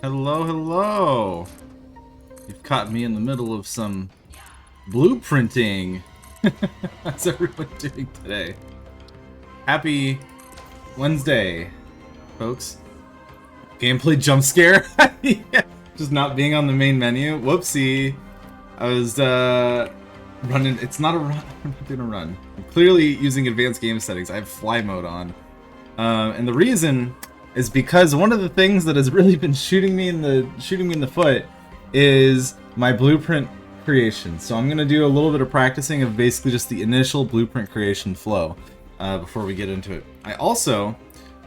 Hello, hello. You've caught me in the middle of some blueprinting. How's everyone doing today? Happy Wednesday, folks. Gameplay jump scare. Yeah, just not being on the main menu. Whoopsie. I was running. It's not a run. I'm not doing a run. I'm clearly using advanced game settings. I have fly mode on. And the reason is because one of the things that has really been shooting me in the foot is my blueprint creation. So I'm gonna do a little bit of practicing of basically just the initial blueprint creation flow before we get into it. I also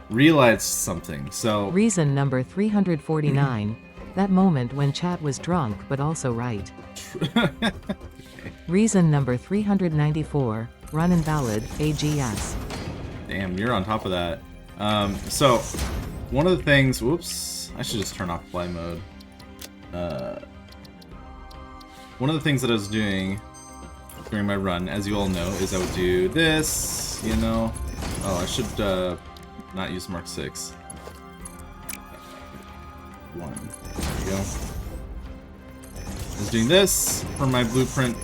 realized something. So reason number 349, that moment when chat was drunk but also right. Okay. Reason number 394, run invalid, AGS. Damn, you're on top of that. So, one of the things... Whoops. I should just turn off fly mode. One of the things that I was doing during my run, as you all know, is I would do this, you know... Oh, I should not use Mark 6. 1. There we go. I was doing this for my blueprint.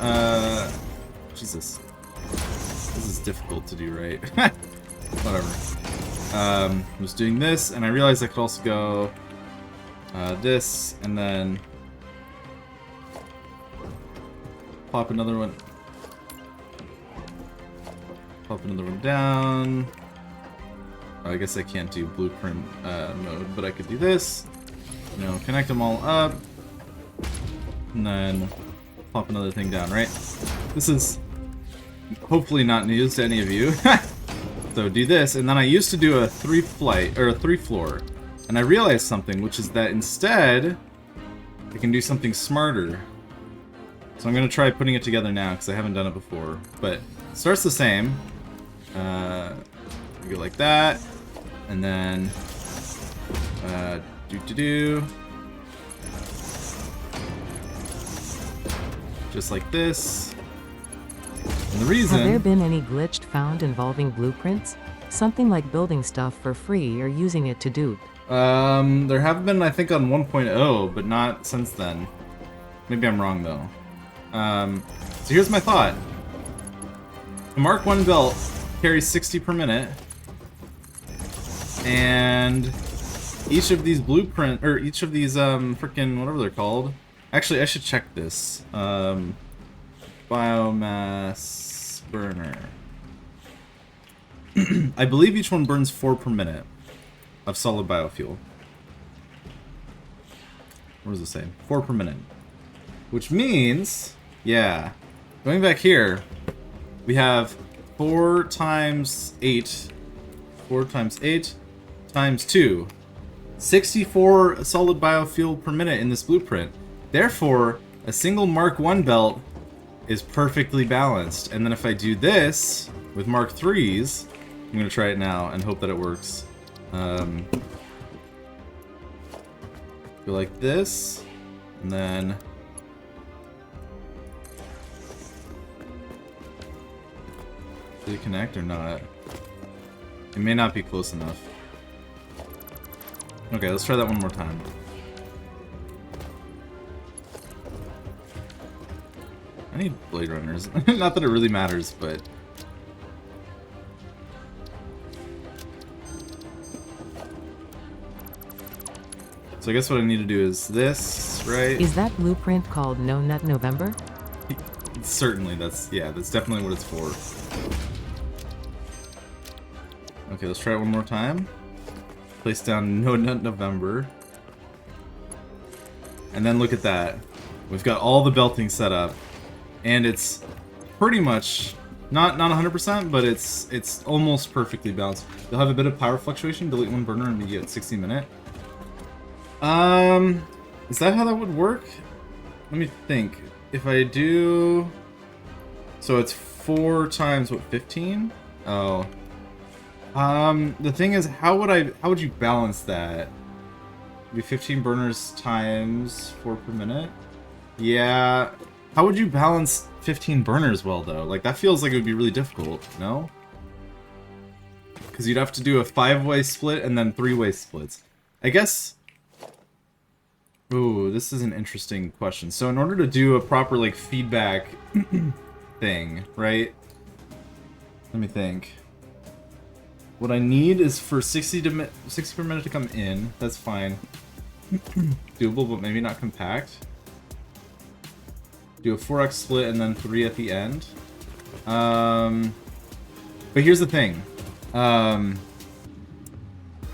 Jesus. This is difficult to do, right? Whatever. I was doing this, and I realized I could also go this, and then pop another one. Pop another one down. Oh, I guess I can't do blueprint mode, but I could do this. You know, connect them all up, and then pop another thing down. Right? This is hopefully not news to any of you. So do this, and then I used to do a 3-floor, and I realized something, which is that instead I can do something smarter. So I'm gonna try putting it together now because I haven't done it before. But it starts the same. You go like that, and then just like this. And the reason... Have there been any glitched found involving blueprints? Something like building stuff for free or using it to dupe? There have been, I think, on 1.0, but not since then. Maybe I'm wrong, though. So here's my thought. The Mark 1 belt carries 60 per minute. And each of these blueprint, or each of these, frickin' whatever they're called. Actually, I should check this. Biomass burner. I believe each one burns 4 per minute of solid biofuel. What does it say? 4 per minute. Which means, yeah, going back here, we have 4 times 8. 4 times 8 times 2. 64 solid biofuel per minute in this blueprint. Therefore, a single Mark 1 belt is perfectly balanced. And then if I do this with Mark 3s, I'm going to try it now and hope that it works. Go like this, and then did it connect or not? It may not be close enough. Okay, let's try that one more time. I need Blade Runners. Not that it really matters, but... So I guess what I need to do is this, right? Is that blueprint called No Nut November? Certainly, that's definitely what it's for. Okay, let's try it one more time. Place down No Nut November. And then look at that. We've got all the belting set up. And it's pretty much, not 100%, but it's almost perfectly balanced. You'll have a bit of power fluctuation, delete one burner and you get 60 minute. Is that how that would work? Let me think. If I do... So it's 4 times, what, 15? Oh. The thing is, how would you balance that? It'd be 15 burners times 4 per minute? Yeah. How would you balance 15 burners well, though? Like, that feels like it would be really difficult, no? Because you'd have to do a 5-way split and then 3-way splits. I guess Ooh, this is an interesting question. So in order to do a proper, like, feedback thing, right? Let me think. What I need is for 60 per minute to come in. That's fine. Doable, but maybe not compact. Do a 4x split and then 3 at the end. But here's the thing.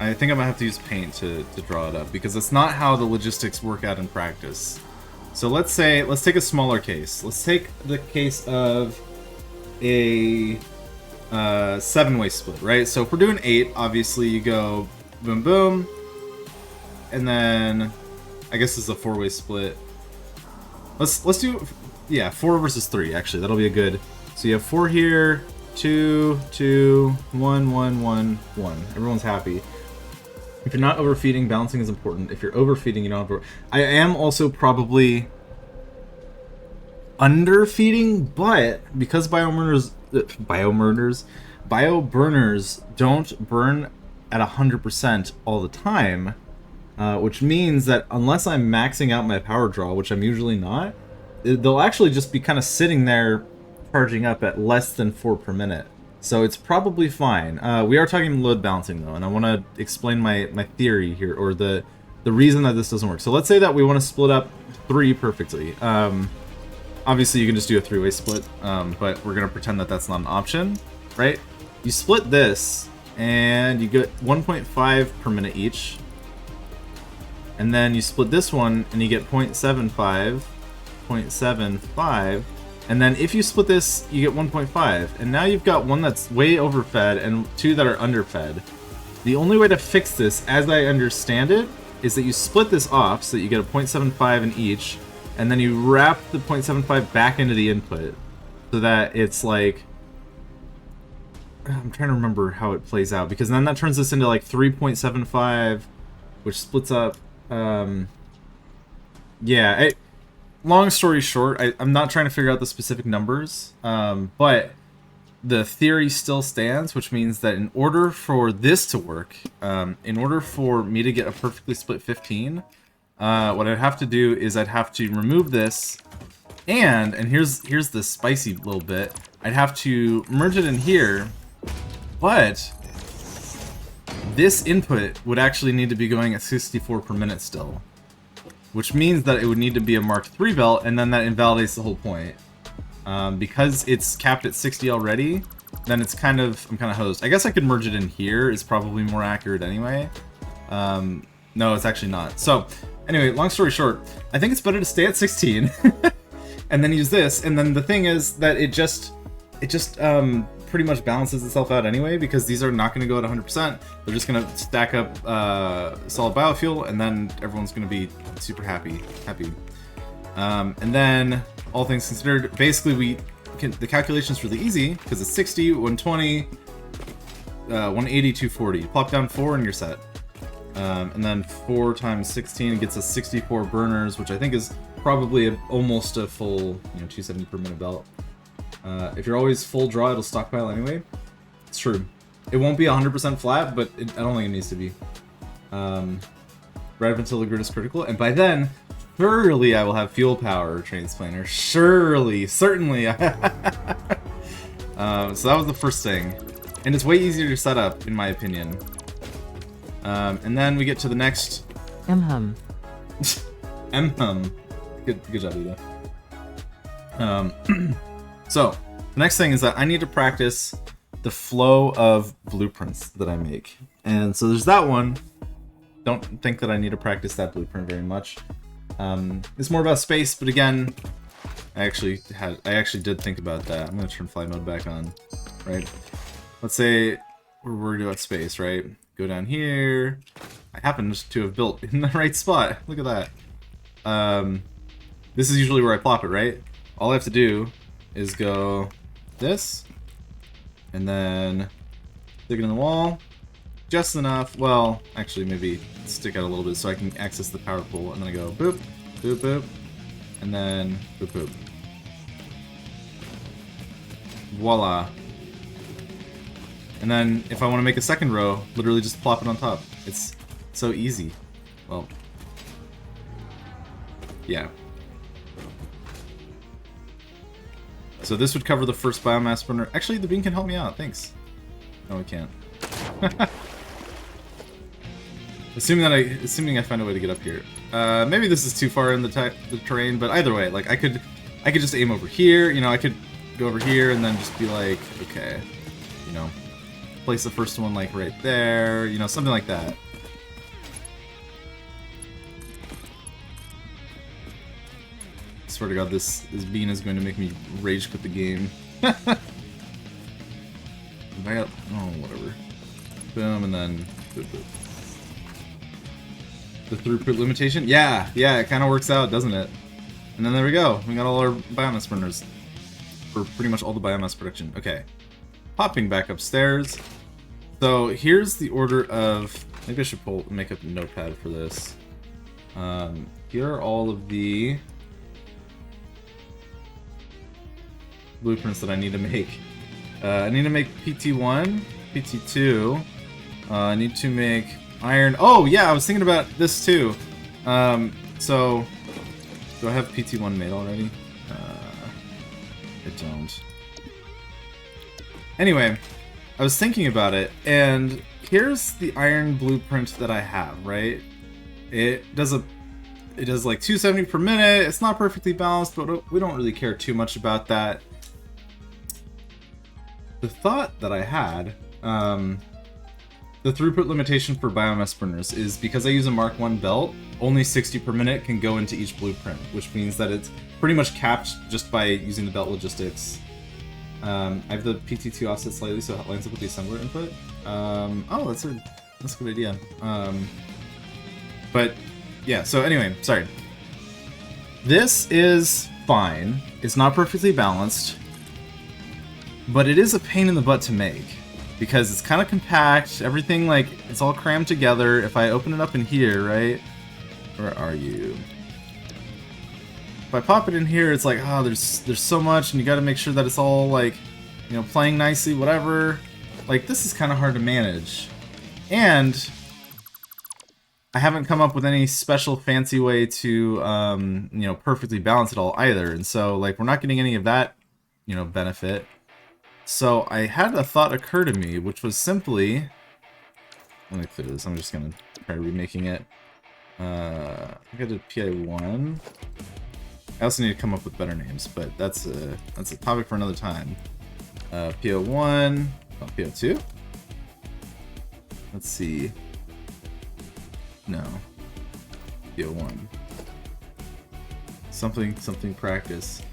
I think I'm gonna have to use paint to draw it up, because it's not how the logistics work out in practice. So let's take a smaller case. Let's take the case of a 7-way split, right? So if we're doing 8, obviously you go boom boom, and then I guess this is a 4-way split. Let's do, yeah, 4 versus 3. Actually, that'll be a good. So you have 4 here, 2, 2, 1, 1, 1, 1. Everyone's happy. If you're not overfeeding, balancing is important. If you're overfeeding, you don't have to. I am also probably underfeeding, but because bioburners don't burn at 100% all the time, which means that unless I'm maxing out my power draw, which I'm usually not, they'll actually just be kind of sitting there charging up at less than 4 per minute. So it's probably fine. We are talking load balancing though, and I want to explain my theory here, or the reason that this doesn't work. So let's say that we want to split up 3 perfectly. Obviously you can just do a 3-way split, but we're going to pretend that that's not an option, right? You split this, and you get 1.5 per minute each. And then you split this one, and you get 0.75, 0.75, and then if you split this, you get 1.5. And now you've got one that's way overfed and 2 that are underfed. The only way to fix this, as I understand it, is that you split this off so that you get a 0.75 in each, and then you wrap the 0.75 back into the input so that it's like, I'm trying to remember how it plays out, because then that turns this into like 3.75, which splits up. Yeah, long story short, I'm not trying to figure out the specific numbers, but the theory still stands, which means that in order for this to work, in order for me to get a perfectly split 15, what I'd have to do is I'd have to remove this, and here's the spicy little bit, I'd have to merge it in here, but this input would actually need to be going at 64 per minute still, which means that it would need to be a Mark III belt, and then that invalidates the whole point. Because it's capped at 60 already, then I'm kind of hosed. I guess I could merge it in here, is probably more accurate anyway. No, it's actually not. So, anyway, long story short, I think it's better to stay at 16, and then use this, and then the thing is that it just pretty much balances itself out anyway, because these are not going to go at 100%. They're just going to stack up solid biofuel, and then everyone's going to be super happy. And then, all things considered, basically the calculation's really easy, because it's 60, 120, 180, 240. Plop down 4 and you're set. And then 4 times 16 gets us 64 burners, which I think is probably almost a full 270 per minute belt. If you're always full draw, it'll stockpile anyway. It's true. It won't be 100% flat, but I don't think it needs to be. Right up until the grid is critical, and by then, surely I will have fuel power, Transplaner. Surely, certainly. So that was the first thing. And it's way easier to set up, in my opinion. And then we get to the next... M-hum. M-hum. Good job, Ida. So, the next thing is that I need to practice the flow of blueprints that I make. And so there's that one. Don't think that I need to practice that blueprint very much. It's more about space, but again, I actually did think about that. I'm gonna turn fly mode back on, right? Let's say we're worried about space, right? Go down here. I happen to have built in the right spot. Look at that. This is usually where I plop it, right? All I have to do is go this, and then stick it in the wall, just enough. Well, actually, maybe stick out a little bit so I can access the power pool, and then I go boop, boop, boop, and then boop, boop. Voila. And then if I want to make a second row, literally just plop it on top. It's so easy. Well, Yeah. So this would cover the first biomass burner. Actually, the bean can help me out. Thanks. No, it can't. Assuming I find a way to get up here. Maybe this is too far in the terrain, but either way, like I could just aim over here. You know, I could go over here and then just be like, okay, you know, place the first one like right there. You know, something like that. I swear to God, this bean is going to make me rage quit the game. Oh, whatever. Boom, and then boop, boop. The throughput limitation? Yeah, it kind of works out, doesn't it? And then there we go. We got all our biomass burners. For pretty much all the biomass production. Okay. Popping back upstairs. So here's the order of... Maybe I should make up a notepad for this. Here are all of the blueprints that I need to make. I need to make PT1, PT2. I need to make iron. Oh yeah, I was thinking about this too. So do I have PT1 made already? I don't. Anyway, I was thinking about it, and here's the iron blueprint that I have. Right? It does like 270 per minute. It's not perfectly balanced, but we don't really care too much about that. The thought that I had, the throughput limitation for biomass burners is because I use a Mark 1 belt, only 60 per minute can go into each blueprint, which means that it's pretty much capped just by using the belt logistics. I have the PT2 offset slightly so it lines up with the assembler input. Oh, that's a good idea. But yeah, so anyway, sorry. This is fine. It's not perfectly balanced, but it is a pain in the butt to make. Because it's kind of compact, everything like, it's all crammed together. If I open it up in here, right? Where are you? If I pop it in here, it's like, oh, there's so much, and you gotta make sure that it's all like, you know, playing nicely, whatever. Like, this is kind of hard to manage. And I haven't come up with any special fancy way to, you know, perfectly balance it all either. And so, like, we're not getting any of that, you know, benefit. So I had a thought occur to me, which was simply... Let me clear this. I'm just going to try remaking it. I think I did PI1. I also need to come up with better names, but that's a topic for another time. PO1... Oh, PO2? Let's see. No. PO1. Something practice.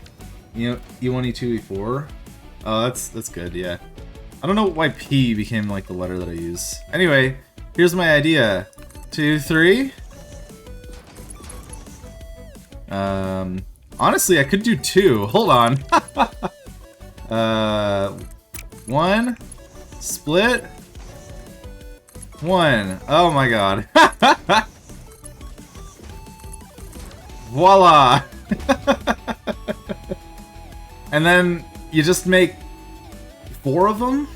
You know, E1, E2, E4... Oh, that's good, yeah. I don't know why P became like the letter that I use. Anyway, here's my idea. 2, 3. Honestly, I could do 2. Hold on. 1. Split. 1. Oh my god. Voila! And then you just make 4 of them?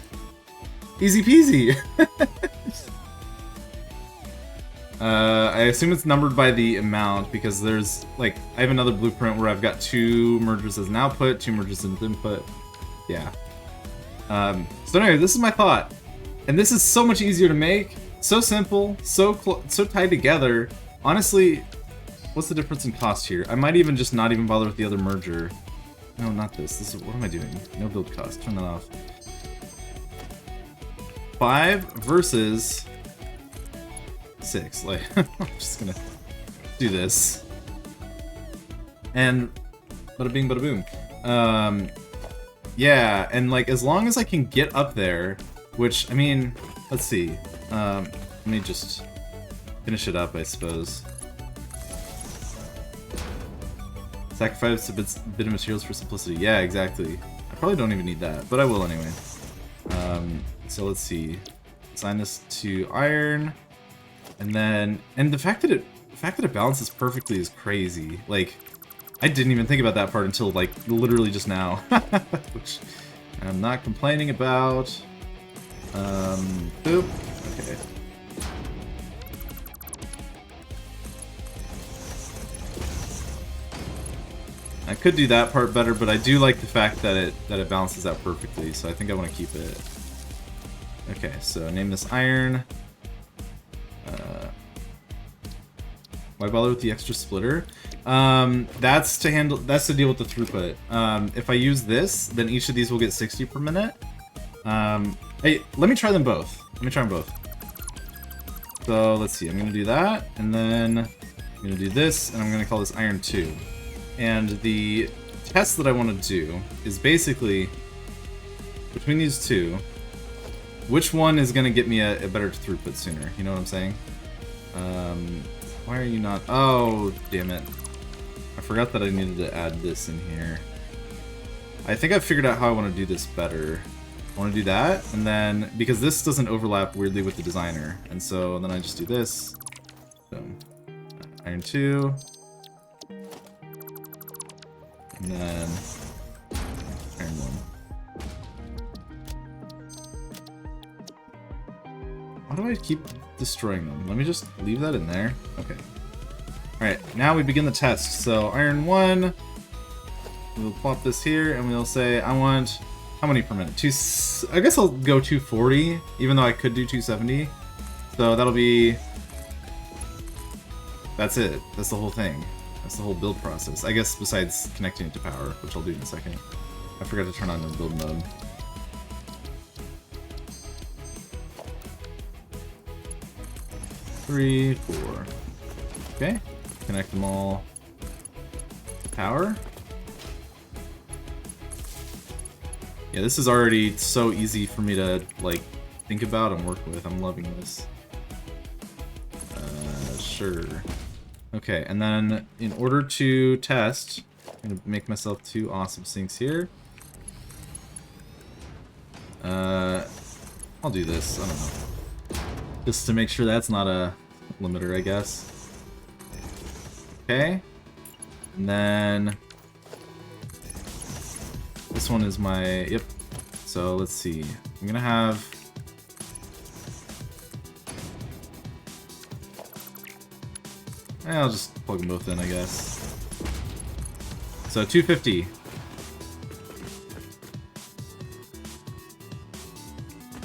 Easy peasy. I assume it's numbered by the amount because there's, like, I have another blueprint where I've got 2 mergers as an output, 2 mergers as an input. Yeah. So anyway, this is my thought. And this is so much easier to make, so simple, so tied together. Honestly, what's the difference in cost here? I might even just not even bother with the other merger. No, not this. This is, what am I doing? No build cost. Turn that off. 5 versus 6. Like, I'm just gonna do this. And bada bing, bada boom. Yeah, and like, as long as I can get up there, which, I mean, let's see. Let me just finish it up, I suppose. Sacrifice a bit of materials for simplicity. Yeah, exactly. I probably don't even need that, but I will anyway. So let's see. Assign this to iron, and then the fact that it balances perfectly is crazy. Like, I didn't even think about that part until like literally just now, which I'm not complaining about. Boop. Okay. I could do that part better, but I do like the fact that it balances out perfectly, so I think I want to keep it. Okay, so name this iron. Why bother with the extra splitter? That's to deal with the throughput. If I use this, then each of these will get 60 per minute. Hey, let me try them both. Let me try them both. So let's see, I'm gonna do that, and then I'm gonna do this, and I'm gonna call this iron 2. And the test that I want to do is basically between these two, which one is gonna get me a better throughput sooner? You know what I'm saying? Why are you not? Oh, damn it. I forgot that I needed to add this in here. I think I figured out how I want to do this better. I want to do that, and then, because this doesn't overlap weirdly with the designer, and so then I just do this. Boom. Iron 2. And then iron 1. Why do I keep destroying them? Let me just leave that in there. Okay. Alright, now we begin the test. So, iron 1, we'll plop this here, and we'll say, I want, how many per minute? I guess I'll go 240, even though I could do 270. So that'll be, that's it. That's the whole thing. That's the whole build process. I guess besides connecting it to power, which I'll do in a second. I forgot to turn on the build mode. Three, 4. Okay. Connect them all to power. Yeah, this is already so easy for me to, like, think about and work with. I'm loving this. Sure. Okay, and then in order to test, I'm gonna make myself 2 awesome sinks here. I'll do this, I don't know. Just to make sure that's not a limiter, I guess. Okay. And then this one is my, yep. So let's see. I'm gonna have, I'll just plug them both in, I guess. So 250.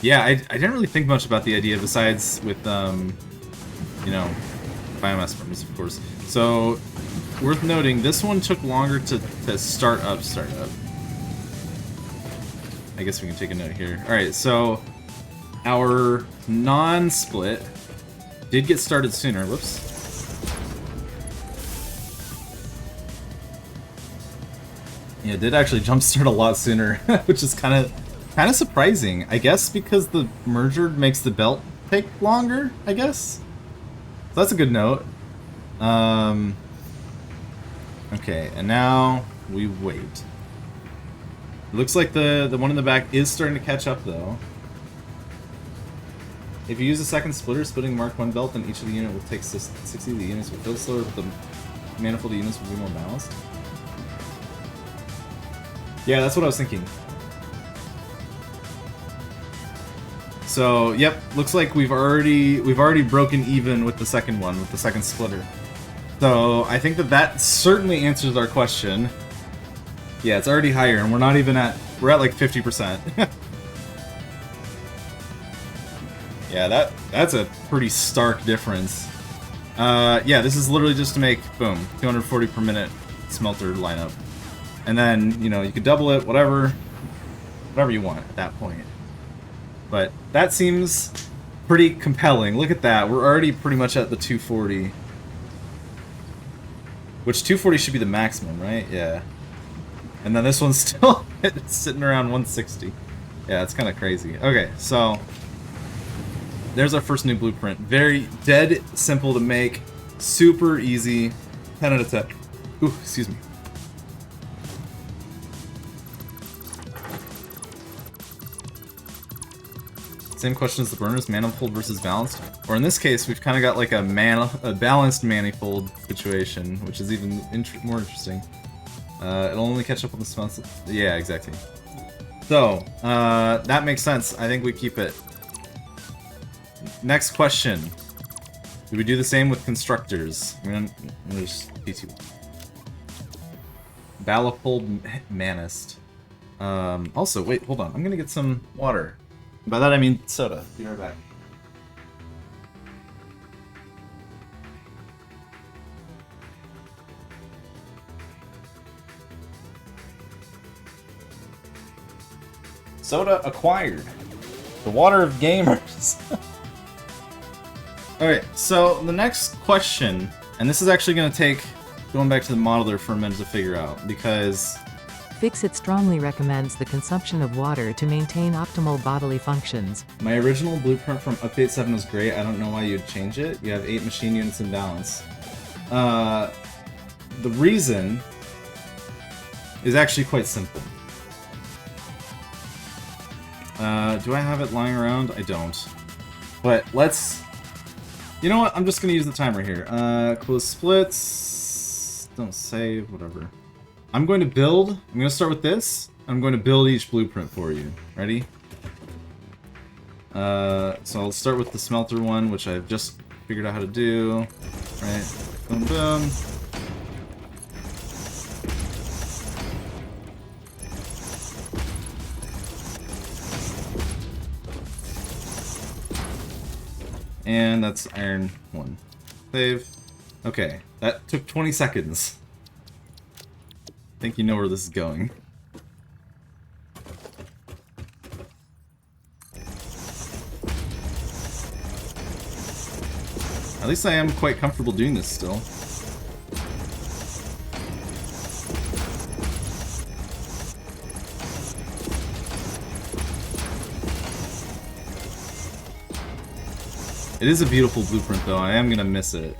Yeah, I didn't really think much about the idea besides with, you know, biomass furnace, of course. So, worth noting, this one took longer to start up. I guess we can take a note here. Alright, so our non-split did get started sooner. Whoops. Yeah, it did actually jumpstart a lot sooner, which is kind of surprising. I guess because the merger makes the belt take longer, I guess. So that's a good note. Okay, and now we wait. It looks like the one in the back is starting to catch up, though. If you use a second splitter, splitting Mark 1 belt, then each of the unit will take 60 of the units will build slower, but the manifold of units will be more balanced. Yeah, that's what I was thinking. So, yep, looks like we've already broken even with the second one, with the second splitter. So, I think that certainly answers our question. Yeah, it's already higher, and we're not even at, we're at like 50%. Yeah, that's a pretty stark difference. Yeah, this is literally just to make, boom, 240 per minute smelter lineup. And then, you know, you could double it, whatever you want at that point. But that seems pretty compelling. Look at that. We're already pretty much at the 240. Which 240 should be the maximum, right? Yeah. And then this one's still sitting around 160. Yeah, it's kind of crazy. Okay, so there's our first new blueprint. Very dead simple to make. Super easy. 10 out of 10. Ooh, excuse me. Same question as the burners, manifold versus balanced. Or in this case, we've kind of got like a balanced manifold situation, which is even more interesting. It'll only catch up on the smells. Yeah, exactly. So, that makes sense. I think we keep it. Next question. Do we do the same with constructors? I'm gonna just P2. Balafold Manist. Also, wait, hold on. I'm gonna get some water. By that I mean soda. Be right back. Soda acquired. The water of gamers. Alright, so the next question, and this is actually going to take going back to the modeler for a minute to figure out, because Fixit strongly recommends the consumption of water to maintain optimal bodily functions. my original blueprint from Update 7 was great. I don't know why you'd change it. You have 8 machine units in balance. The reason is actually quite simple. Do I have it lying around? I don't. But let's... You know what? I'm just going to use the timer here. Close splits. Don't save. Whatever. I'm going to build. I'm going to start with this. I'm going to build each blueprint for you. Ready? So I'll start with the smelter one, which I've just figured out how to do. Right. Boom, boom. And that's iron 1. Save. Okay, that took 20 seconds. I think you know where this is going. At least I am quite comfortable doing this still. It is a beautiful blueprint, though. I am gonna miss it.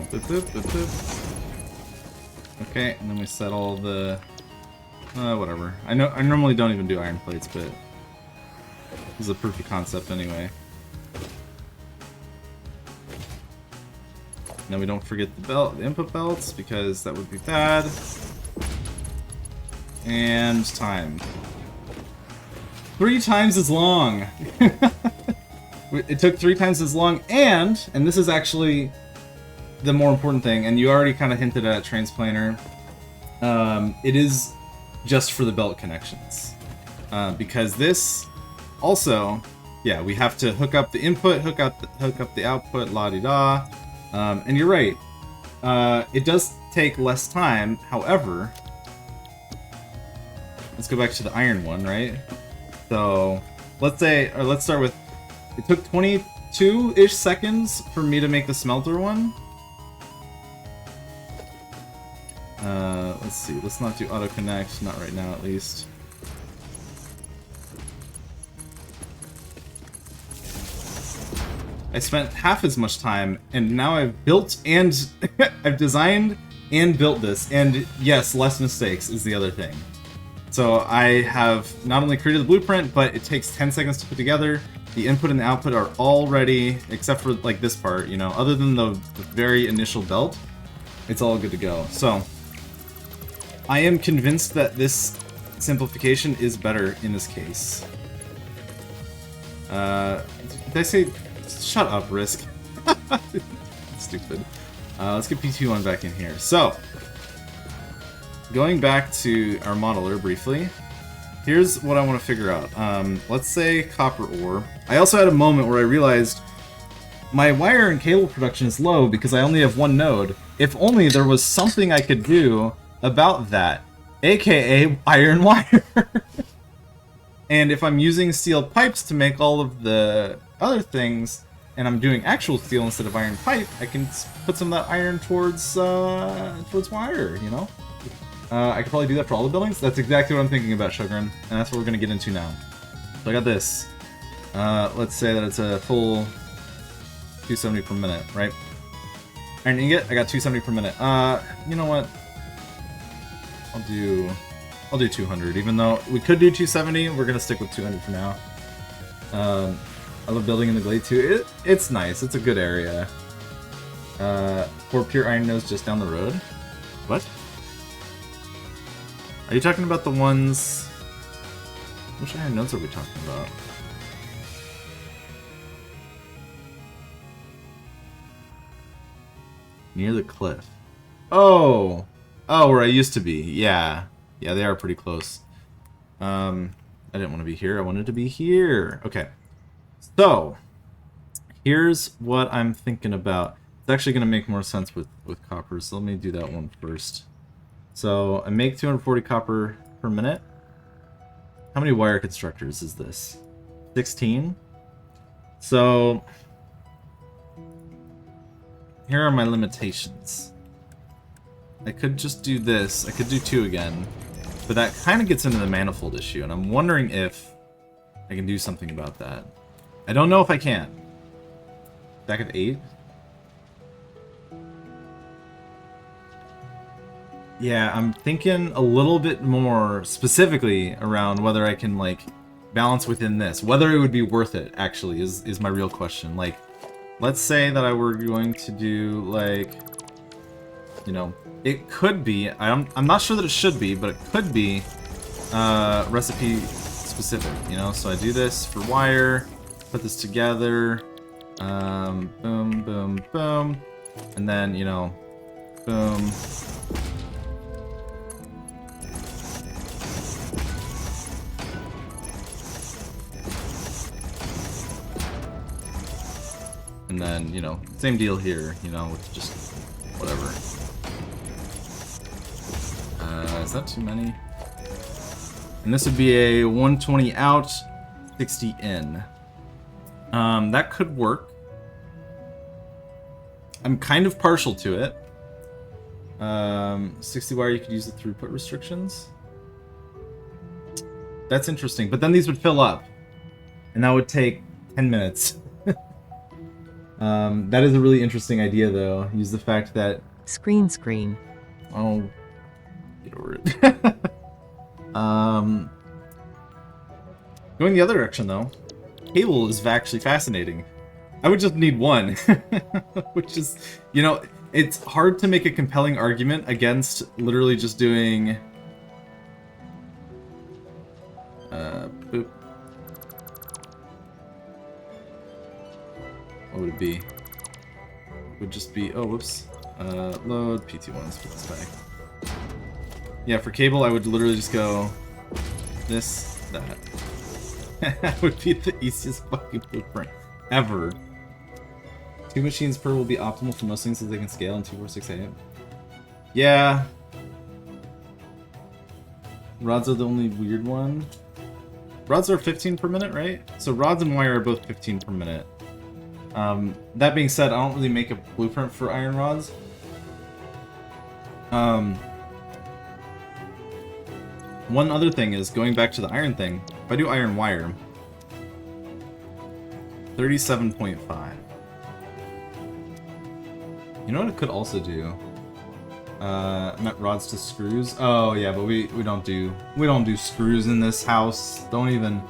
Boop, boop, boop, boop. Okay, and then we set all the... whatever. I normally don't even do iron plates, but... this is a proof of concept anyway. Now we don't forget the input belts, because that would be bad. And time. 3 times as long! It took 3 times as long, and this is actually the more important thing, and you already kind of hinted at transplanter, it is just for the belt connections. Because this also, yeah, we have to hook up the input, hook up the output, la-di-da. And you're right, it does take less time. However, let's go back to the iron one, right? So let's start with, it took 22-ish seconds for me to make the smelter one. Let's see, let's not do auto connect, not right now at least. I spent half as much time, and now I've built and I've designed and built this, and yes, less mistakes is the other thing. So I have not only created the blueprint, but it takes 10 seconds to put together. The input and the output are all ready, except for like this part, you know, other than the very initial belt, it's all good to go. So I am convinced that this simplification is better in this case. Did I say... Shut up, Risk. Stupid. Let's get P21 back in here. So, going back to our modeler briefly, here's what I want to figure out. Let's say copper ore. I also had a moment where I realized my wire and cable production is low because I only have one node. If only there was something I could do about that, aka iron wire. And if I'm using steel pipes to make all of the other things, and I'm doing actual steel instead of iron pipe, I can put some of that iron towards wire, you know? I could probably do that for all the buildings. That's exactly what I'm thinking about, Sugarin, and that's what we're going to get into now. So I got this. Let's say that it's a full 270 per minute, right? Iron ingot, I got 270 per minute. You know what? I'll do 200, even though we could do 270, we're going to stick with 200 for now. I love building in the glade too. It's nice. It's a good area. 4 pure iron nodes just down the road. What? Are you talking about the ones... Which iron nodes are we talking about? Near the cliff. Oh! Oh, where I used to be. Yeah. Yeah, they are pretty close. I didn't want to be here. I wanted to be here. Okay. So, here's what I'm thinking about. It's actually going to make more sense with copper, so let me do that one first. So, I make 240 copper per minute. How many wire constructors is this? 16? So, here are my limitations. I could just do this. I could do 2 again. But that kind of gets into the manifold issue, and I'm wondering if I can do something about that. I don't know if I can. Stack of 8? Yeah, I'm thinking a little bit more specifically around whether I can, like, balance within this. Whether it would be worth it, actually, is my real question. Like, let's say that I were going to do, like, you know, it could be, I'm not sure that it should be, but it could be recipe specific, you know? So I do this for wire, put this together, boom, boom, boom, and then, you know, boom. And then, you know, same deal here, you know, with just whatever. Is that too many? And this would be a 120 out, 60 in. That could work. I'm kind of partial to it. 60 wire, you could use the throughput restrictions. That's interesting, but then these would fill up. And that would take 10 minutes. That is a really interesting idea, though. Use the fact that... Screen. Oh... Get over it. Going the other direction, though. Cable is actually fascinating. I would just need one. Which is... You know, it's hard to make a compelling argument against literally just doing... boop. What would it be? It would just be... Oh, whoops. Load PT1. Let's put this back. Yeah, for cable, I would literally just go... This, that. That would be the easiest fucking blueprint ever. 2 machines per will be optimal for most things so they can scale in 2, 4, 6, 8. Yeah. Rods are the only weird one. Rods are 15 per minute, right? So rods and wire are both 15 per minute. That being said, I don't really make a blueprint for iron rods. One other thing is, going back to the iron thing, if I do iron wire, 37.5. You know what it could also do? Met rods to screws. Oh yeah, but we don't do screws in this house. Don't even.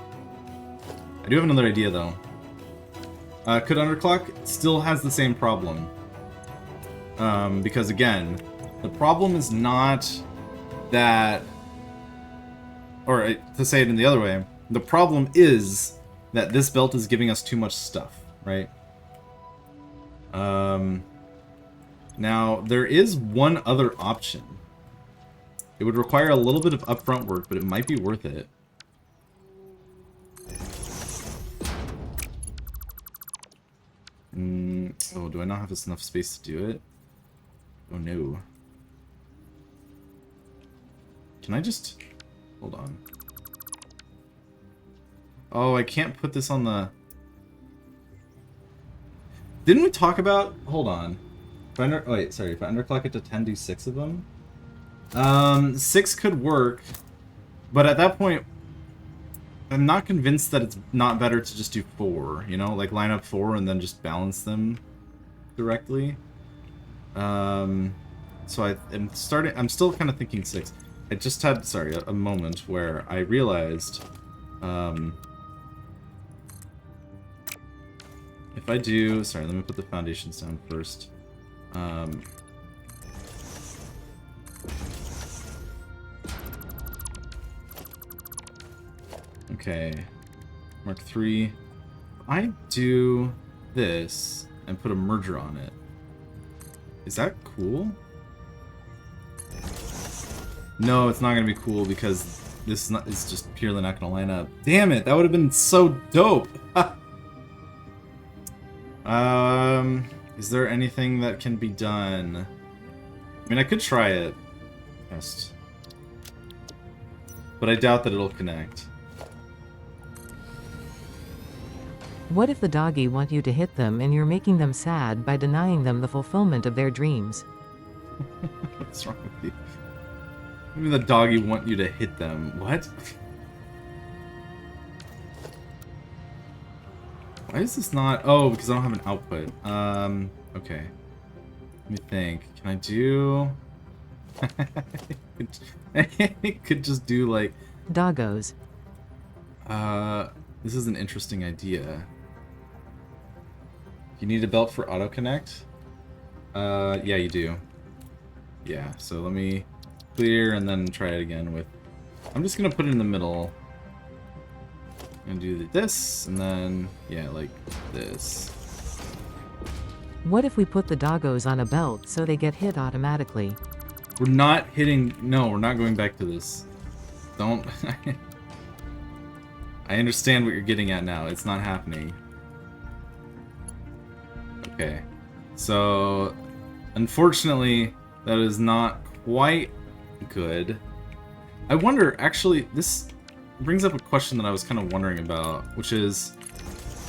I do have another idea though. Could underclock? Still has the same problem. Because again, the problem is not that, or to say it in the other way, the problem is that this belt is giving us too much stuff, right? Now, there is one other option. It would require a little bit of upfront work, but it might be worth it. Oh, do I not have enough space to do it? Oh no. Can I just... Hold on. Oh, I can't put this on the... Didn't we talk about... Hold on. If I wait, sorry. If I underclock it to 10, do 6 of them? 6 could work. But at that point, I'm not convinced that it's not better to just do 4. You know? Like, line up 4 and then just balance them directly. So I'm still kind of thinking 6. I just had, sorry, a moment where I realized, if I do... Sorry, let me put the foundations down first. Okay. Mark 3. I do this and put a merger on it. Is that cool? No, it's not gonna be cool because this is just purely not gonna line up. Damn it, that would have been so dope. Is there anything that can be done? I mean, I could try it. Test. But I doubt that it'll connect. What if the doggy want you to hit them and you're making them sad by denying them the fulfillment of their dreams? What's wrong with you? Maybe the doggy want you to hit them. What? Why is this not... Oh, because I don't have an output. Okay. Let me think. Can I do... I could just do, like... Doggos. This is an interesting idea. You need a belt for auto-connect? Yeah, you do. Yeah, so let me clear and then try it again with... I'm just gonna put it in the middle. And do this, and then, yeah, like this. What if we put the doggos on a belt so they get hit automatically? We're not hitting... No, we're not going back to this. Don't... I understand what you're getting at now. It's not happening. Okay. So, unfortunately, that is not quite good. I wonder, actually, this brings up a question that I was kind of wondering about, which is,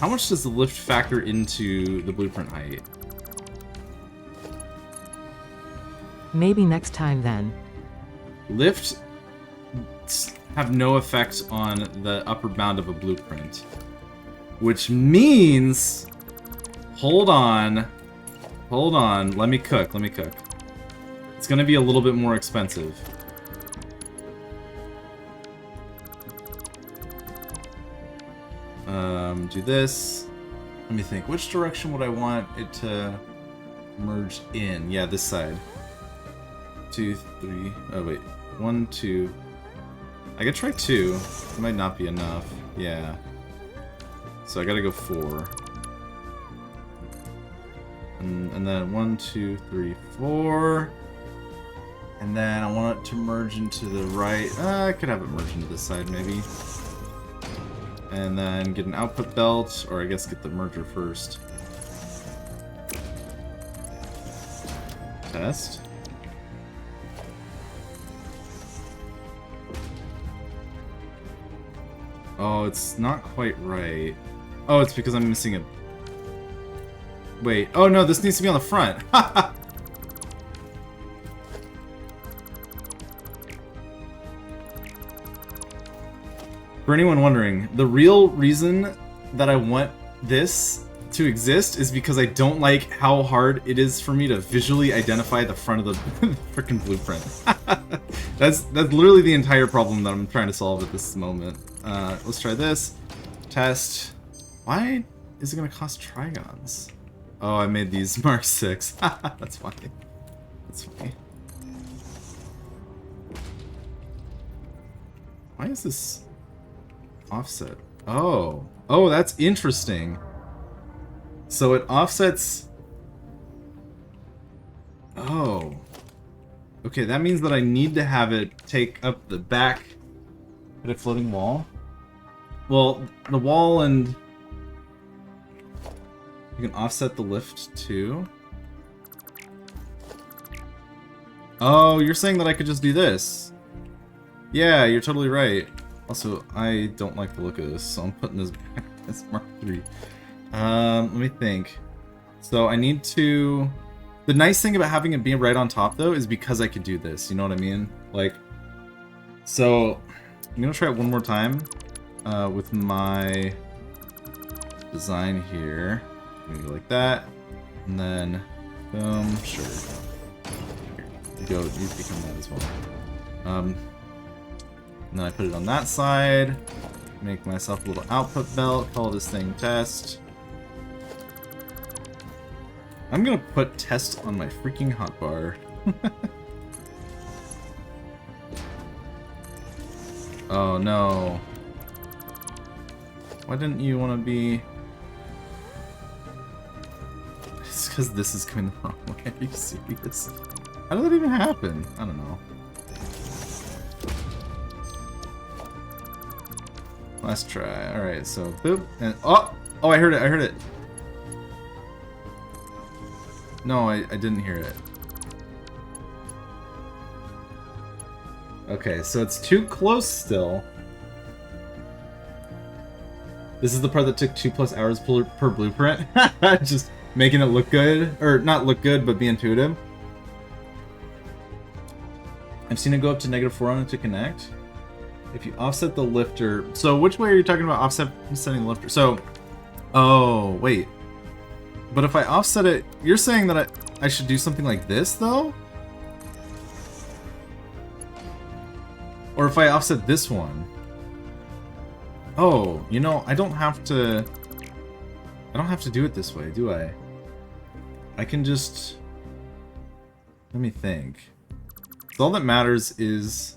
how much does the lift factor into the blueprint height? Maybe next time then. Lift have no effect on the upper bound of a blueprint. Which means... Hold on, let me cook. It's gonna be a little bit more expensive. Do this. Let me think, which direction would I want it to merge in? Yeah, this side. 2, 3, oh wait, 1, 2. I could try 2. It might not be enough. Yeah. So I gotta go 4. And then 1, 2, 3, 4. And then I want it to merge into the right. I could have it merge into this side, maybe. And then get an output belt, or I guess get the merger first. Test. Oh, it's not quite right. Oh, it's because I'm missing a... Wait. Oh no, this needs to be on the front. For anyone wondering, the real reason that I want this to exist is because I don't like how hard it is for me to visually identify the front of the freaking blueprint. That's literally the entire problem that I'm trying to solve at this moment. Let's try this. Test. Why is it going to cost trigons? Oh, I made these Mark 6. That's funny. That's funny. Why is this offset? Oh. Oh, that's interesting. So it offsets... Oh. Okay, that means that I need to have it take up the back at a floating wall. Well, the wall and... You can offset the lift too? Oh, you're saying that I could just do this. Yeah, you're totally right. Also, I don't like the look of this, so I'm putting this back as Mark 3. Let me think. So I need to... The nice thing about having it be right on top, though, is because I could do this. You know what I mean? Like, so I'm gonna try it one more time with my design here. Maybe like that, and then boom. Sure. Here, you go. You become that as well. And then I put it on that side. Make myself a little output belt. Call this thing test. I'm gonna put test on my freaking hotbar. Oh no. Why didn't you want to be... It's because this is going the wrong way. Are you serious? How did that even happen? I don't know. Last try. Alright, so boop. And oh! Oh, I heard it. I heard it. No, I didn't hear it. Okay, so it's too close still. This is the part that took 2+ hours per blueprint. Just making it look good. Or not look good, but be intuitive. I've seen it go up to -4 on it to connect. If you offset the lifter... So which way are you talking about offsetting the lifter? So... Oh, wait. But if I offset it... You're saying that I should do something like this, though? Or if I offset this one? Oh, you know, I don't have to do it this way, do I? I can just... Let me think. So all that matters is...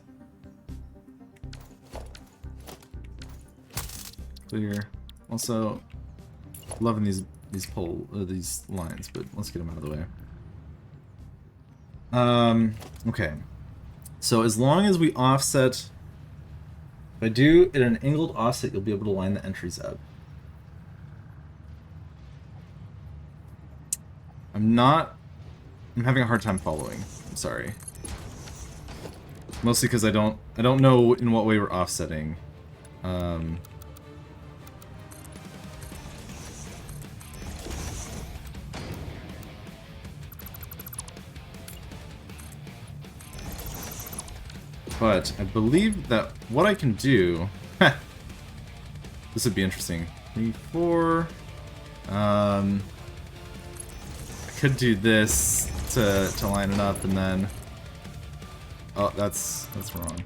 Clear. Also, loving these lines, but let's get them out of the way. Okay. So as long as we offset, if I do it at an angled offset, you'll be able to line the entries up. I'm having a hard time following. I'm sorry. Mostly because I don't know in what way we're offsetting. But I believe that what I can do... This would be interesting. 3, 4... I could do this to line it up and then... Oh, that's wrong.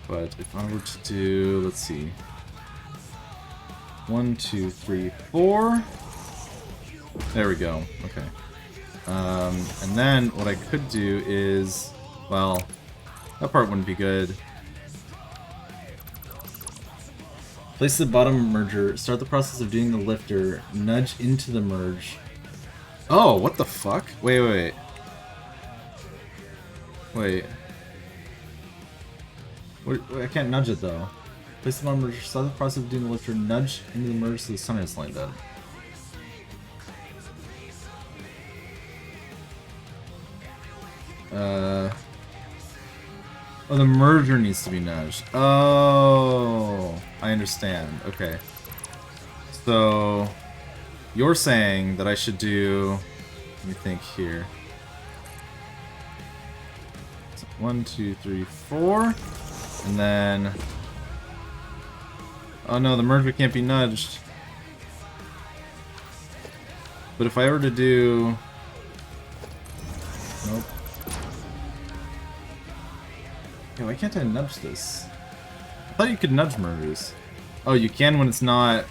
But if I were to do... Let's see. 1, 2, 3, 4... There we go. Okay. And then what I could do is, well, that part wouldn't be good. Place the bottom merger, start the process of doing the lifter, nudge into the merge. Oh, what the fuck? Wait. Wait, I can't nudge it though. Place the bottom merger, start the process of doing the lifter, nudge into the merge so the sun is lined up. Oh, the merger needs to be nudged. Oh, I understand. Okay. So, you're saying that I should do... Let me think here. 1, 2, 3, 4. And then... Oh no, the merger can't be nudged. But if I were to do... Nope. Yeah, why can't I nudge this? I thought you could nudge mergers. Oh, you can when it's not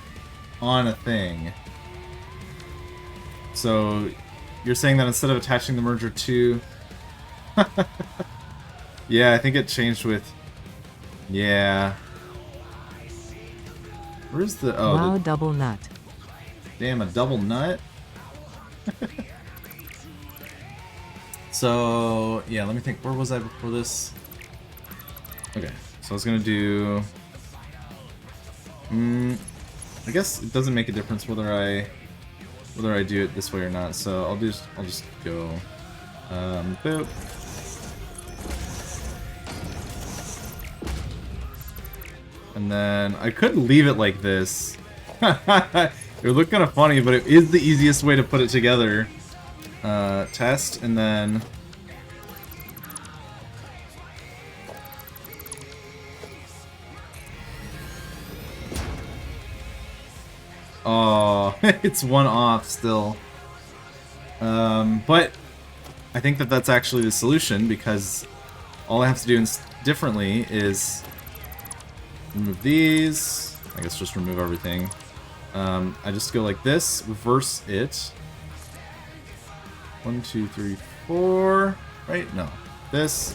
on a thing. So, you're saying that instead of attaching the merger to... Yeah, I think it changed with... Yeah. Where's the... Oh, wow, double nut. Damn, a double nut? So, yeah, let me think. Where was I before this? Okay, so I was gonna do... I guess it doesn't make a difference whether I do it this way or not, so I'll just go... boop. And then I could leave it like this. It would look kind of funny, but it is the easiest way to put it together. Test, and then... Oh, it's one off still. But I think that that's actually the solution, because all I have to do differently is remove these, I guess just remove everything. I just go like this, reverse it. 1, 2, 3, 4. Right? No. This.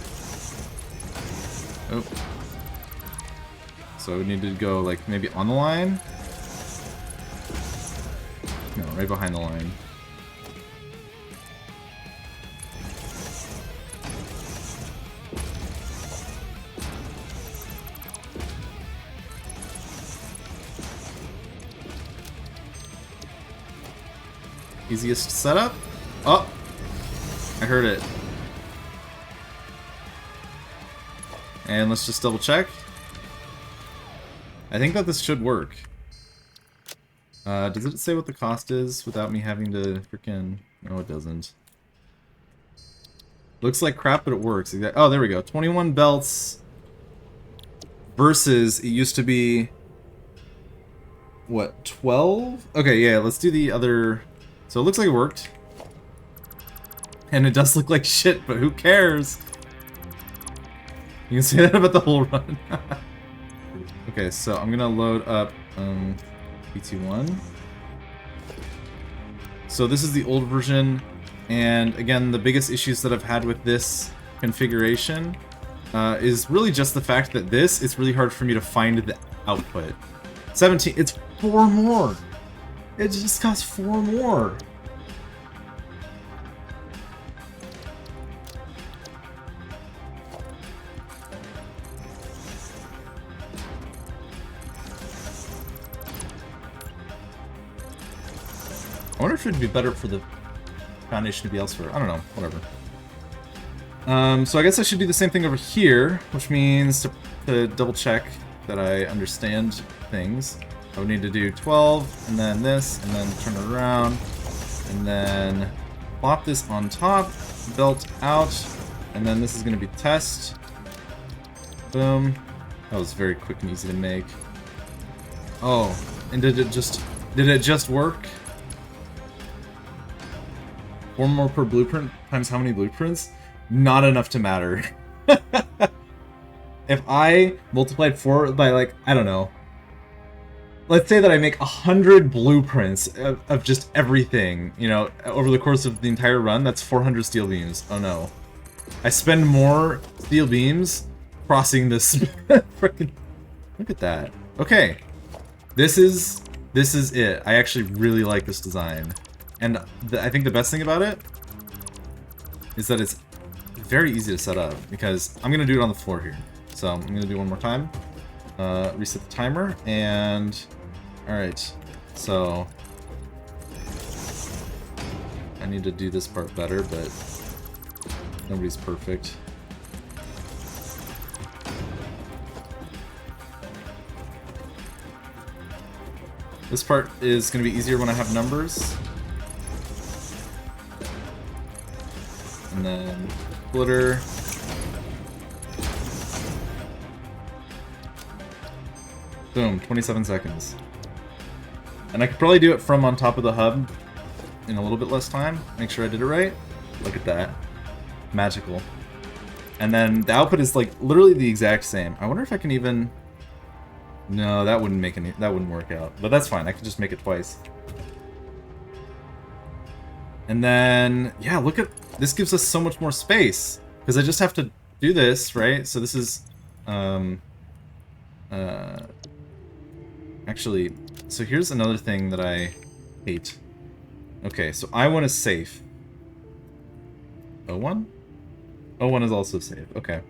Oh. So we need to go like maybe on the line. No, right behind the line. Easiest setup. Oh! I heard it. And let's just double check. I think that this should work. Does it say what the cost is without me having to freaking... No, it doesn't. Looks like crap, but it works. Oh, there we go. 21 belts versus it used to be... What, 12? Okay, yeah, let's do the other... So it looks like it worked. And it does look like shit, but who cares? You can say that about the whole run. Okay, so I'm gonna load up PT1. So this is the old version, and again, the biggest issues that I've had with this configuration is really just the fact that it's really hard for me to find the output. 17, it's 4 more! It just costs 4 more! I wonder if it'd be better for the foundation to be elsewhere. I don't know. Whatever. So I guess I should do the same thing over here, which means to double check that I understand things. I would need to do 12, and then this, and then turn it around, and then plop this on top, belt out, and then this is going to be test. Boom. That was very quick and easy to make. Oh, and did it just work? 4 more per blueprint times how many blueprints? Not enough to matter. If I multiplied 4 by, like, I don't know. Let's say that I make 100 blueprints of just everything, you know, over the course of the entire run, that's 400 steel beams. Oh no. I spend more steel beams crossing this frickin'... Look at that. Okay. This is it. I actually really like this design. And I think the best thing about it is that it's very easy to set up, because I'm going to do it on the floor here. So I'm going to do one more time. Reset the timer, and... Alright, so... I need to do this part better, but nobody's perfect. This part is going to be easier when I have numbers. And then splitter. Boom, 27 seconds. And I could probably do it from on top of the hub in a little bit less time. Make sure I did it right. Look at that. Magical. And then the output is like literally the exact same. I wonder if I can even... No, that wouldn't work out. But that's fine, I could just make it twice. And then, yeah, look at... This gives us so much more space. Because I just have to do this, right? So this is... Actually, so here's another thing that I hate. Okay, so I1 is safe. O1? O1 is also safe, okay.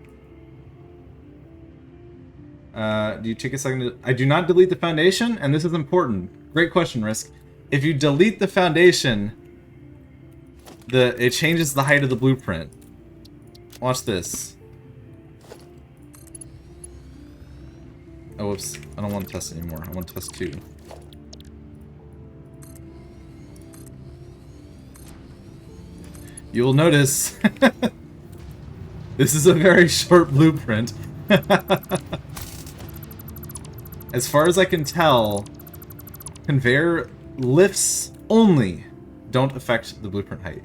Do you take a second to... I do not delete the foundation, and this is important. Great question, Risk. If you delete the foundation, it changes the height of the blueprint. Watch this. Oh, whoops. I don't want to test anymore. I want to test 2. You'll notice this is a very short blueprint. As far as I can tell, conveyor lifts only don't affect the blueprint height.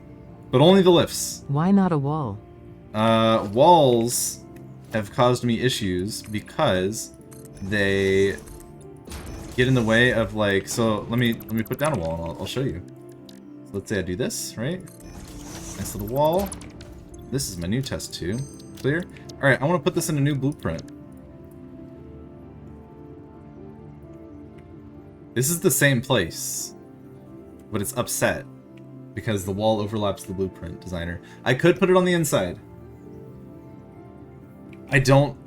But only the lifts. Why not a wall? Walls have caused me issues because they get in the way of like, so let me put down a wall and I'll show you. So let's say I do this, right? Nice little wall. This is my new test too. Clear. All right, I want to put this in a new blueprint. This is the same place, but it's upset because the wall overlaps the blueprint designer. I could put it on the inside. I don't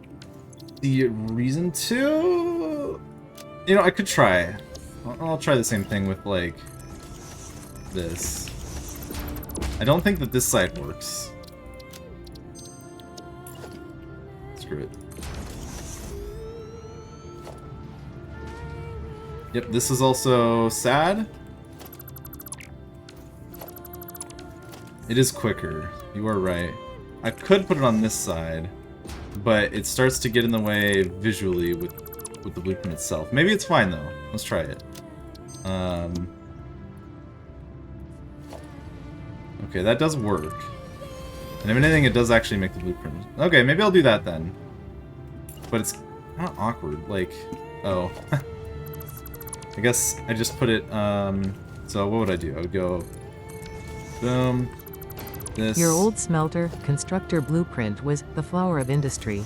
see a reason to. You know, I could try. I'll try the same thing with, like, this. I don't think that this side works. Screw it. Yep, this is also sad. It is quicker. You are right. I could put it on this side, but it starts to get in the way visually with the blueprint itself. Maybe it's fine though. Let's try it. Okay, that does work. And if anything, it does actually make the blueprint. Okay, maybe I'll do that then. But it's kind of awkward. Like, oh. I guess I just put it, so what would I do? I would go, boom, this. Your old smelter constructor blueprint was the flower of industry.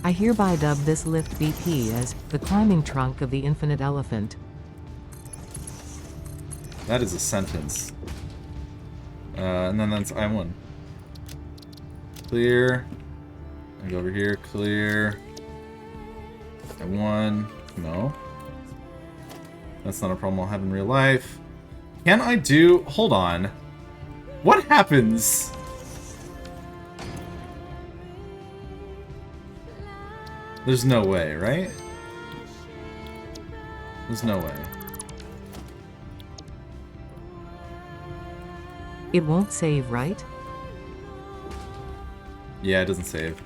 I hereby dub this lift BP as the climbing trunk of the infinite elephant. That is a sentence. And then that's I1. Clear. I go over here, clear. I1. No. That's not a problem I'll have in real life. Can I do... Hold on. What happens? There's no way, right? There's no way. It won't save, right? Yeah, it doesn't save.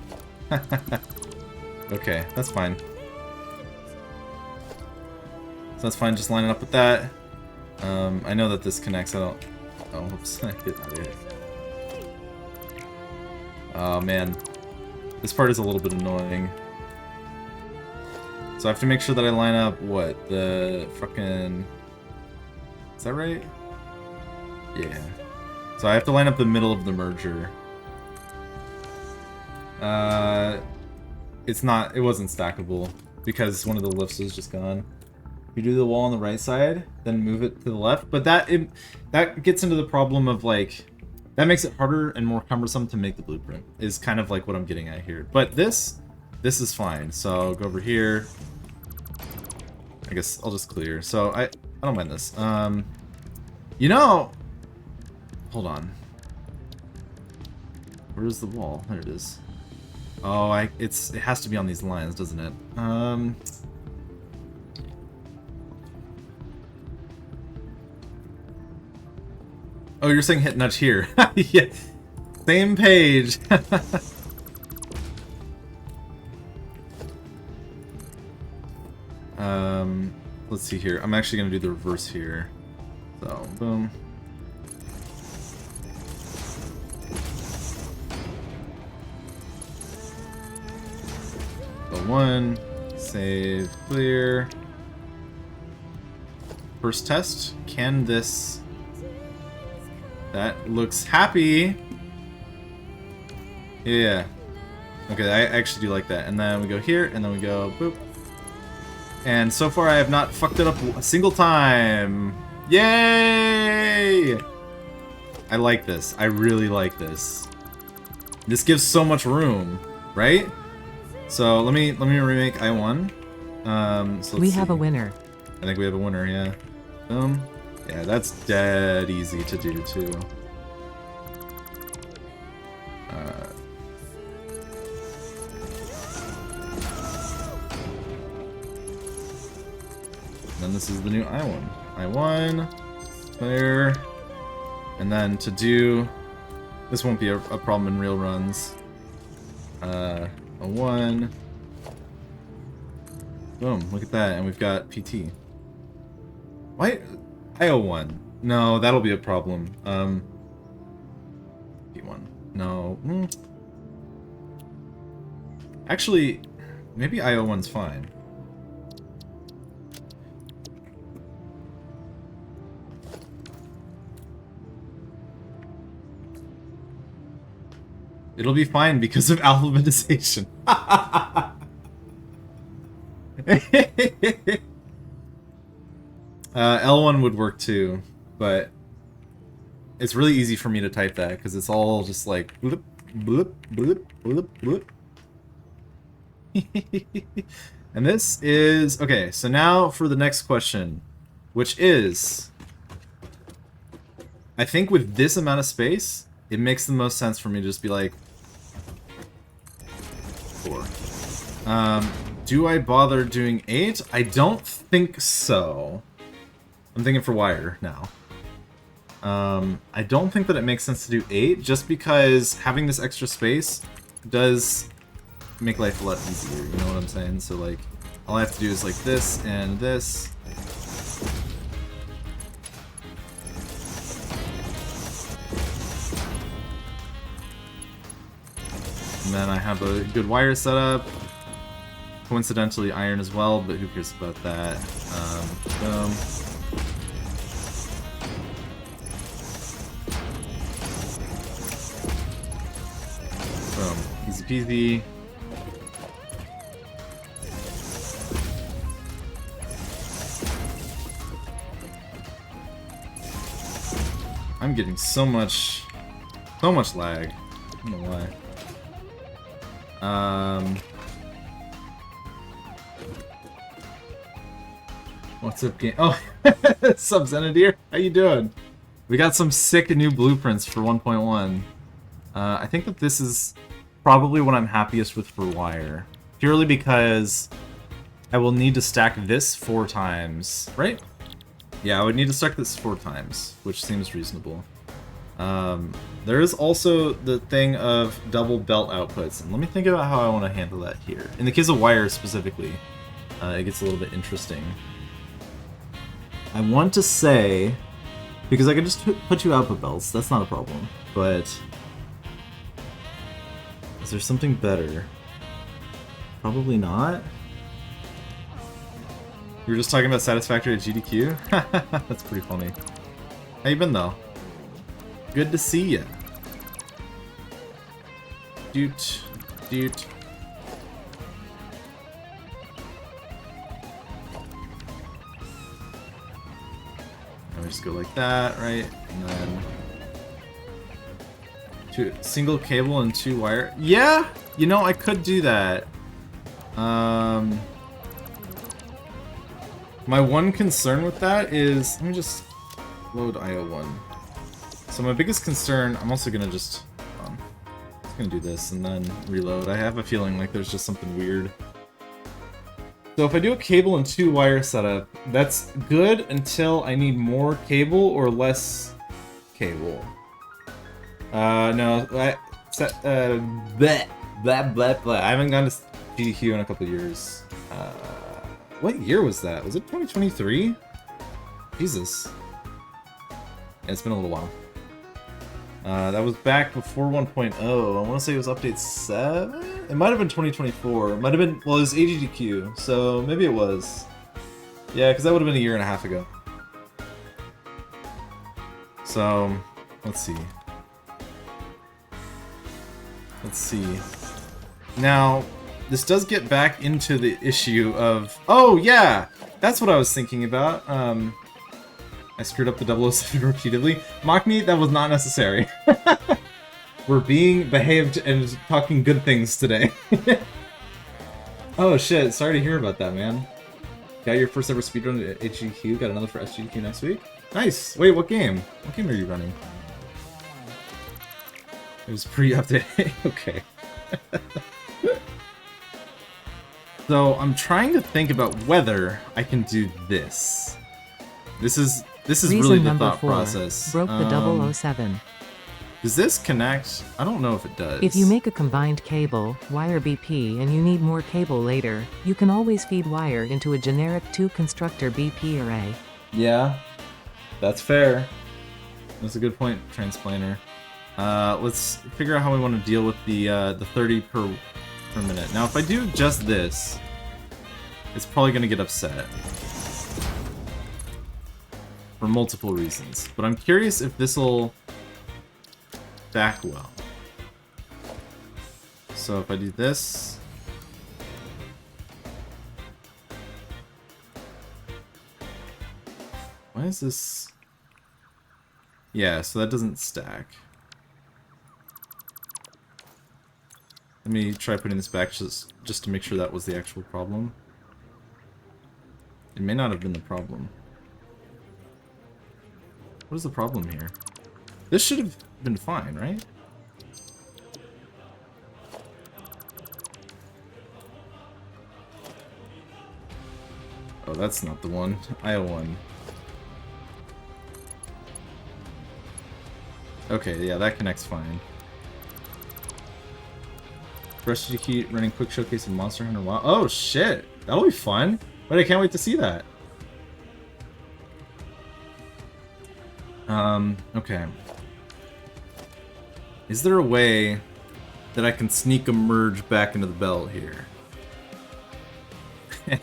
Okay, that's fine. So that's fine, just line it up with that. I know that this connects, I don't... Oh, whoops, get out of here. Oh man. This part is a little bit annoying. So I have to make sure that I line up, what, the fucking... Is that right? Yeah. So I have to line up the middle of the merger. It wasn't stackable, because one of the lifts was just gone. You do the wall on the right side, then move it to the left, but that gets into the problem of, like, that makes it harder and more cumbersome to make the blueprint, is kind of like what I'm getting at here. But this is fine, so I'll go over here. I guess I'll just clear. So I don't mind this. You know, hold on. Where's the wall? There it is. Oh, it has to be on these lines, doesn't it? Oh, you're saying hit nudge here. Yeah. Same page. Let's see here. I'm actually gonna do the reverse here. So, boom. So 1, save, clear. First test. Can this... That looks happy. Yeah. Okay, I actually do like that. And then we go here, and then we go boop. And so far I have not fucked it up a single time. Yay! I like this. I really like this. This gives so much room, right? So let me remake I1. So we have a winner. I think we have a winner, yeah. Boom. Yeah, that's dead easy to do too. Then this is the new I1. I1, clear, and then to do, this won't be a problem in real runs. A 1. Boom, look at that, and we've got PT. Why? IO1. No, that'll be a problem. P1. No. Actually, maybe IO1's fine. It'll be fine because of alphabetization. L1 would work too, but it's really easy for me to type that because it's all just like bloop, bloop, bloop, bloop, bloop. And this is... Okay, so now for the next question, which is... I think with this amount of space, it makes the most sense for me to just be like... 4. Do I bother doing 8? I don't think so. I'm thinking for wire now. I don't think that it makes sense to do 8, just because having this extra space does make life a lot easier, you know what I'm saying? So like, all I have to do is like this and this. And then I have a good wire setup. Coincidentally iron as well, but who cares about that? Boom. Boom. Easy peasy. I'm getting so much lag. I don't know why. What's up, game? Oh, sup, Xenodeer? How you doing? We got some sick new blueprints for 1.1. I think that this is probably what I'm happiest with for wire. Purely because I will need to stack this 4 times, right? Yeah, I would need to stack this 4 times, which seems reasonable. There is also the thing of double belt outputs, and let me think about how I want to handle that here. In the case of wire specifically, it gets a little bit interesting. I want to say, because I can just put 2 output belts, that's not a problem, but is there something better? Probably not. You were just talking about satisfactory at GDQ? That's pretty funny. How you been though? Good to see ya. Doot, doot. And we just go like that, right? And then 2 single cable and 2 wire. Yeah, you know I could do that. My one concern with that is, let me just load IO1. So my biggest concern, I'm also gonna just gonna do this and then reload. I have a feeling like there's just something weird. So if I do a cable and 2 wire setup, that's good until I need more cable or less cable. No, I haven't gone to GDQ in a couple years. What year was that? Was it 2023? Jesus. Yeah, it's been a little while. That was back before 1.0. I want to say it was update 7? It might have been 2024. It might have been, well, it was AGDQ, so maybe it was. Yeah, because that would have been a year and a half ago. So, let's see. Let's see. Now, this does get back into the issue of... Oh, yeah! That's what I was thinking about. I screwed up the 007 repeatedly. Mock me, that was not necessary. We're being behaved and talking good things today. Oh shit, sorry to hear about that, man. Got your first ever speedrun at HGQ, got another for SGQ next week? Nice! Wait, what game? What game are you running? It was pre-update. Okay. So, I'm trying to think about whether I can do this. This is really the thought process. Broke the 007. Does this connect? I don't know if it does. If you make a combined cable, wire BP, and you need more cable later, you can always feed wire into a generic 2-constructor BP array. Yeah, that's fair. That's a good point, Transplaner. Let's figure out how we want to deal with the 30 per minute. Now, if I do just this, it's probably going to get upset. For multiple reasons. But I'm curious if this'll stack well. So if I do this... Why is this... Yeah, so that doesn't stack. Let me try putting this back just to make sure that was the actual problem. It may not have been the problem. What is the problem here? This should have been fine, right? Oh, that's not the one. IO1. Okay, yeah, that connects fine. Rest you keep running quick showcase in Monster Hunter WoW. Oh shit! That'll be fun! But I can't wait to see that. Okay. Is there a way that I can sneak a merge back into the belt here? I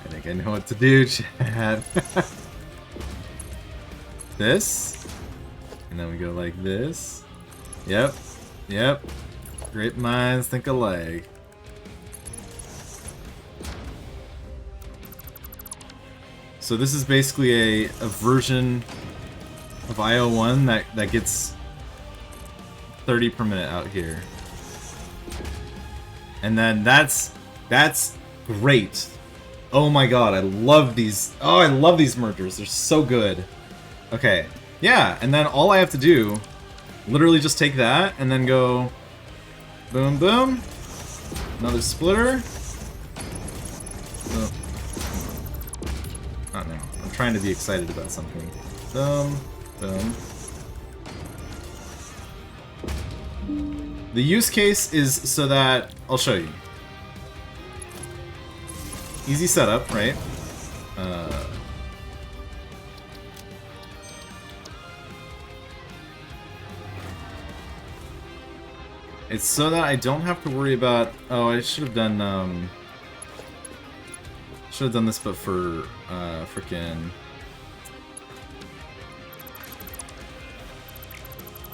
think I know what to do, Chad. This, and then we go like this. Yep, yep. Great minds think alike. So this is basically a version of IO1 that gets 30 per minute out here. And then that's great. Oh my god, I love these. Oh, I love these mergers. They're so good. Okay, yeah, and then all I have to do, literally just take that and then go boom, boom. Another splitter. Oh. Not now. I'm trying to be excited about something. Boom, boom. The use case is so that... I'll show you. Easy setup, right? It's so that I don't have to worry about... Oh, I should have done... Should have done this, but for frickin'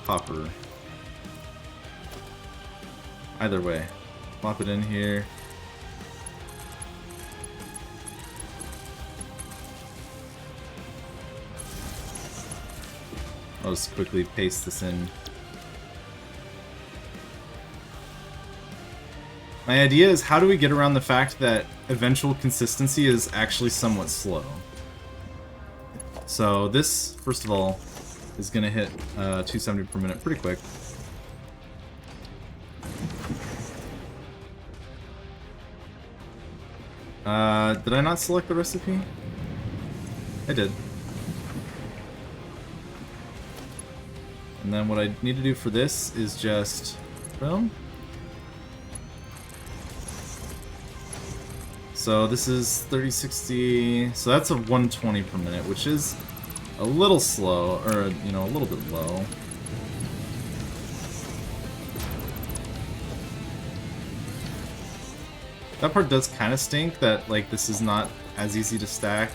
Hopper. Either way, plop it in here. I'll just quickly paste this in. My idea is, how do we get around the fact that eventual consistency is actually somewhat slow? So this, first of all, is going to hit 270 per minute pretty quick. Did I not select the recipe? I did. And then what I need to do for this is just... boom. So this is 3060, so that's a 120 per minute, which is a little slow, or, you know, a little bit low. That part does kind of stink, that, like, this is not as easy to stack.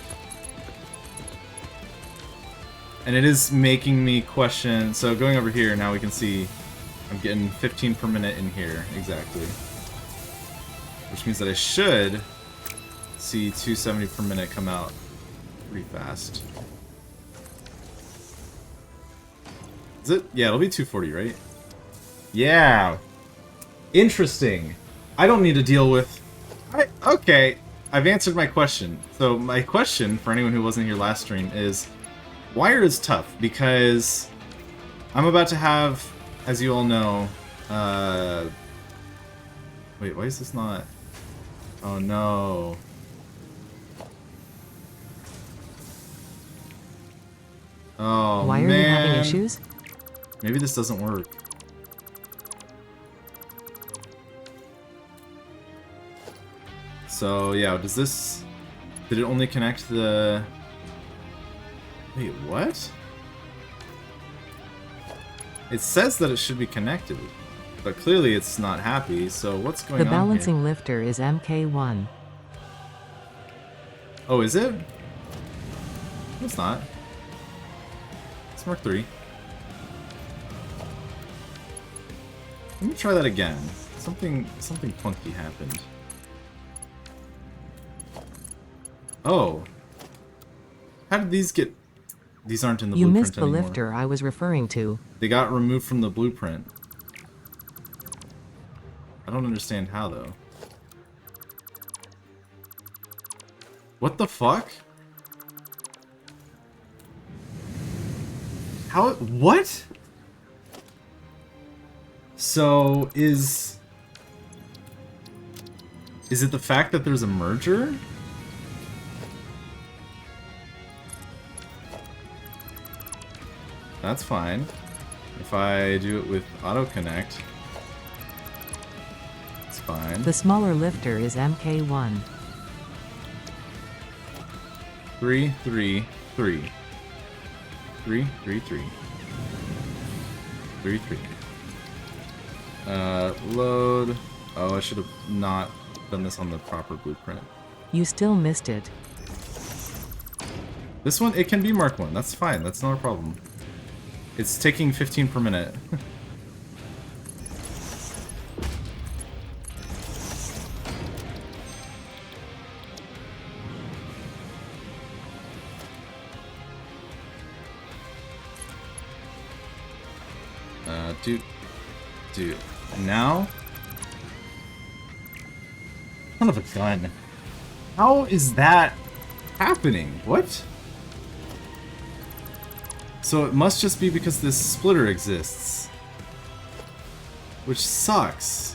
And it is making me question, so going over here, now we can see I'm getting 15 per minute in here, exactly. Which means that I should see 270 per minute come out pretty fast. Is it? Yeah, it'll be 240, right? Yeah! Interesting! I don't need to deal with... Okay, I've answered my question. So my question, for anyone who wasn't here last stream, is... Wire is tough, because I'm about to have, as you all know, wait, why is this not... Oh no... Oh, why are you having issues? Maybe this doesn't work. So, yeah, does this... Did it only connect the... Wait, what? It says that it should be connected, but clearly it's not happy, so what's going on here? The balancing lifter is MK1. Oh, is it? It's not. It's Mark 3. Let me try that again. Something funky happened. Oh. How did these get... These aren't in the You blueprint missed the anymore. lifter I was referring to. They got removed from the blueprint. I don't understand how, though. What the fuck? How... What? So, is it the fact that there's a merger? That's fine. If I do it with auto connect, it's fine. The smaller lifter is MK1. 3, 3, 3. 3, 3, 3. 3, 3. Load. Oh, I should have not done this on the proper blueprint. You still missed it. This one, it can be Mark 1. That's fine. That's not a problem. It's taking 15 per minute. Dude. Now? Son of a gun. How is that happening? What? So it must just be because this splitter exists. Which sucks.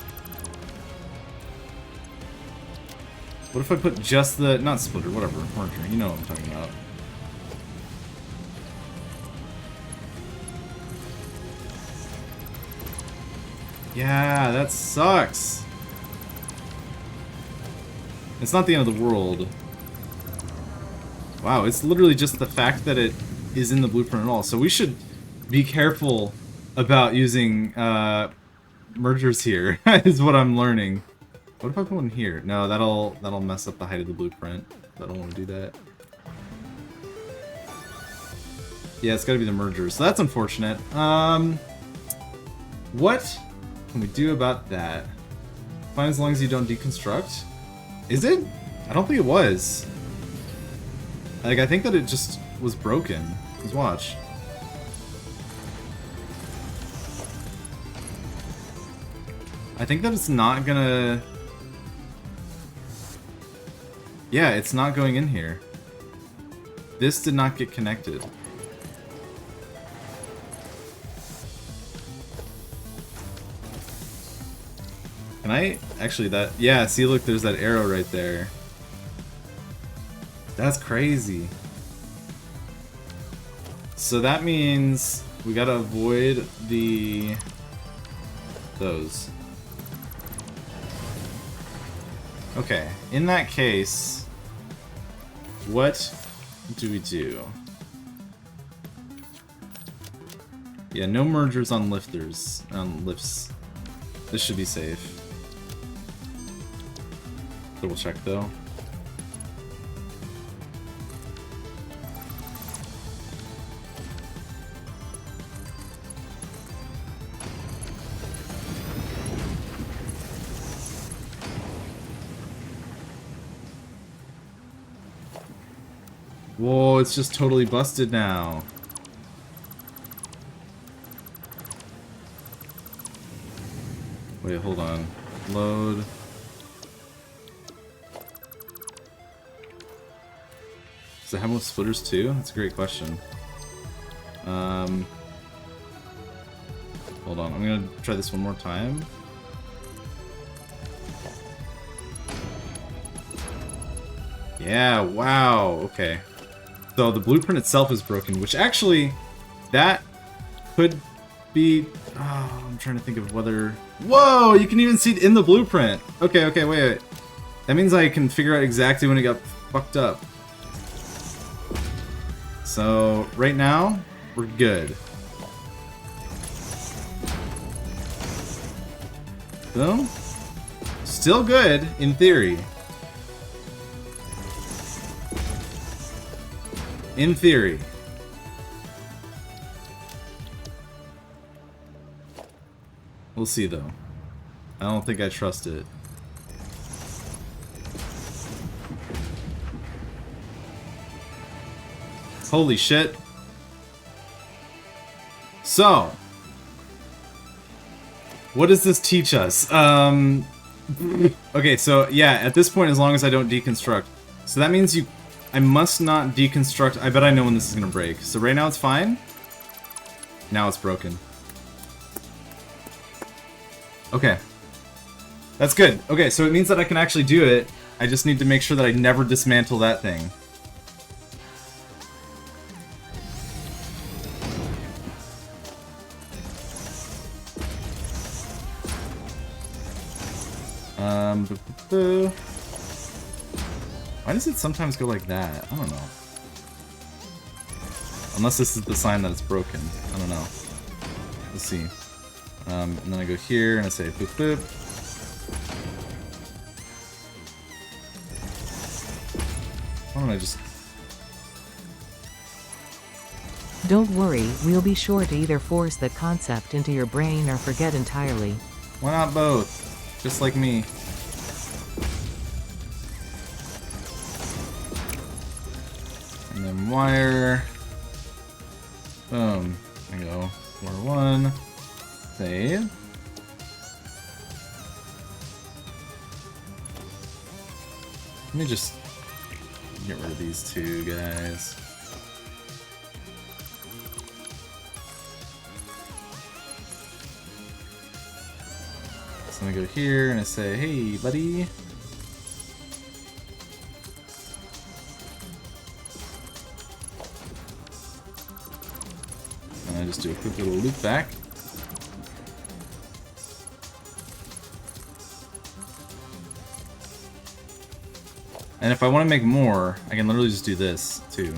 What if I put just the... Not splitter, whatever. Merger. You know what I'm talking about. Yeah, that sucks. It's not the end of the world. Wow, it's literally just the fact that it is in the blueprint at all. So we should be careful about using mergers here, is what I'm learning. What if I put one here? No, that'll mess up the height of the blueprint. I don't want to do that. Yeah, it's gotta be the mergers. So that's unfortunate. What can we do about that? Fine as long as you don't deconstruct? Is it? I don't think it was. Like, I think that it just was broken. Let's watch. I think that it's not gonna... Yeah, it's not going in here. This did not get connected. Can I... Actually, that... Yeah, see, look, there's that arrow right there. That's crazy. So that means we gotta avoid the... those. Okay, in that case, what do we do? Yeah, no mergers on lifters, on lifts. This should be safe. Double check though. Whoa, it's just totally busted now. Wait, hold on. Load. Does it have most splitters too? That's a great question. Hold on, I'm gonna try this one more time. Yeah, wow, okay. So the blueprint itself is broken, which actually, that could be... Oh, I'm trying to think of whether... Whoa, you can even see it in the blueprint. Okay, wait. That means I can figure out exactly when it got fucked up. So, right now, we're good. Boom. Still good, in theory. In theory. We'll see, though. I don't think I trust it. Holy shit. So, what does this teach us? Okay, so yeah, at this point, as long as I don't deconstruct. So that means I must not deconstruct. I bet I know when this is gonna break. So right now it's fine. Now it's broken. Okay. That's good. Okay, so it means that I can actually do it. I just need to make sure that I never dismantle that thing. Why does it sometimes go like that? I don't know. Unless this is the sign that it's broken. I don't know. Let's see. And then I go here and I say boop boop. Why don't I just... Don't worry, we'll be sure to either force that concept into your brain or forget entirely. Why not both? Just like me. And then wire. Boom. There we go. Wire 1. Save. Let me just get rid of these two guys. So I go here and I say, hey, buddy. And I just do a quick little loop back. And if I want to make more, I can literally just do this, too.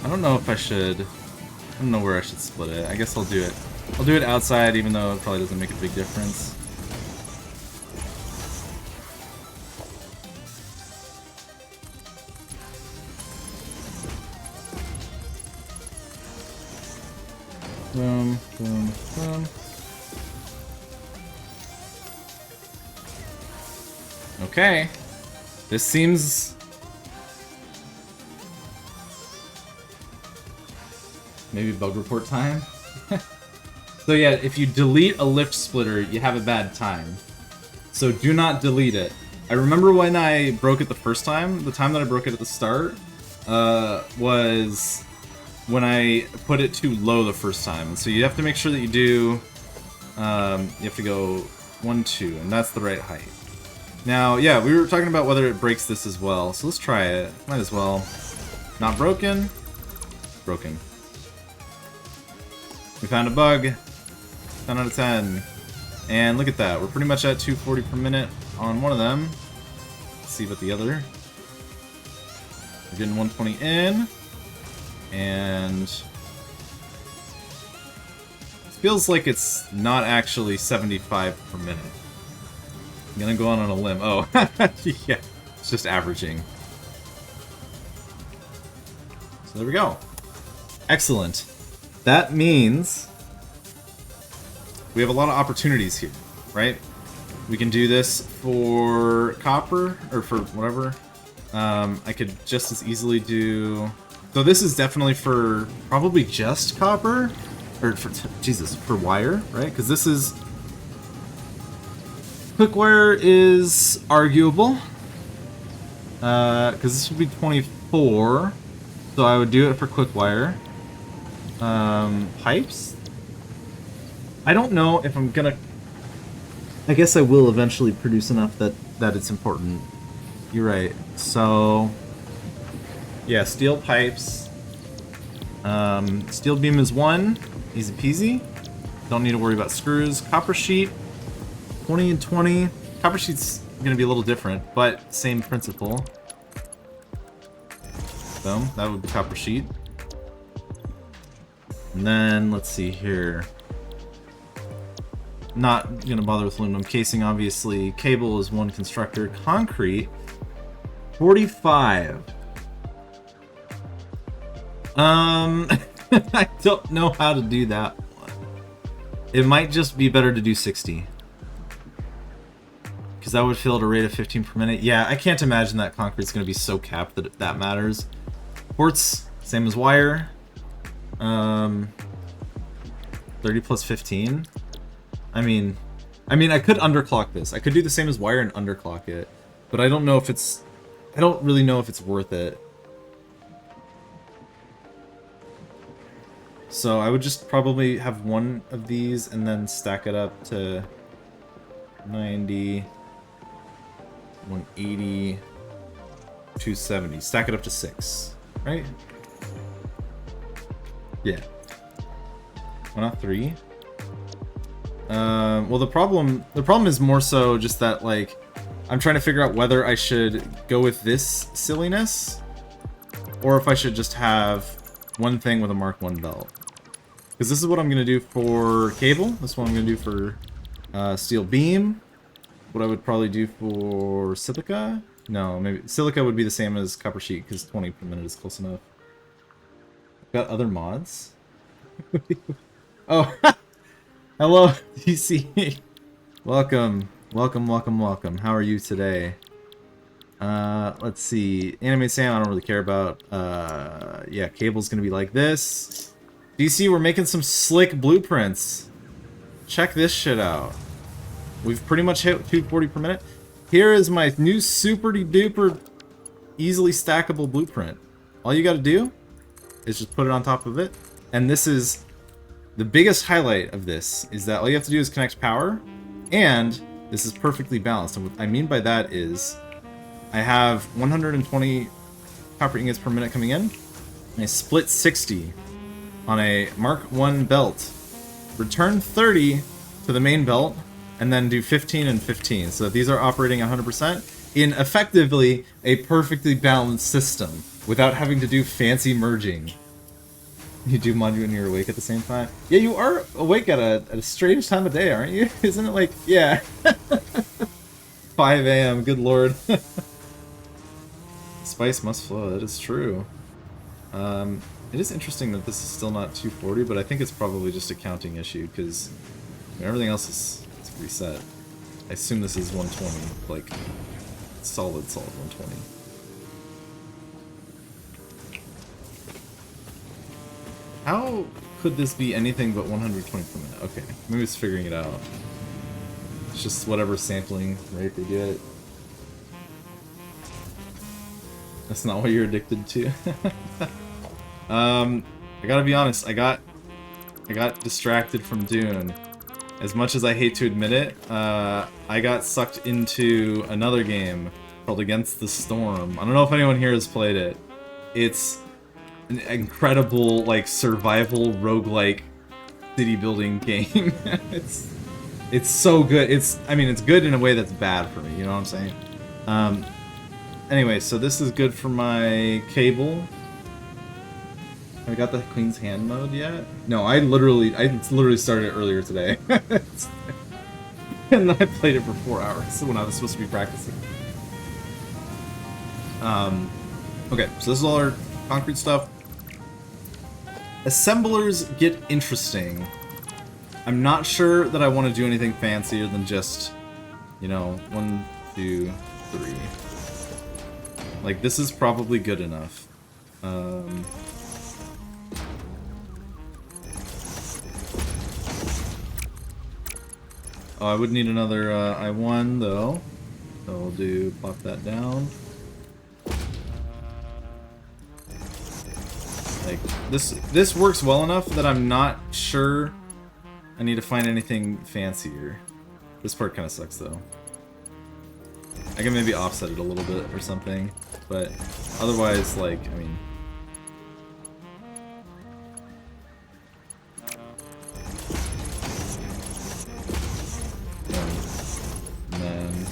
I don't know if I should... I don't know where I should split it. I guess I'll do it. I'll do it outside, even though it probably doesn't make a big difference. Boom, boom, boom. Okay. This seems... maybe bug report time? So yeah, if you delete a lift splitter, you have a bad time. So do not delete it. I remember when I broke it the first time, the time that I broke it at the start, was when I put it too low the first time. And so you have to make sure that you do, you have to go 1, 2, and that's the right height. Now, yeah, we were talking about whether it breaks this as well, so let's try it. Might as well. Not broken. Broken. We found a bug. 10 out of 10. And look at that. We're pretty much at 240 per minute on one of them. Let's see about the other. We're getting 120 in. And... it feels like it's not actually 75 per minute. I'm gonna go on a limb. Oh, yeah. It's just averaging. So there we go. Excellent. That means we have a lot of opportunities here, right? We can do this for copper, or for whatever. I could just as easily do... so this is definitely for probably just copper, or for, Jesus, for wire, right? Because this is... quick wire is arguable. Because this would be 24, so I would do it for quick wire. Pipes? I don't know if I'm gonna... I guess I will eventually produce enough that it's important. You're right. So... yeah, steel pipes. Steel beam is 1. Easy peasy. Don't need to worry about screws. Copper sheet. 20 and 20. Copper sheet's gonna be a little different, but same principle. Boom. That would be copper sheet. And then, let's see here. Not gonna bother with aluminum. Casing, obviously. Cable is 1 constructor. Concrete, 45. I don't know how to do that one. It might just be better to do 60. Because that would fill at a rate of 15 per minute. Yeah, I can't imagine that concrete's going to be so capped that that matters. Quartz, same as wire. 30 plus 15. I mean, I could underclock this. I could do the same as wire and underclock it. But I don't know if it's... I don't really know if it's worth it. So I would just probably have one of these and then stack it up to 90, 180, 270. Stack it up to 6, right? Yeah. Why not 3? Well, the problem is more so just that, like, I'm trying to figure out whether I should go with this silliness or if I should just have one thing with a Mark 1 belt. Because this is what I'm going to do for cable. This is what I'm going to do for steel beam. What I would probably do for silica. No, maybe silica would be the same as copper sheet because 20 per minute is close enough. Got other mods? Oh, hello, DC. Welcome. Welcome, welcome, welcome. How are you today? Let's see. Anime Sam, I don't really care about. Yeah, cable's going to be like this. DC, we're making some slick blueprints. Check this shit out. We've pretty much hit 240 per minute. Here is my new super duper easily stackable blueprint. All you gotta do is just put it on top of it. And this is the biggest highlight of this, is that all you have to do is connect power, and this is perfectly balanced. And what I mean by that is I have 120 copper ingots per minute coming in, and I split 60 on a Mark 1 belt, return 30 to the main belt, and then do 15 and 15. So these are operating 100% in effectively a perfectly balanced system without having to do fancy merging. You do mod when you're awake at the same time? Yeah, you are awake at a strange time of day, aren't you? Isn't it like, yeah. 5 a.m., good lord. Spice must flow, that is true. It is interesting that this is still not 240, but I think it's probably just a counting issue, because everything else is reset. I assume this is 120, like, solid 120. How could this be anything but 120 per minute? Okay, maybe it's figuring it out. It's just whatever sampling rate they get. That's not what you're addicted to. I gotta be honest, I got distracted from Dune. As much as I hate to admit it, I got sucked into another game called Against the Storm. I don't know if anyone here has played it. It's an incredible, like, survival roguelike city building game. It's so good. I mean, it's good in a way that's bad for me, you know what I'm saying? Anyway, so this is good for my cable. Have I got the Queen's Hand mode yet? No, I literally started it earlier today. And then I played it for 4 hours when I was supposed to be practicing. Okay, so this is all our concrete stuff. Assemblers get interesting. I'm not sure that I want to do anything fancier than just, you know, 1, 2, 3. Like, this is probably good enough. Oh, I would need another I1 though. So we'll do plop that down. Like this works well enough that I'm not sure I need to find anything fancier. This part kind of sucks though. I can maybe offset it a little bit or something, but otherwise, like, I mean. And then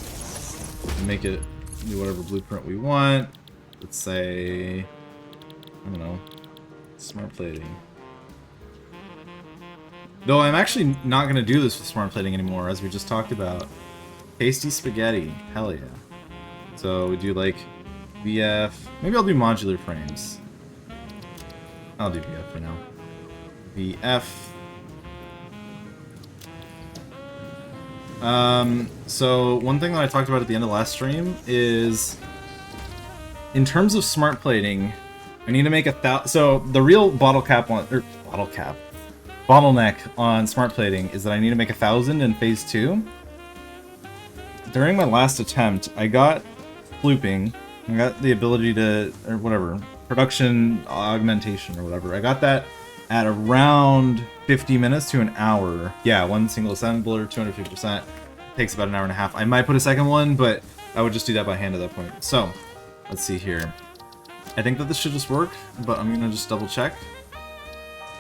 make it do whatever blueprint we want. Let's say, I don't know, smart plating. Though I'm actually not going to do this with smart plating anymore, as we just talked about. Tasty spaghetti. Hell yeah. So we do like VF. Maybe I'll do modular frames. I'll do VF for now. VF. So one thing that I talked about at the end of last stream is, in terms of smart plating, I need to make so the real bottleneck on smart plating is that I need to make 1,000 in phase 2. During my last attempt, I got flooping. I got the ability to, or whatever, production augmentation or whatever. I got that at around 50 minutes to an hour. Yeah, one single assembler, 250%. Takes about an hour and a half. I might put a second one, but I would just do that by hand at that point. So, let's see here. I think that this should just work, but I'm gonna just double check.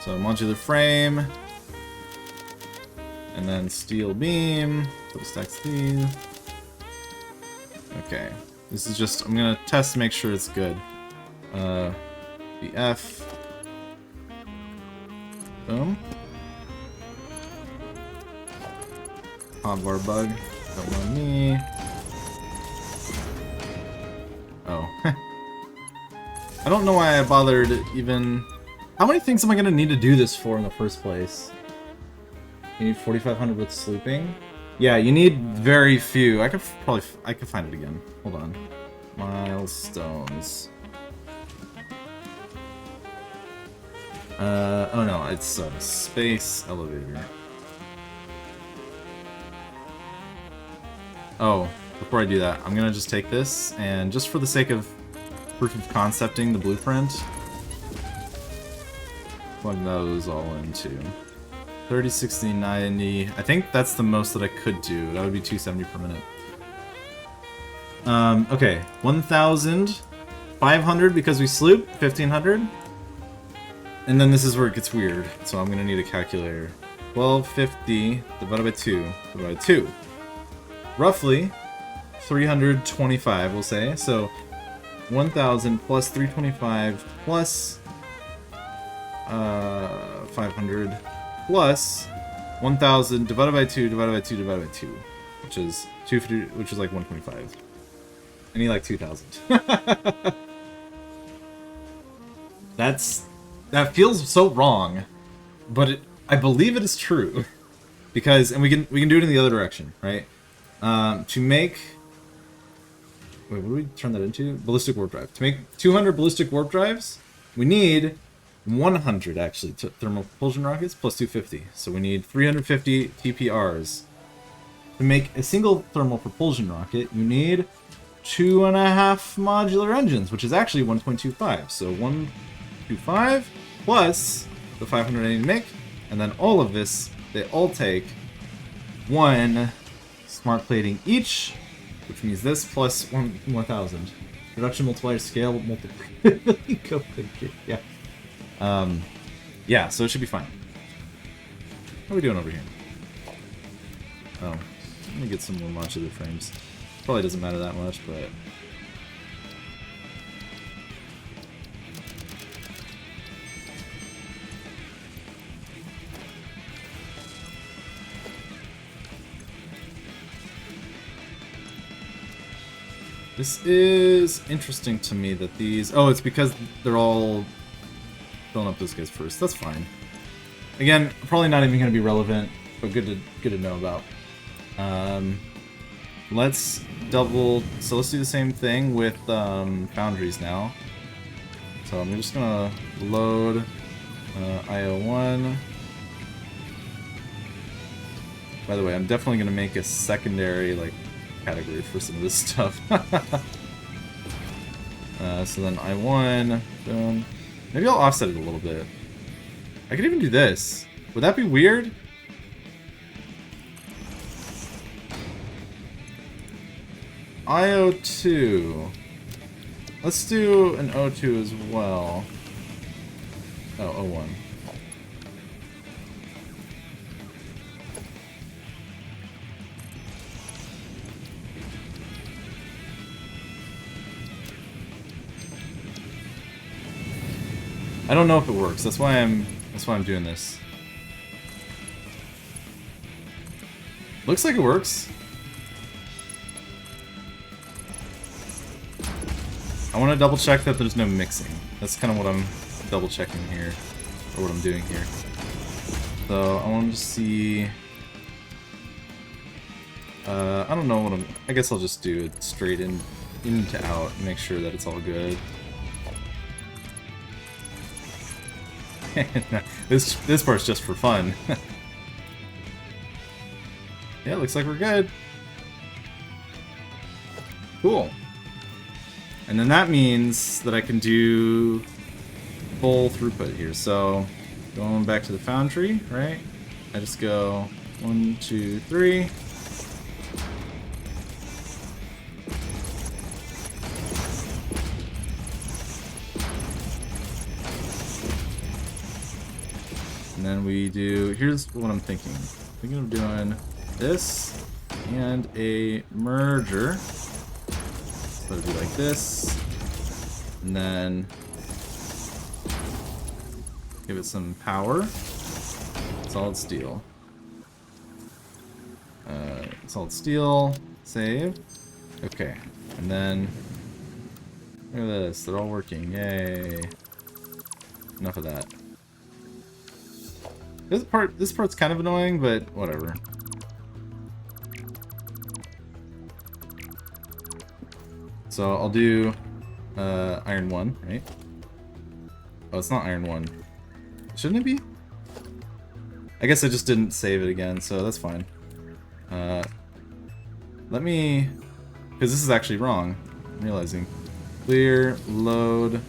So, modular frame. And then steel beam. Put a stack steel. Okay. This is just, I'm gonna test to make sure it's good. BF. Boom. Hotbar bug. Don't want me. Oh. I don't know why I bothered even... How many things am I gonna need to do this for in the first place? You need 4,500 with sleeping? Yeah, you need very few. I could find it again. Hold on. Milestones. Oh no, it's space elevator. Oh, before I do that, I'm gonna just take this, and just for the sake of proof of concepting the blueprint, plug those all into 30, 60, 90. I think that's the most that I could do. That would be 270 per minute. Okay, 1,500 because we sloop, 1,500. And then this is where it gets weird, so I'm gonna need a calculator. 1250 divided by 2 divided by 2. Roughly 325, we'll say. So 1,000 plus 325 plus 500 plus 1,000 divided by 2 divided by 2 divided by 2, which is 250, which is like 125. I need like 2,000. That feels so wrong, but I believe it is true, because, and we can do it in the other direction, right? To make, wait, what do we turn that into? Ballistic warp drive. To make 200 ballistic warp drives, we need 100 actually thermal propulsion rockets plus 250. So we need 350 TPRs. To make a single thermal propulsion rocket, you need 2.5 modular engines, which is actually 1.25. So 125 plus the 500 I need to make, and then all of this, they all take 1 smart plating each, which means this plus 1,000. Production multiplier scale multiplier. Yeah. Yeah, so it should be fine. How are we doing over here? Oh, let me get some more modular frames. Probably doesn't matter that much, but... This is interesting to me that these... Oh, it's because they're all filling up those guys first. That's fine. Again, probably not even going to be relevant, but good to know about. Let's double... So let's do the same thing with foundries now. So I'm just going to load IO1. By the way, I'm definitely going to make a secondary, like, category for some of this stuff. So then I1, boom. Maybe I'll offset it a little bit. I could even do this. Would that be weird? IO2. Let's do an O2 as well. Oh, O1. I don't know if it works. That's why I'm doing this. Looks like it works. I want to double check that there's no mixing. That's kind of what I'm double checking here, or what I'm doing here. So I want to see. I don't know what I guess I'll just do it straight in to out and make sure that it's all good. This part's just for fun. Yeah, looks like we're good. Cool. And then that means that I can do full throughput here. So going back to the foundry, right? I just go 1, 2, 3. And then we do, here's what I'm thinking. Thinking of doing this and a merger. So it'll be like this. And then give it some power. Solid steel. Solid steel. Save. Okay. And then look at this. They're all working. Yay. Enough of that. This part's kind of annoying, but whatever. So I'll do iron 1, right? Oh, it's not iron 1. Shouldn't it be? I guess I just didn't save it again, so that's fine. Let me... because this is actually wrong, I'm realizing. Clear, load,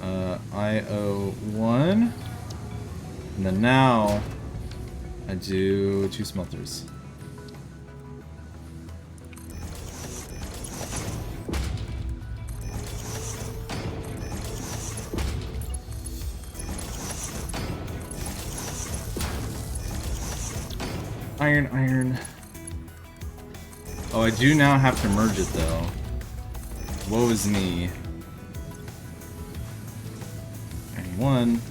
IO1. And then now, I do 2 smelters. Iron, iron. Oh, I do now have to merge it though. Woe is me. Iron 1.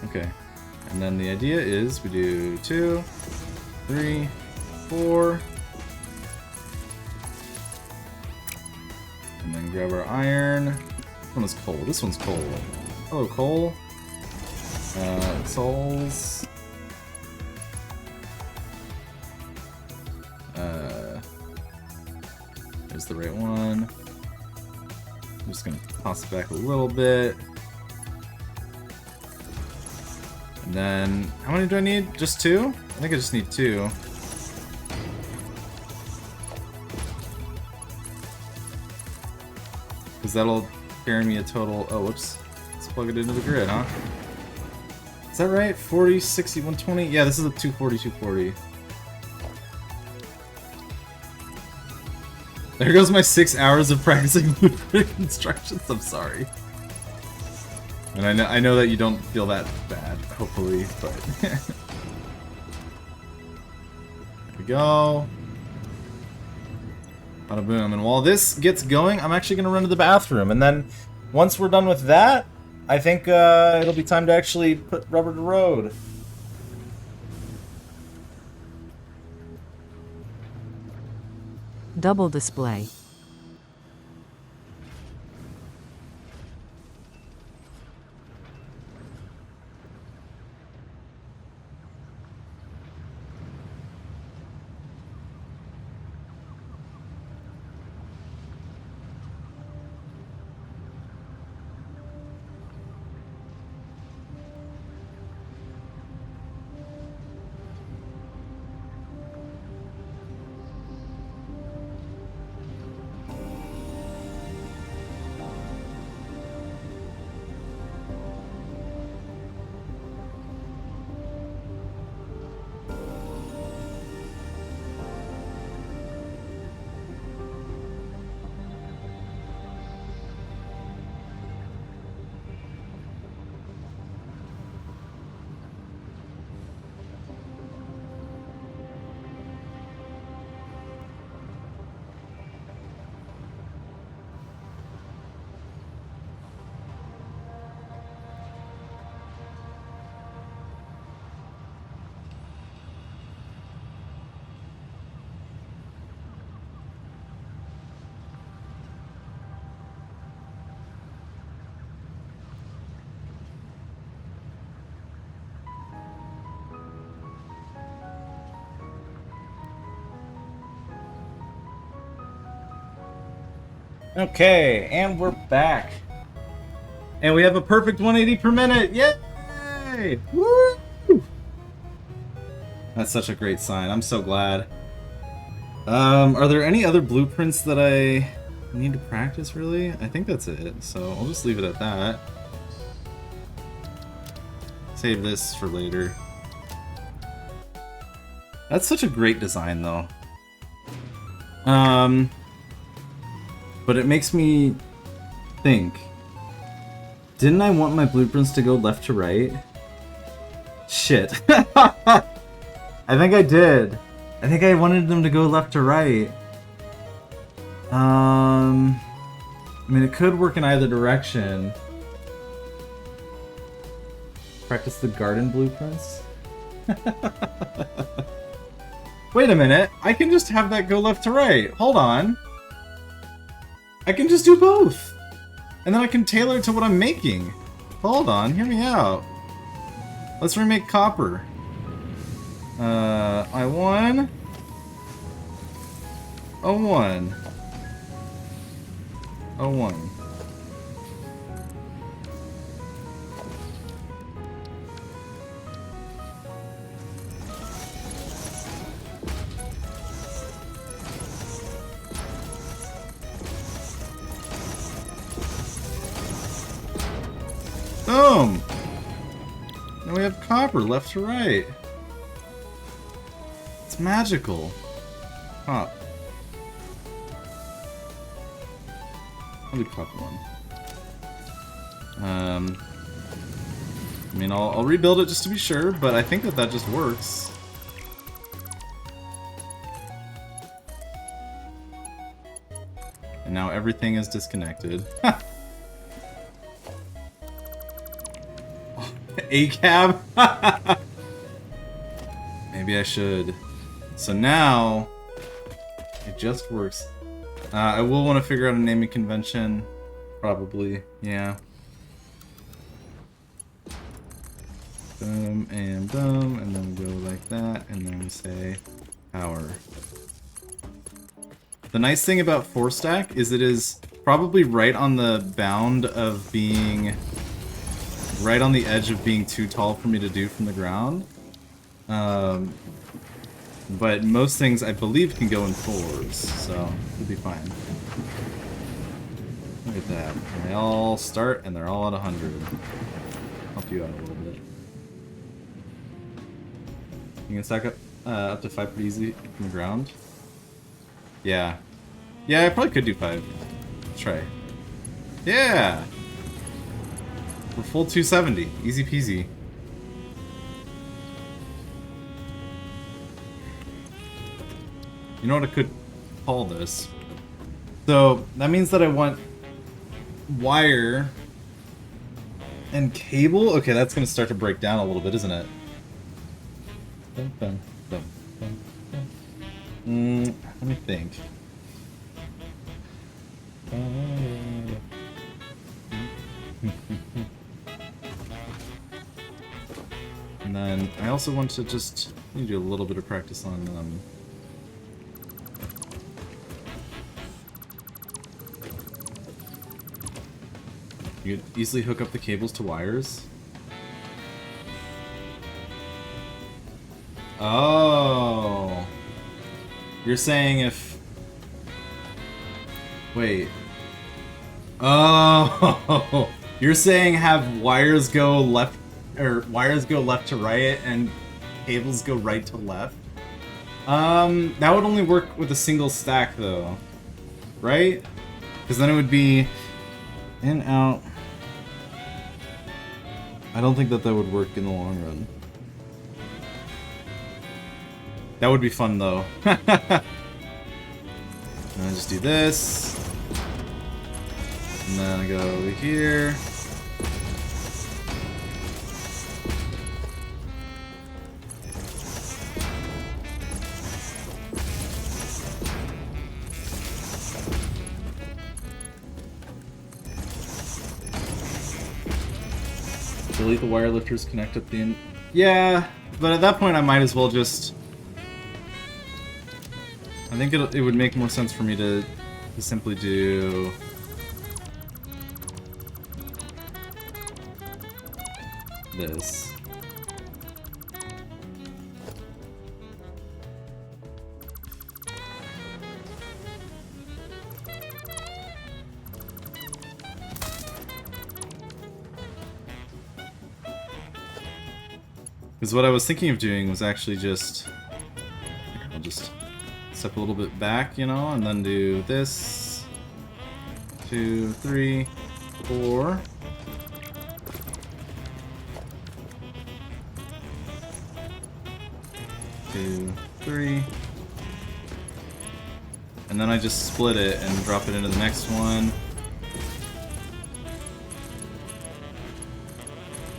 Okay, and then the idea is we do 2, 3, 4, and then grab our iron. This one is coal. This one's coal. Hello, coal. Souls. There's the right one. I'm just gonna toss it back a little bit. And then, how many do I need? Just 2? I think I just need 2. Because that'll carry me a total... oh, whoops. Let's plug it into the grid, huh? Is that right? 40, 60, 120? Yeah, this is a 240, 240. There goes my 6 hours of practicing blueprint constructions. I'm sorry. And I know that you don't feel that bad, hopefully, but... There we go. Bada boom. And while this gets going, I'm actually going to run to the bathroom. And then, once we're done with that, I think it'll be time to actually put rubber to road. Double display. Okay, and we're back. And we have a perfect 180 per minute. Yay! Woo! That's such a great sign. I'm so glad. Are there any other blueprints that I need to practice, really? I think that's it, so I'll just leave it at that. Save this for later. That's such a great design, though. But it makes me think. Didn't I want my blueprints to go left to right? Shit. I think I did. I think I wanted them to go left to right. I mean, it could work in either direction. Practice the garden blueprints? Wait a minute. I can just have that go left to right. Hold on. I can just do both. And then I can tailor it to what I'm making. Hold on. Hear me out. Let's remake copper. I1. O1. O1. Boom! Now we have copper left to right. It's magical. Huh. I'll do copper one. I mean, I'll rebuild it just to be sure, but I think that just works. And now everything is disconnected. A-cab? Maybe I should. So now, it just works. I will want to figure out a naming convention. Probably, yeah. Boom, and then we go like that, and then we say power. The nice thing about 4-stack is it is probably right on the bound of being... right on the edge of being too tall for me to do from the ground. But most things, I believe, can go in 4s, so it'll be fine. Look at that. And they all start, and they're all at 100. Help you out a little bit. You can stack up to 5 pretty easy from the ground. Yeah. Yeah, I probably could do 5. Let's try. Yeah! We're full 270. Easy peasy. You know what I could call this? So, that means that I want wire and cable? Okay, that's going to start to break down a little bit, isn't it? Let me think. And then I also want to just do a little bit of practice on you could easily hook up the cables to wires. Oh, you're saying if wait. Oh, you're saying have wires go left, or wires go left to right and cables go right to left? That would only work with a single stack though, right? Because then it would be in, out. I don't think that would work in the long run. That would be fun though. And I just do this. And then I go over here. Delete the wire lifters, connect up the end. Yeah, but at that point I might as well just... I think it would make more sense for me to simply do this. Because what I was thinking of doing was actually just... I'll just step a little bit back, you know, and then do this. 2, 3, 4. Two, 3. And then I just split it and drop it into the next one.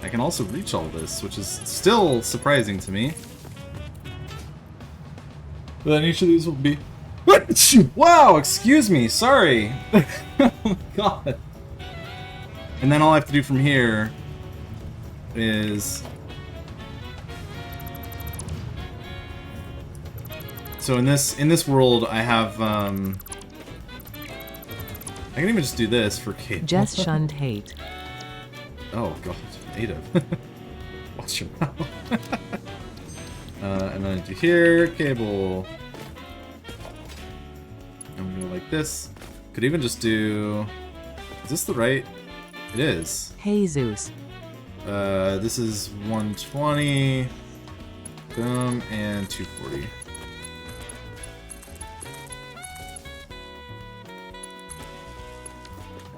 I can also reach all this, which is still surprising to me. But then each of these will be... Wow, excuse me, sorry! Oh my god. And then all I have to do from here is... So in this world, I have, I can even just do this for cable. Jess shunned hate. Oh god, native. Watch your mouth. And then I do here, cable. I'm gonna go like this. Could even just do... Is this the right? It is. Hey Zeus. This is 120. Boom, and 240.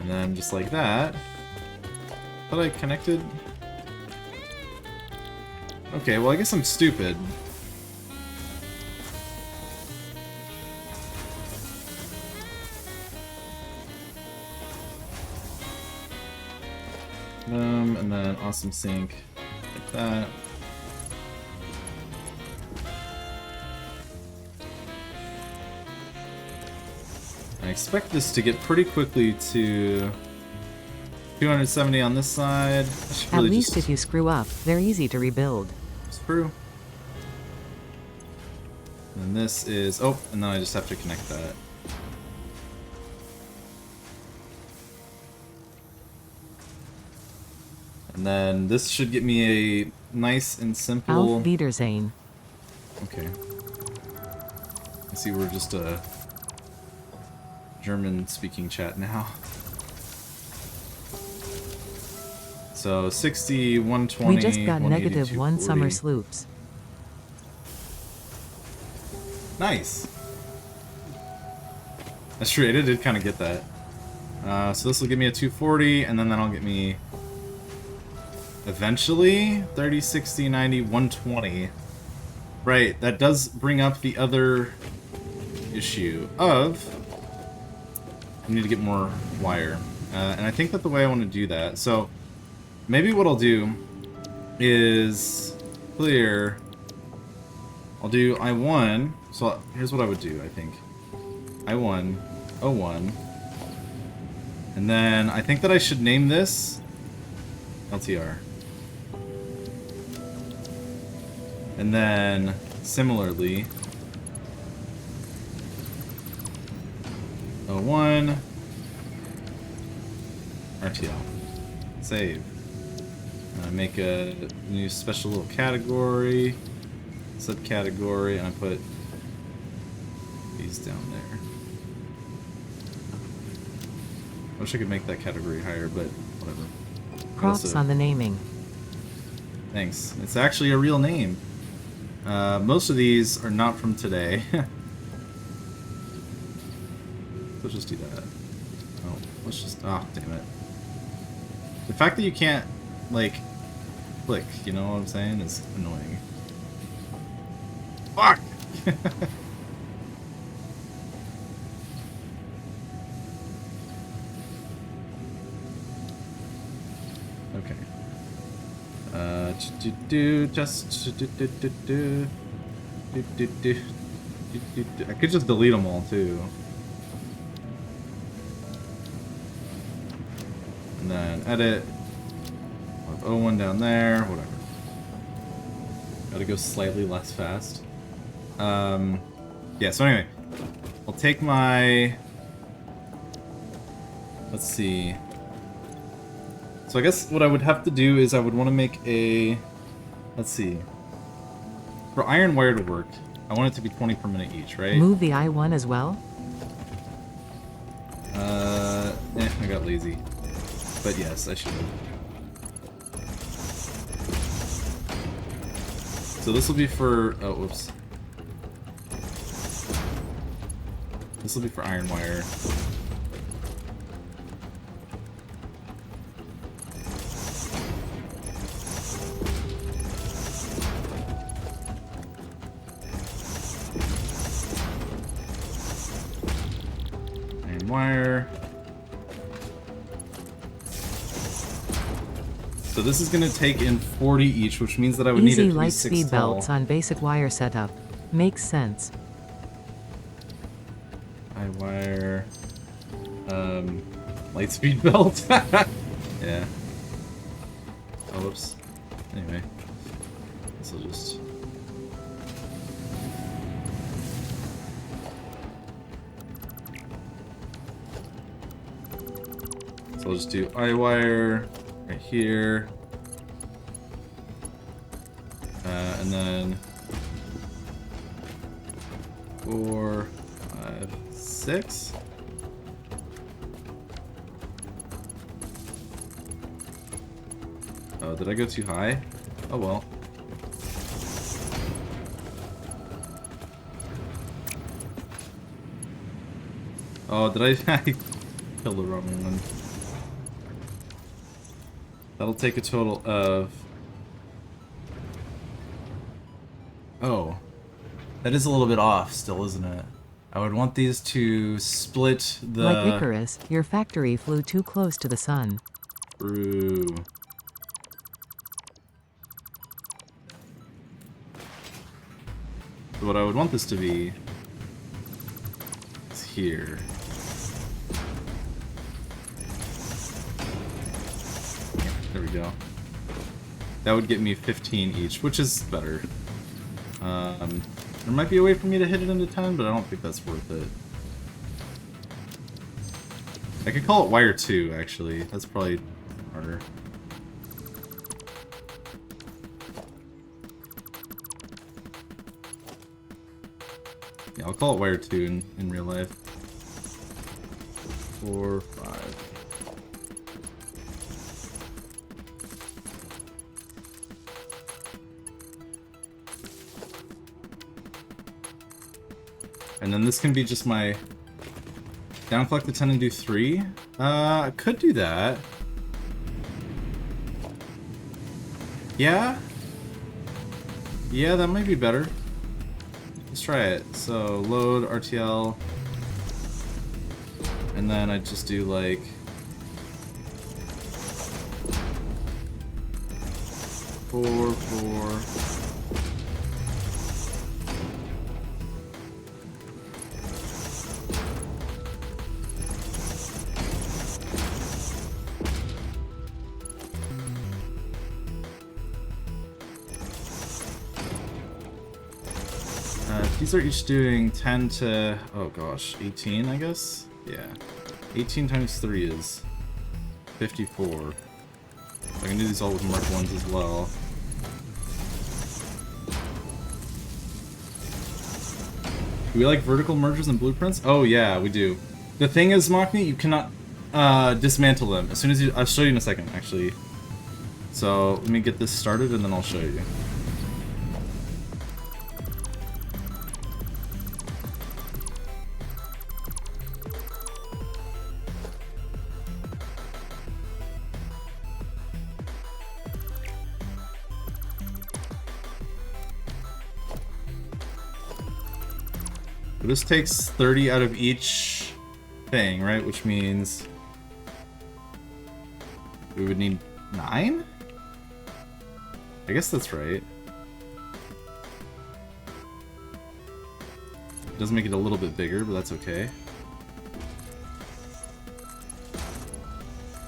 And then just like that. Thought I connected. Okay, well I guess I'm stupid. And then awesome sync like that. I expect this to get pretty quickly to 270 on this side. At least if you screw up, they're easy to rebuild. Screw. And this is... Oh, and then I just have to connect that. And then this should get me a nice and simple... Auf Wiedersehen. Okay. I see we're just a German-speaking chat now. So 60, 120, We just got 180, -1 summer 240. sloops. Nice. That's true, I did kind of get that. So this will give me a 240, and then that'll get me eventually 30, 60, 90, 120. Right, that does bring up the other issue of I need to get more wire. And I think that the way I want to do that, so maybe what I'll do is clear. I'll do I1. So here's what I would do, I think. I1, O1. And then I think that I should name this LTR. And then similarly, O1, RTL. Save. Make a new special little category, subcategory, and I put these down there. I wish I could make that category higher, but whatever. Props on the naming. Thanks. It's actually a real name. Most of these are not from today. Let's just do that. Oh, let's just... Ah, damn it. The fact that you can't, like, click, you know what I'm saying, is annoying. Fuck! Okay. I could just delete them all too. And then edit. With O1 down there, whatever. Gotta go slightly less fast. Yeah, so anyway. I'll take my... Let's see. So I guess what I would have to do is I would want to make a... Let's see. For iron wire to work, I want it to be 20 per minute each, right? Move the I1 as well? I got lazy. But yes, I should. So this will be for... Oh, whoops. This will be for iron wire. Iron wire. So this is going to take in 40 each, which means that I would need it to be 6 Easy light speed tall. belts on basic wire setup. Makes sense. I wire... light speed belt? Yeah. Oh, whoops. Anyway. This will just... So I'll just do I wire right here. And then 4, 5, 6. Oh, did I go too high? Oh well. Oh, did I kill the wrong one? That'll take a total of... Oh. That is a little bit off still, isn't it? I would want these to split the... Like Icarus, your factory flew too close to the sun. True. So what I would want this to be is here. There we go. That would get me 15 each, which is better. There might be a way for me to hit it into 10, but I don't think that's worth it. I could call it wire 2, actually. That's probably harder. Yeah, I'll call it wire 2 in real life. 4, 5. And then this can be just my down collect the 10 and do 3. I could do that. Yeah? Yeah, that might be better. Let's try it. So load RTL. And then I just do like 4, 4. These are each doing 10 to, oh gosh, 18, I guess? Yeah. 18 times 3 is 54. I can do these all with Mark 1s as well. Do we like vertical mergers and blueprints? Oh yeah, we do. The thing is, Machni, you cannot dismantle them. As soon as you, I'll show you in a second, actually. So let me get this started and then I'll show you. But this takes 30 out of each thing, right? Which means we would need 9? I guess that's right. It does make it a little bit bigger, but that's okay.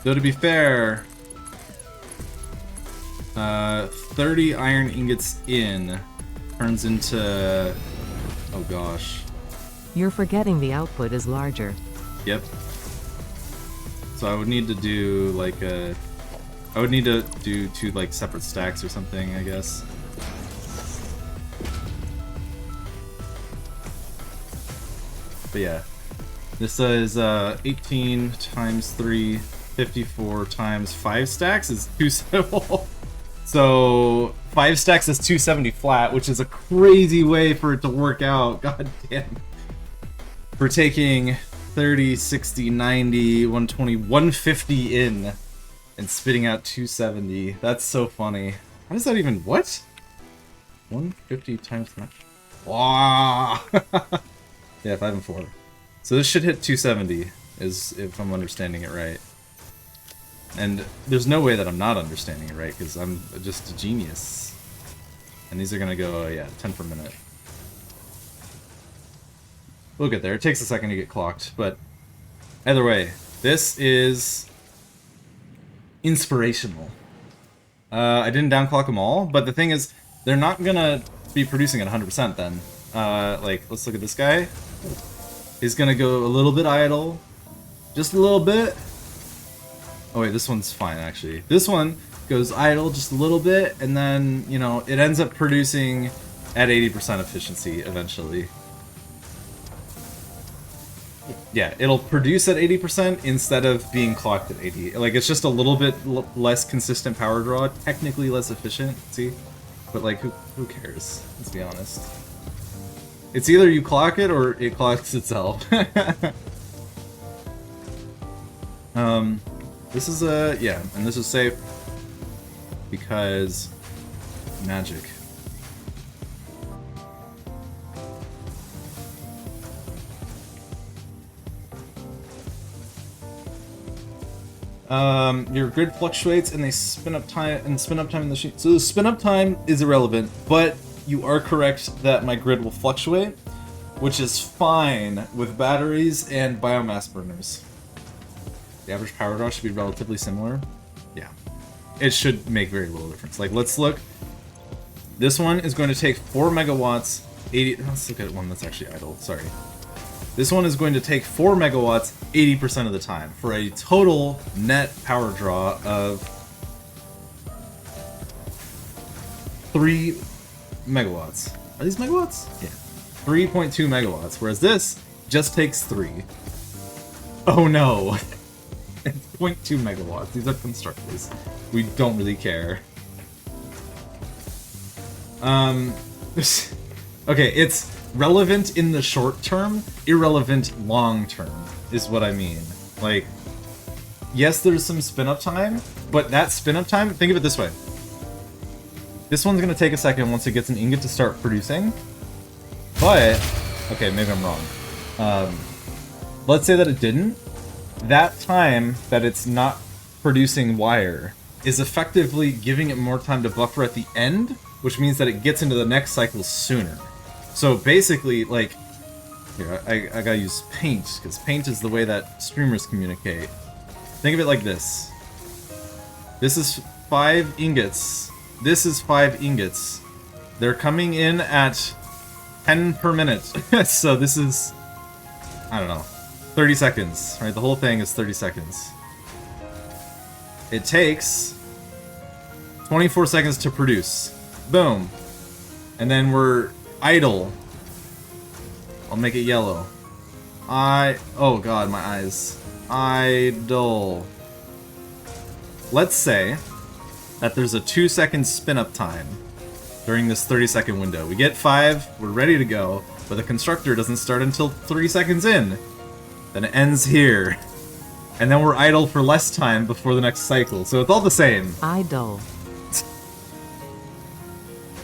Though to be fair, 30 iron ingots in turns into... oh gosh. You're forgetting the output is larger. Yep. So I would need to do like a I would need to do 2 like separate stacks or something, I guess. But yeah, this is 18 times 3, 54 times 5 stacks is 270. So 5 stacks is 270 flat, which is a crazy way for it to work out. God damn. We're taking 30, 60, 90, 120, 150 in and spitting out 270. That's so funny. How does that even, what? 150 times that? Wow. Yeah, 5 and 4. So this should hit 270, is if I'm understanding it right. And there's no way that I'm not understanding it right, because I'm just a genius. And these are gonna go, yeah, 10 per minute. We'll get there. It takes a second to get clocked, but either way, this is inspirational. I didn't downclock them all, but the thing is, they're not gonna be producing at 100% then. Like, let's look at this guy. He's gonna go a little bit idle. Just a little bit. Oh wait, this one's fine actually. This one goes idle just a little bit, and then, you know, it ends up producing at 80% efficiency eventually. Yeah, it'll produce at 80% instead of being clocked at 80. Like, it's just a little bit less consistent power draw, technically less efficient, see? But like, who cares? Let's be honest. It's either you clock it or it clocks itself. This is yeah, and this is safe because magic. Your grid fluctuates and they spin up time in the sheet. So the spin up time is irrelevant, but you are correct that my grid will fluctuate, which is fine with batteries and biomass burners. The average power draw should be relatively similar. Yeah. It should make very little difference. Like, let's look. This one is going to take 4 megawatts, 80... Let's look at one that's actually idle. Sorry. This one is going to take 4 megawatts 80% of the time for a total net power draw of 3 megawatts. Are these megawatts? Yeah. 3.2 megawatts, whereas this just takes 3. Oh no. It's 0.2 megawatts. These are constructors. We don't really care. Okay, it's relevant in the short term, irrelevant long term, is what I mean. Like, yes, there's some spin-up time, but that spin-up time, think of it this way. This one's gonna take a second once it gets an ingot to start producing, but, okay, maybe I'm wrong. Let's say that it didn't. That time that it's not producing wire is effectively giving it more time to buffer at the end, which means that it gets into the next cycle sooner. So basically, like, here, I gotta use paint, because paint is the way that streamers communicate. Think of it like this. This is 5 ingots. This is 5 ingots. They're coming in at 10 per minute. So this is, I don't know, 30 seconds, right? The whole thing is 30 seconds. It takes 24 seconds to produce. Boom. And then we're idle. I'll make it yellow. Oh god, my eyes. Idle. Let's say that there's a 2-second spin-up time during this 30-second window. We get 5, we're ready to go, but the constructor doesn't start until 3 seconds in. Then it ends here. And then we're idle for less time before the next cycle, so it's all the same. Idle.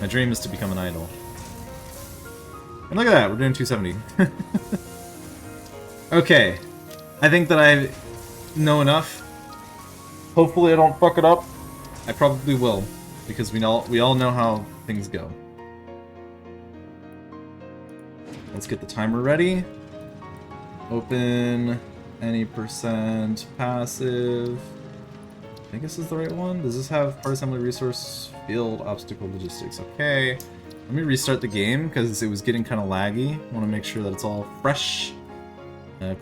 My dream is to become an idol. And look at that, we're doing 270. Okay. I think that I know enough. Hopefully I don't fuck it up. I probably will, because we all know how things go. Let's get the timer ready. Open any percent passive. I think this is the right one. Does this have part assembly resource field obstacle logistics? Okay. Let me restart the game because it was getting kind of laggy. I want to make sure that it's all fresh.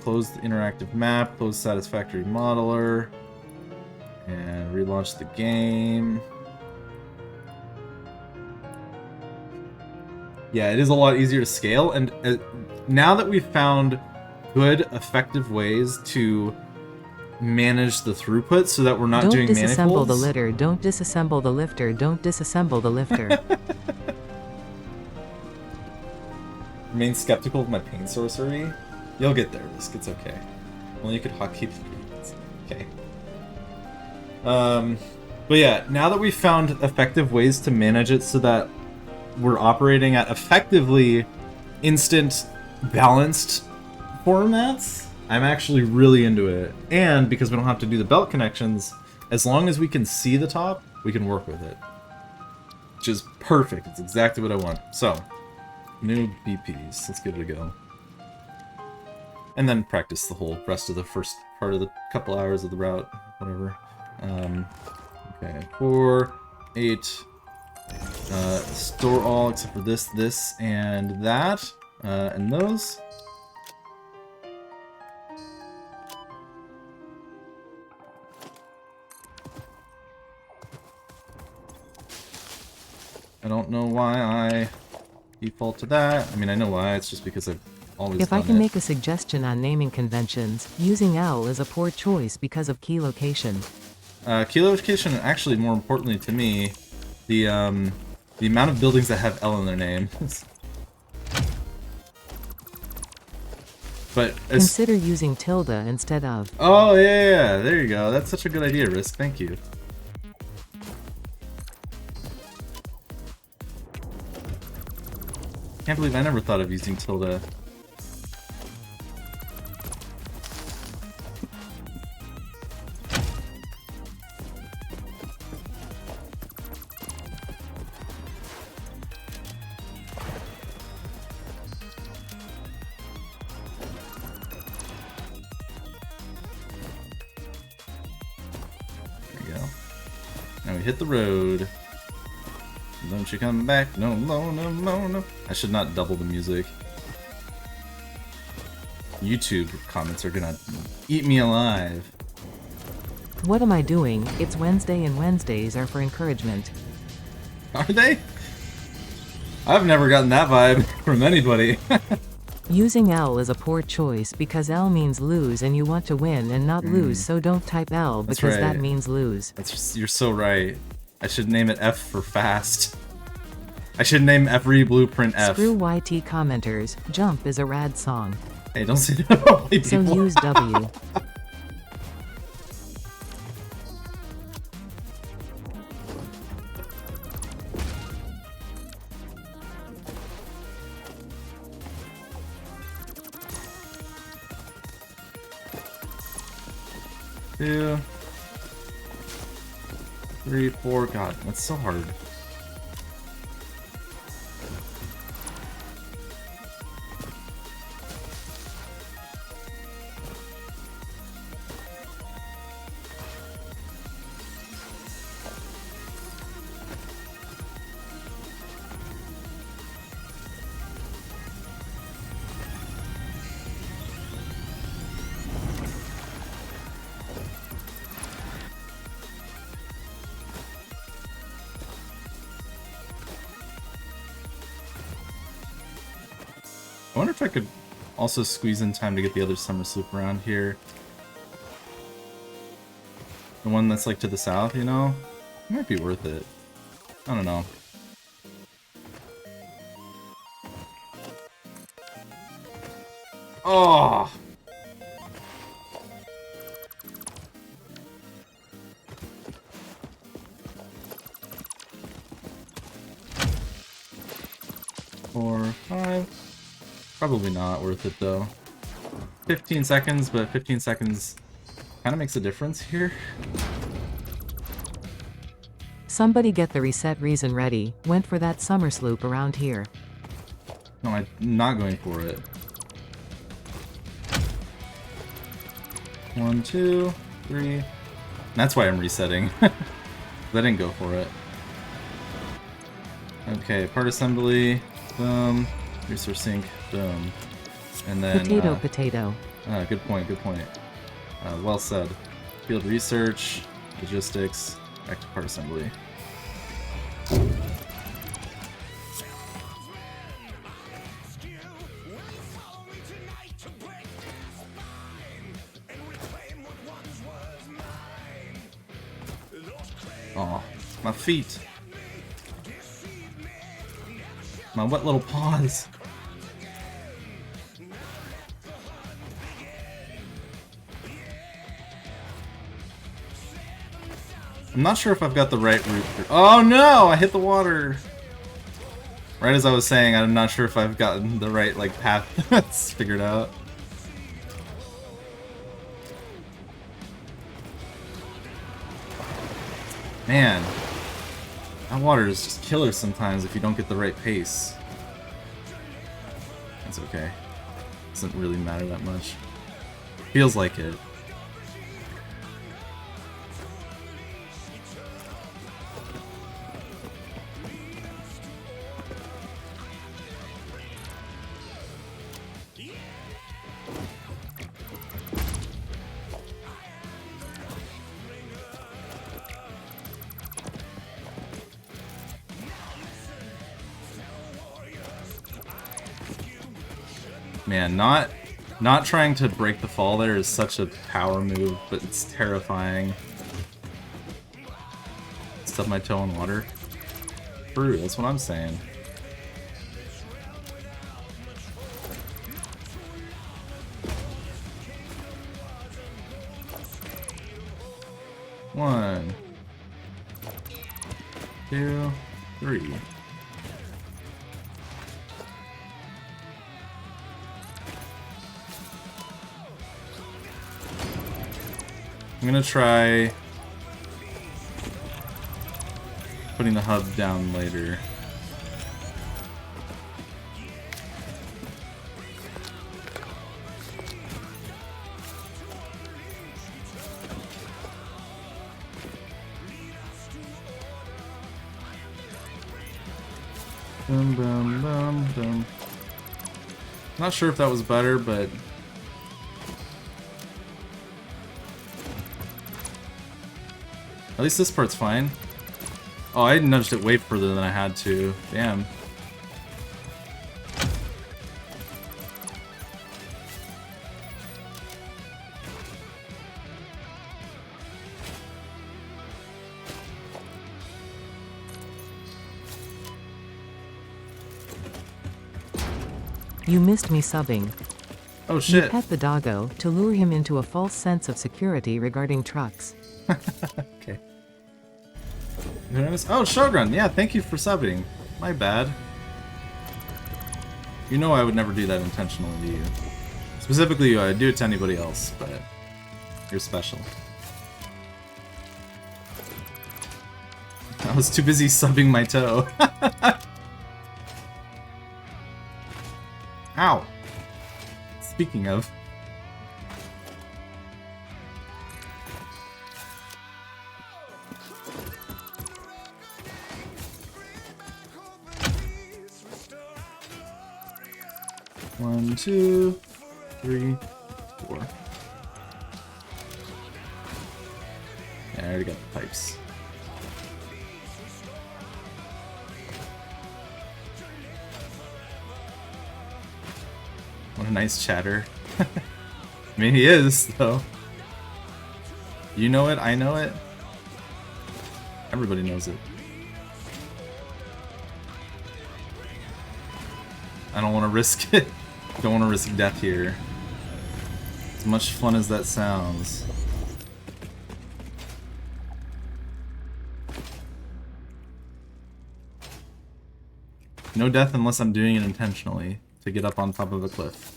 Close the interactive map. Close satisfactory modeler. And relaunch the game. Yeah, it is a lot easier to scale, and now that we've found good, effective ways to manage the throughput so that we're not doing manifolds... Don't disassemble the litter, don't disassemble the lifter, don't disassemble the lifter. Remain skeptical of my pain sorcery? You'll get there, Risk, it's okay. Only you could hotkey the okay. But yeah, now that we've found effective ways to manage it so that we're operating at effectively instant balanced formats, I'm actually really into it. And because we don't have to do the belt connections, as long as we can see the top, we can work with it. Which is perfect. It's exactly what I want. So, new BPs. Let's give it a go. And then practice the whole rest of the first part of the couple hours of the route. Whatever. Okay, 4, 8... store all except for this, and that, and those. I don't know why I default to that. I mean, I know why. It's just because I've always If done I can it. make a suggestion on naming conventions, using L is a poor choice because of key location. Key location, and actually, more importantly to me, the amount of buildings that have L in their name. But consider using tilde instead of. Oh yeah, there you go. That's such a good idea, Risk. Thank you. Can't believe I never thought of using tilde. Now we hit the road. Don't you come back? No, no, no, no, no. I should not double the music. YouTube comments are gonna eat me alive. What am I doing? It's Wednesday and Wednesdays are for encouragement. Are they? I've never gotten that vibe from anybody. Using L is a poor choice because L means lose and you want to win and not lose, so don't type L because that means lose. You're so right. I should name it F for fast. I should name every blueprint F. Screw YT commenters, Jump is a rad song. Hey, don't say that about white So people. use W. Two, 3, 4. God, that's so hard. I wonder if I could also squeeze in time to get the other summer sloop around here. The one that's like to the south, you know? It might be worth it. I don't know. Oh! Four, 5. Probably not worth it though. 15 seconds, but 15 seconds kind of makes a difference here. Somebody get the reset reason ready. Went for that summer sloop around here. No, I'm not going for it. 1, 2, 3. That's why I'm resetting. I didn't go for it. Okay, part assembly. Boom. Resource sink. Boom. And then... Potato. Good point, good point. Well said. Field research. Logistics. Back to part assembly. Oh, my feet. My wet little paws. I'm not sure if I've got the right route. Oh no! I hit the water! Right as I was saying, I'm not sure if I've gotten the right, like, path figured out. Man, that water is just killer sometimes if you don't get the right pace. That's okay. Doesn't really matter that much. Feels like it. Man, not trying to break the fall there is such a power move, but it's terrifying. Stub my toe in water. True, that's what I'm saying. One, two, three. I'm gonna try putting the hub down later. Boom, boom, boom, boom. Not sure if that was better, but at least this part's fine. Oh, I nudged it way further than I had to. Damn. You missed me subbing. Oh shit. You pet the doggo to lure him into a false sense of security regarding trucks. Okay. Oh, Shogun, yeah, thank you for subbing. My bad. You know I would never do that intentionally to you. Specifically you, I'd do it to anybody else, but you're special. I was too busy subbing my toe. Ow! Speaking of... One, two, three, four. Yeah, I already got the pipes. What a nice chatter. I mean, he is, though. You know it, I know it. Everybody knows it. I don't want to risk it. Don't want to risk death here. As much fun as that sounds. No death unless I'm doing it intentionally to get up on top of a cliff.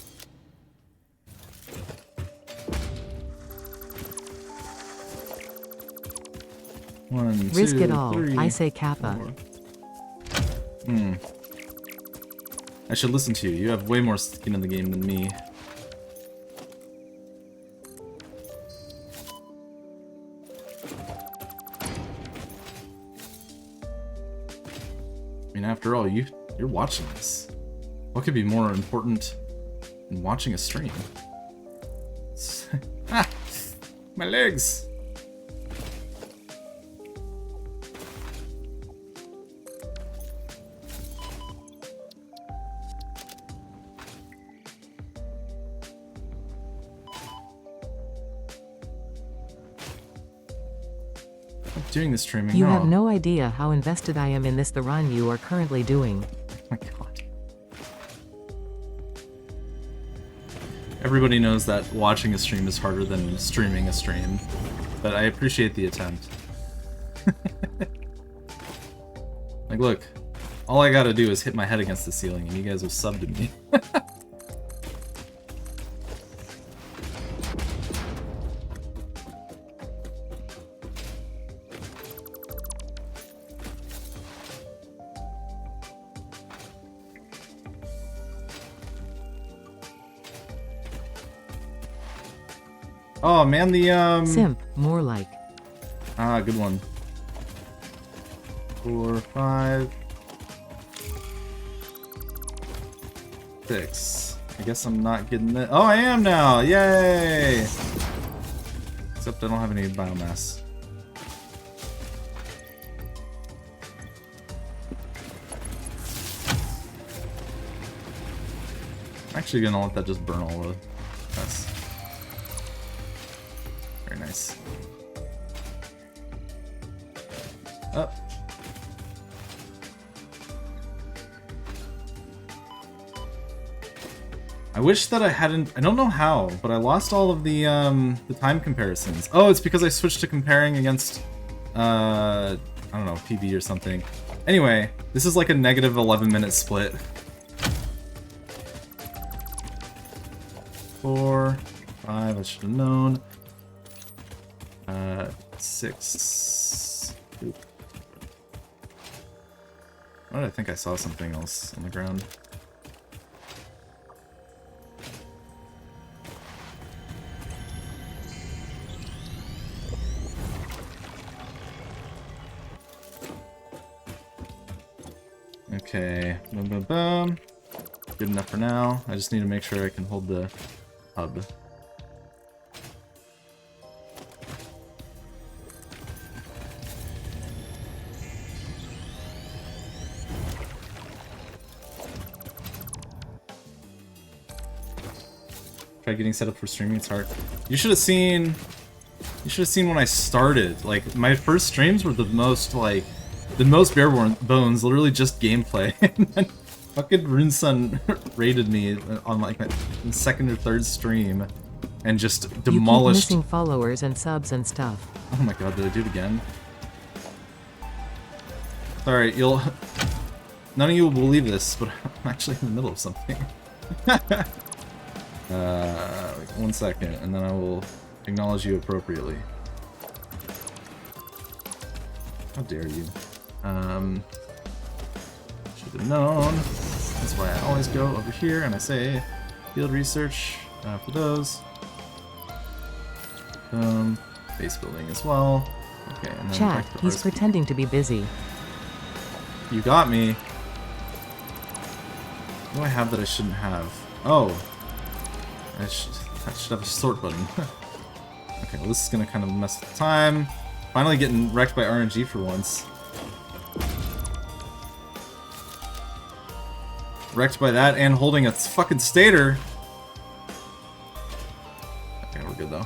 One, Risk two, it all, three, I say Kappa. Hmm. I should listen to you. You have way more skin in the game than me. I mean, after all, you're watching this. What could be more important than watching a stream? Ah! My legs! I'm doing this streaming. You have no idea how invested I am in the run you are currently doing. Oh my god. Everybody knows that watching a stream is harder than streaming a stream, but I appreciate the attempt. Like, look, all I gotta do is hit my head against the ceiling and you guys will sub to me. Oh man, the Simp, more like. Ah, good one. 4, 5, 6. I guess I'm not getting that. Oh, I am now! Yay! Except I don't have any biomass. I'm actually gonna let that just burn all the mess. Very nice. Up. I wish that I hadn't. I don't know how, but I lost all of the time comparisons. Oh, it's because I switched to comparing against I don't know, PB or something. Anyway, this is like a negative 11-minute split. 4, 5. I should have known. 6. Oop. Why did I think I saw something else on the ground? Okay, boom, boom, boom. Good enough for now. I just need to make sure I can hold the hub. Try getting set up for streaming, it's hard. You should have seen when I started. Like, my first streams were the most bare bones, literally just gameplay. And then fucking RuneSun raided me on like my second or third stream and just demolished. You keep missing followers and subs and stuff. Oh my god, did I do it again? Sorry, none of you will believe this, but I'm actually in the middle of something. Like 1 second, and then I will acknowledge you appropriately. How dare you? Should have known. That's why I always go over here and I say field research for those. Base building as well. Okay, and then Chat, he's pretending to be busy. You got me. What do I have that I shouldn't have? Oh. I should have a sort button. Okay, well this is gonna kind of mess with time. Finally getting wrecked by RNG for once. Wrecked by that and holding a fucking stator. Okay, we're good though.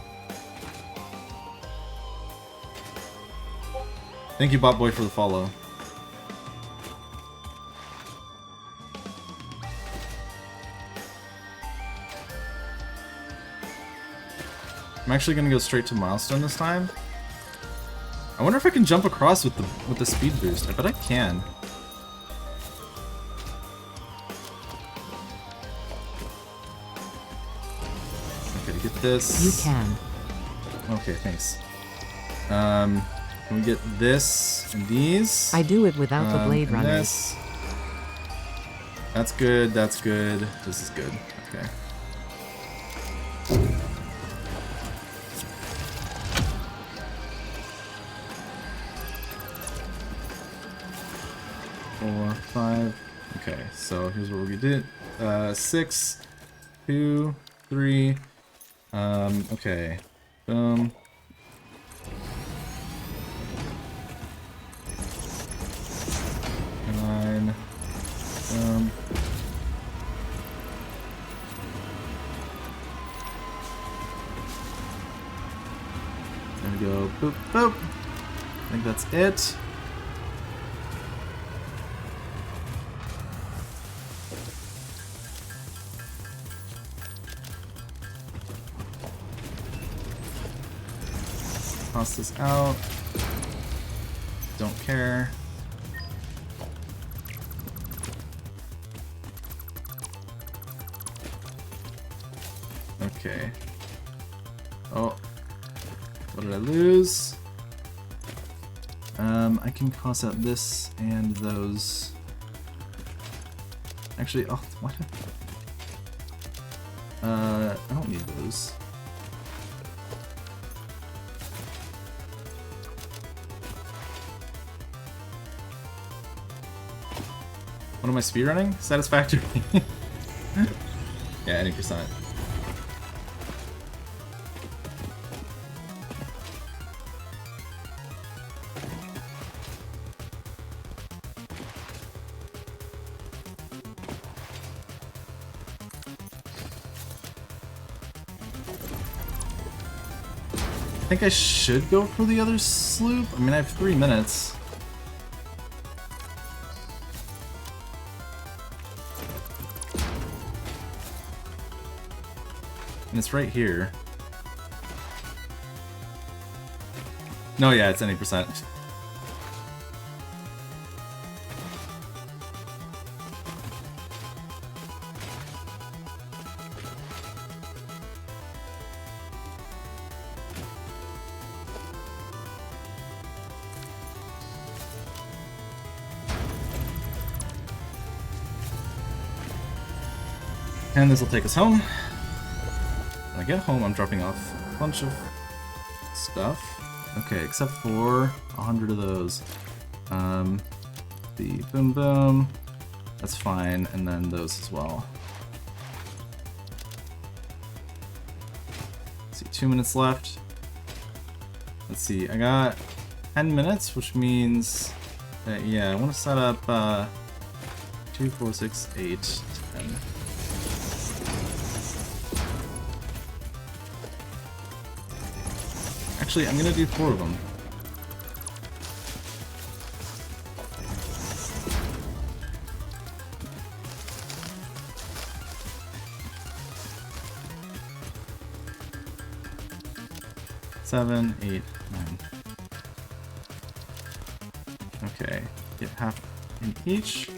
Thank you, Botboy, for the follow. I'm actually gonna go straight to milestone this time. I wonder if I can jump across with the speed boost. I bet I can. Okay, to get this. You can. Okay, thanks. Can we get this and these? I do it without the blade runners. This. That's good. That's good. This is good. Okay. 4, 5. Okay, so here's what we did. 6, 2, 3. Okay. Boom. There we go. Boop, boop. think that's it. Toss this out. Don't care. Okay. Oh. What did I lose? I can toss out this and those. Actually, oh, what? I don't need those. What am I speedrunning? Satisfactory. Yeah, any percent. I think I should go for the other sloop. I mean, I have 3 minutes. And it's right here. No, yeah, it's any percent. And this will take us home. When I get home, I'm dropping off a bunch of stuff. Okay, except for 100 of those. The boom boom, that's fine, and then those as well. Let's see, 2 minutes left. Let's see, I got 10 minutes, which means that, yeah, I want to set up 2, 4, 6, 8, 10. Actually, I'm gonna do 4 of them. Seven, 8, 9. Okay, get half in each.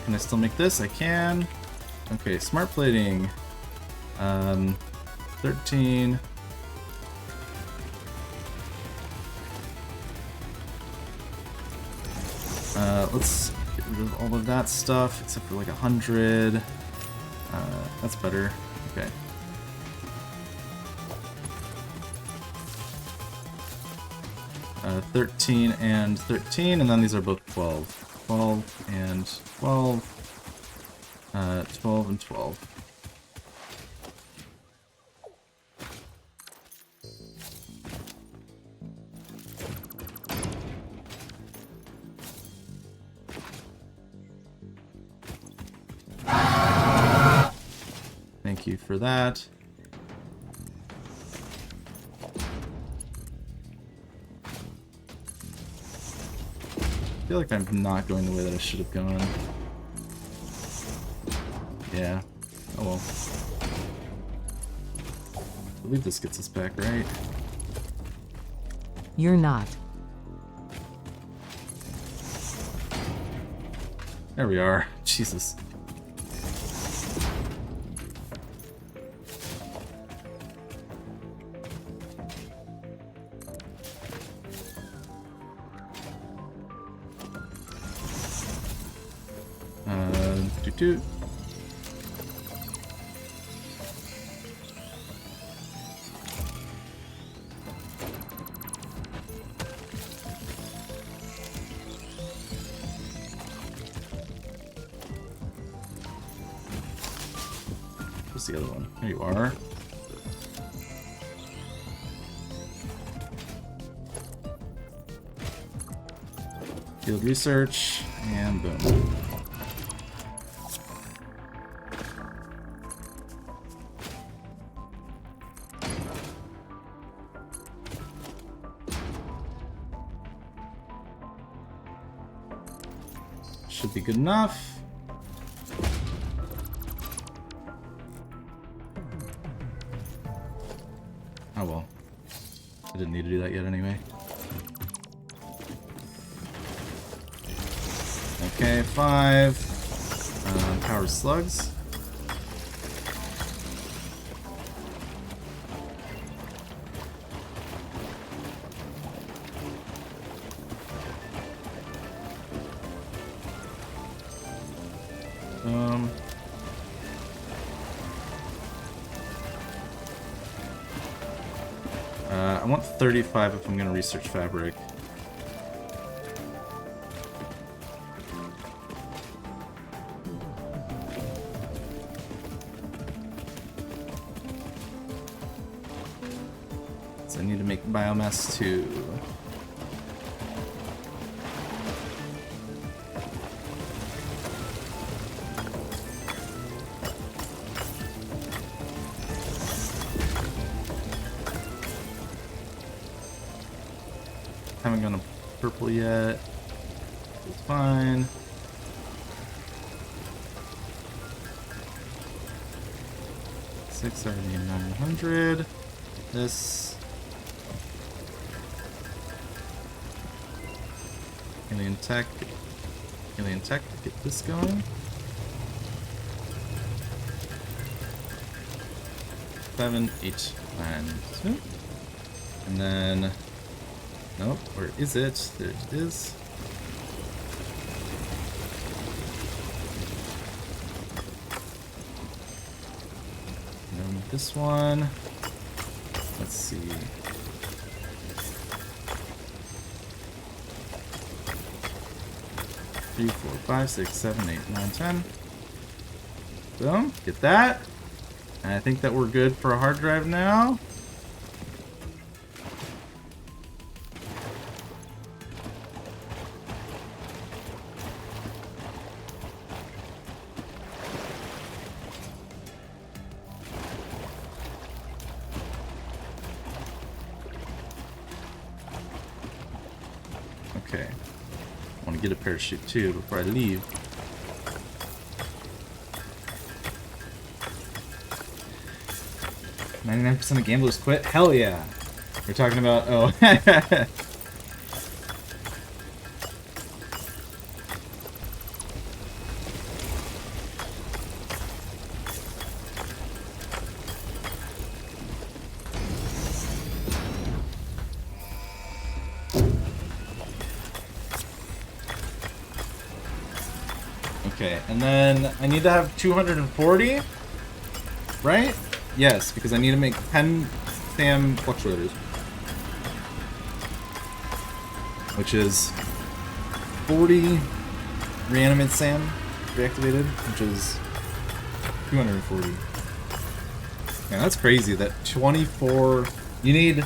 Can I still make this? I can. Okay, smart plating. 13. Let's get rid of all of that stuff, except for like 100. That's better. Okay. Uh, 13 and 13, and then these are both 12. 12 and 12. 12 and 12. Thank you for that. I feel like I'm not going the way that I should have gone. Yeah. Oh well. I believe this gets us back, right? You're not. There we are. Jesus. Doot. Where's the other one? There you are. Field research, and boom. Should be good enough. Oh well. I didn't need to do that yet anyway. Okay, 5. Power slugs. I want 35 if I'm going to research fabric. So I need to make biomass too. Haven't gone to purple yet. It's fine. $679. This alien tech, get this going. 7, 8, 9, 2, and then. Nope, where is it? There it is. And then this one. Let's see. Three, 4, 5, 6, 7, 8, 9, 10. Boom, get that. And I think that we're good for a hard drive now. Okay. I want to get a parachute too before I leave. "99% of gamblers quit?" Hell yeah. We're talking about, oh. Okay, and then I need to have 240, right? Yes, because I need to make 10 SAM fluctuators. Which is 40 reanimate SAM reactivated, which is 240. Man, that's crazy that 24... You need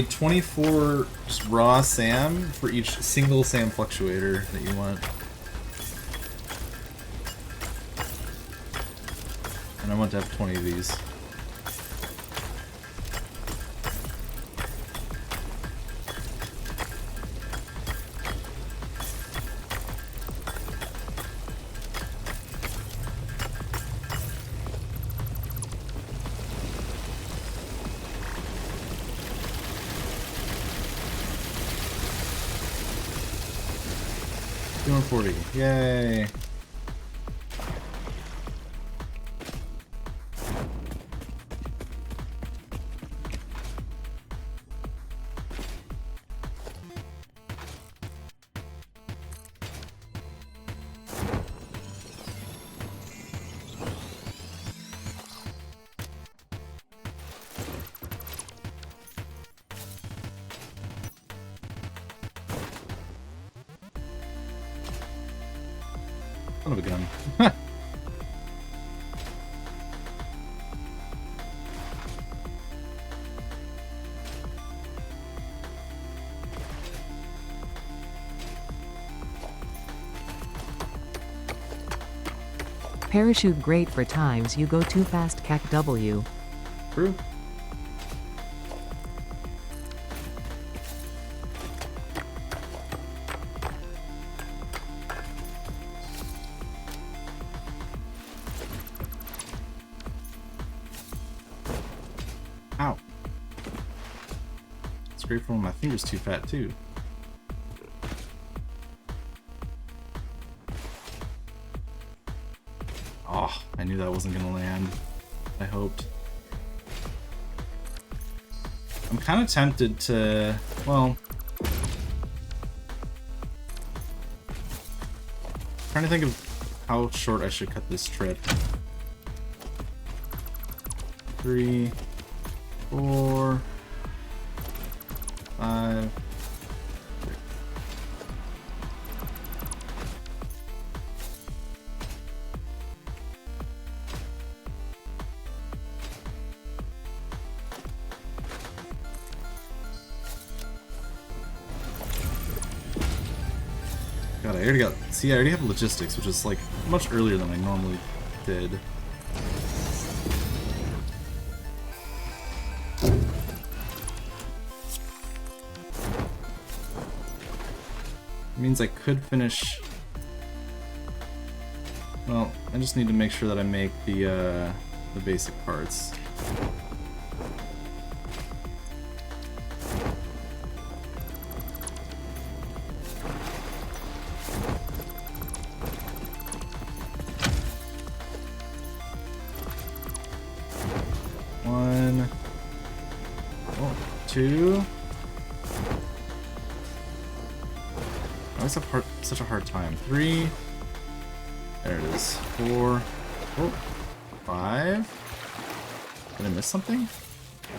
24 just raw SAM for each single SAM fluctuator that you want. And I want to have 20 of these. $240. Yay! Son of a gun. Parachute great for times you go too fast, CAC W. True. grateful when my finger's too fat too. Oh, I knew that wasn't gonna land. I hoped. I'm kind of tempted to, well, trying to think of how short I should cut this trip. 3, 4, 5. God, I already got. See, I already have logistics, which is like much earlier than I normally did. Means I could finish. Well, I just need to make sure that I make the basic parts. One, oh, 2. I always have such a hard time. 3. There it is. 4. Oh, 5. Did I miss something?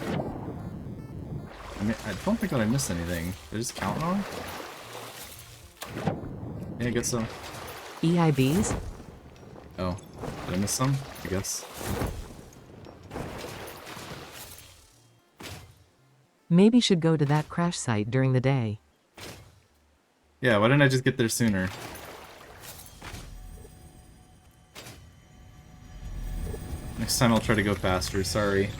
I mean, I don't think that I missed anything. Did I just count wrong? Yeah, I guess so. EIBs? Oh, did I miss some? I guess. Maybe should go to that crash site during the day. Yeah, why didn't I just get there sooner? Next time I'll try to go faster, sorry.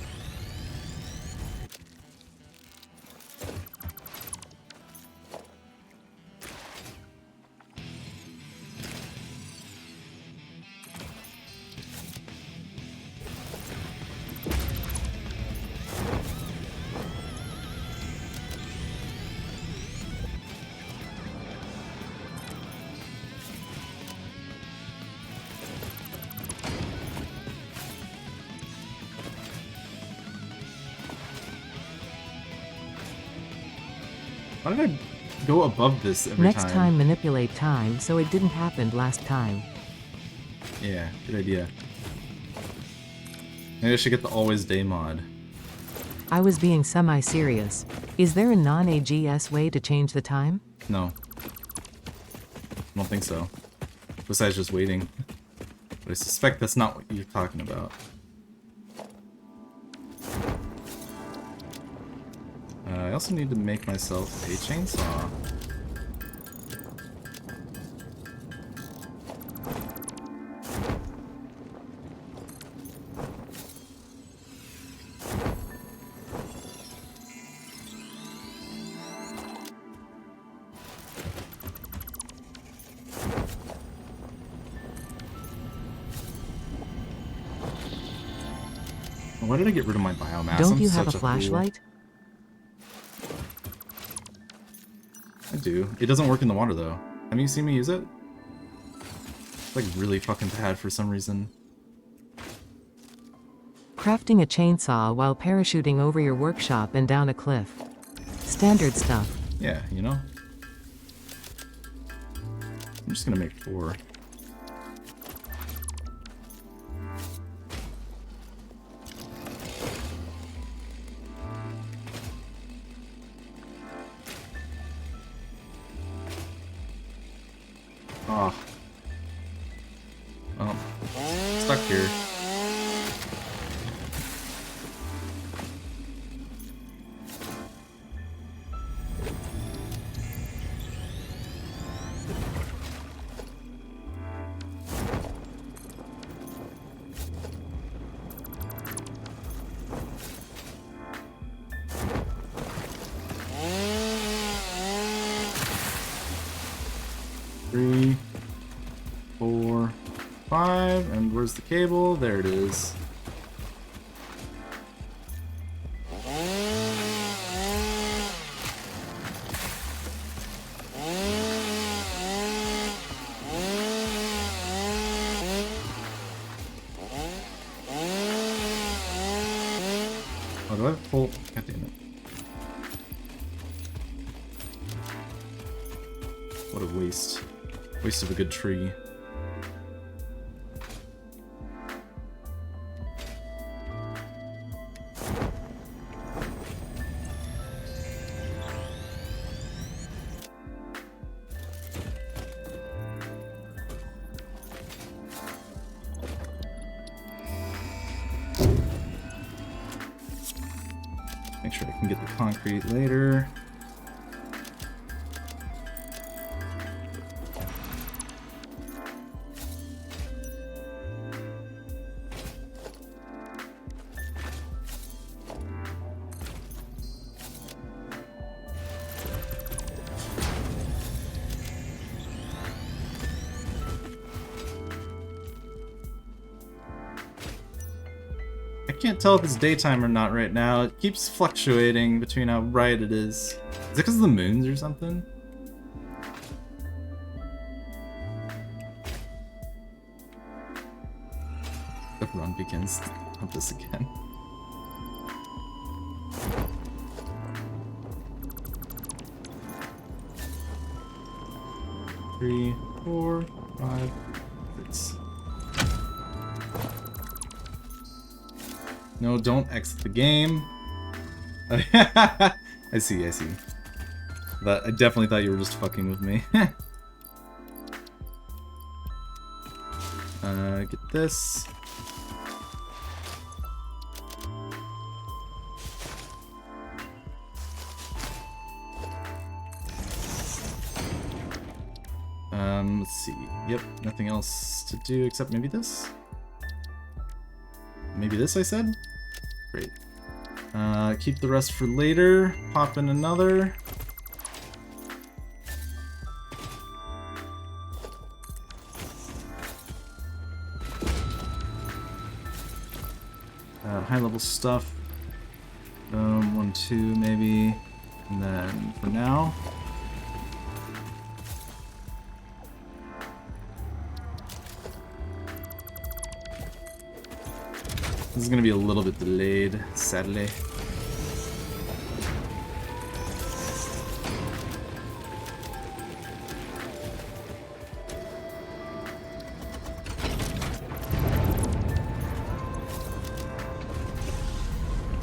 Why did I go above this every time? Next time manipulate time so it didn't happen last time. Yeah, good idea. Maybe I should get the always day mod. I was being semi-serious. Is there a non-AGS way to change the time? No. I don't think so. Besides just waiting. But I suspect that's not what you're talking about. I also need to make myself a chainsaw. Why did I get rid of my biomass? Don't I'm you have a such flashlight? I do. It doesn't work in the water though. Have you seen me use it? It's like really fucking bad for some reason. Crafting a chainsaw while parachuting over your workshop and down a cliff. Standard stuff. Yeah, you know? I'm just gonna make 4. Oh. Well, stuck here. Three, 4, 5, and where's the cable? There it is. do I have full? God damn it. What a waste. Waste of a good tree. Make sure I can get the concrete later. I can't tell if it's daytime or not right now. It keeps fluctuating between how bright it is. Is it because of the moons or something? The run begins of this again. Three, 4, 5, 6. No, don't exit the game. I see, I see. But I definitely thought you were just fucking with me. Get this. Let's see. Yep, nothing else to do except maybe this. Maybe this, I said? Great. Keep the rest for later. Pop in another. High level stuff. 1, 2 maybe. And then for now. This is gonna be a little bit delayed, sadly.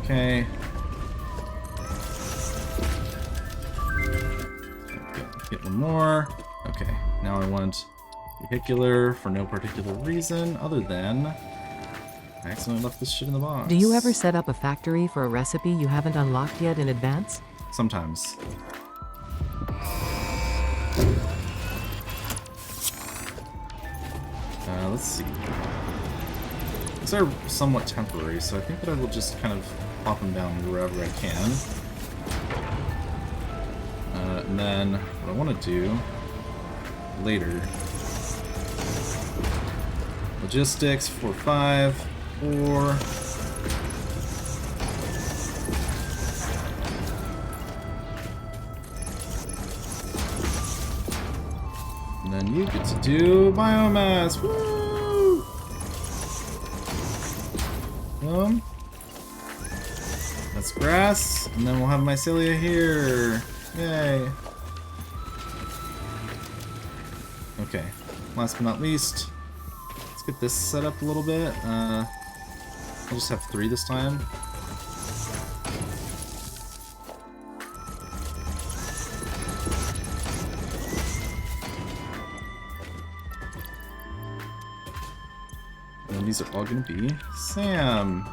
Okay. Get one more. Okay, now I want vehicular for no particular reason other than I accidentally left this shit in the box. Do you ever set up a factory for a recipe you haven't unlocked yet in advance? Sometimes. Let's see. These are somewhat temporary, so I think that I will just kind of pop them down wherever I can. And then what I want to do later. Logistics, 4, 5, 4. And then you get to do biomass. Woo! That's grass, and then we'll have mycelia here. Yay. Okay, last but not least, let's get this set up a little bit. I'll just have 3 this time. And these are all gonna be Sam.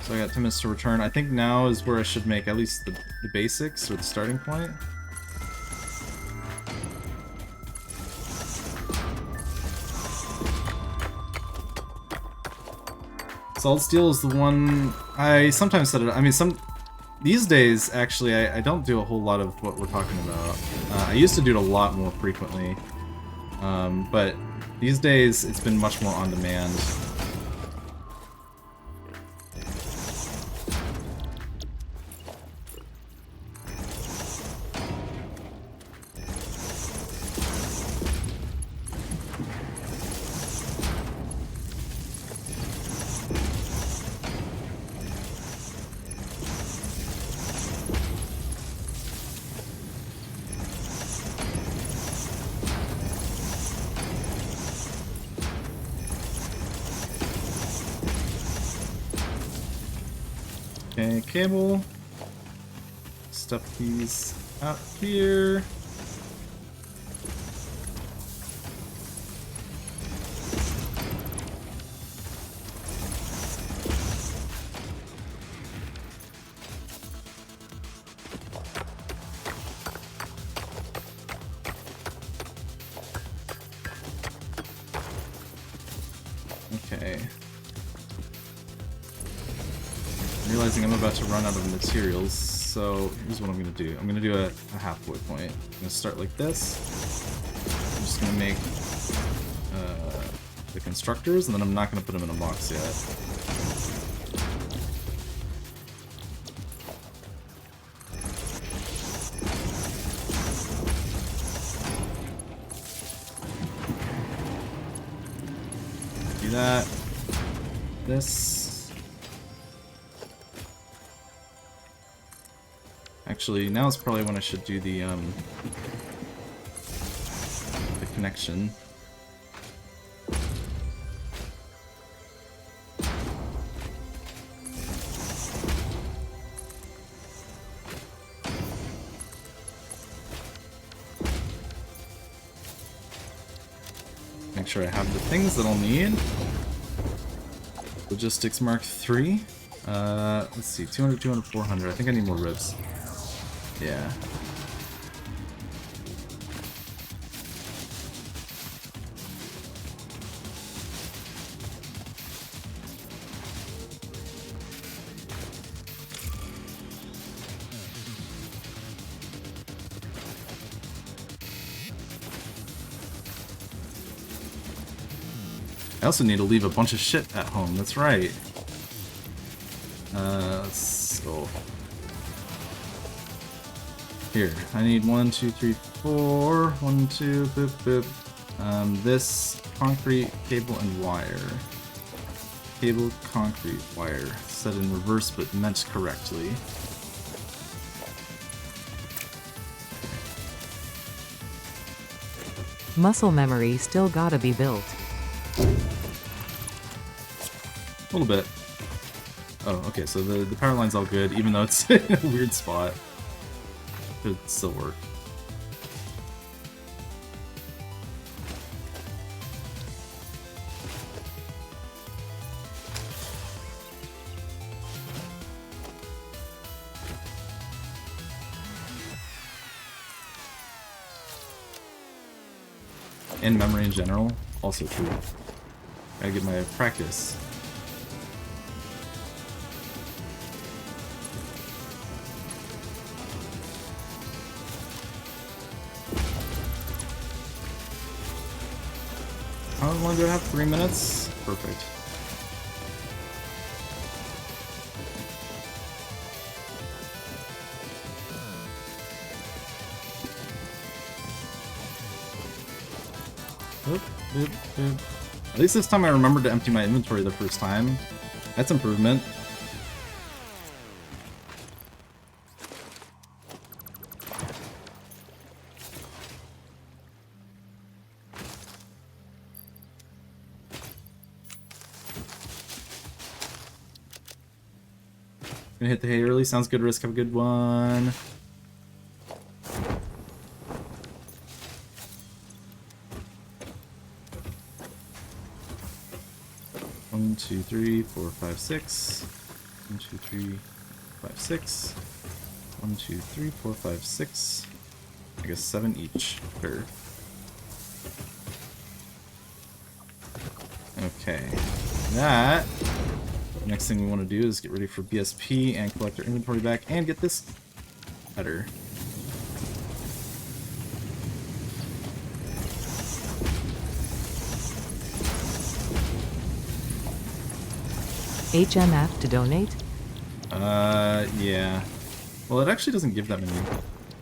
So I got 10 minutes to return. I think now is where I should make at least the basics, or the starting point. Solid steel is the one I sometimes set it. I mean, these days actually I don't do a whole lot of what we're talking about. I used to do it a lot more frequently, but these days it's been much more on demand. Okay, cable. Stuff these out here. Okay. I'm realizing I'm about to run out of materials, so here's what I'm gonna do. I'm gonna do a halfway point. I'm gonna start like this. I'm just gonna make the constructors, and then I'm not gonna put them in a box yet. Do that. This. Actually, now is probably when I should do the connection. Make sure I have the things that I'll need. Logistics Mark III. Let's see, 200, 200, 400. I think I need more ribs. Yeah. I also need to leave a bunch of shit at home, that's right. So... Here, I need 1, 2, 3, 4. 1, 2, boop, boop. This, concrete, cable, and wire. Cable, concrete, wire. Set in reverse, but meant correctly. Muscle memory still gotta be built. A little bit. Oh, okay, so the power line's all good, even though it's in a weird spot. Could still work. And memory in general, also true. Gotta get my practice. How long do I have? 3 minutes? Perfect. Oop, oop, oop. At least this time I remembered to empty my inventory the first time. That's improvement. Gonna hit the hay early. Sounds good, Risk. Have a good one. One, two, three, four, five, six. 1, 2, 3, 5, 6. 1, 2, 3, 4, 5, 6. I guess 7 each. Sure. Okay. That. Next thing we want to do is get ready for BSP and collect our inventory back and get this better. HMF to donate? Yeah. Well, it actually doesn't give that many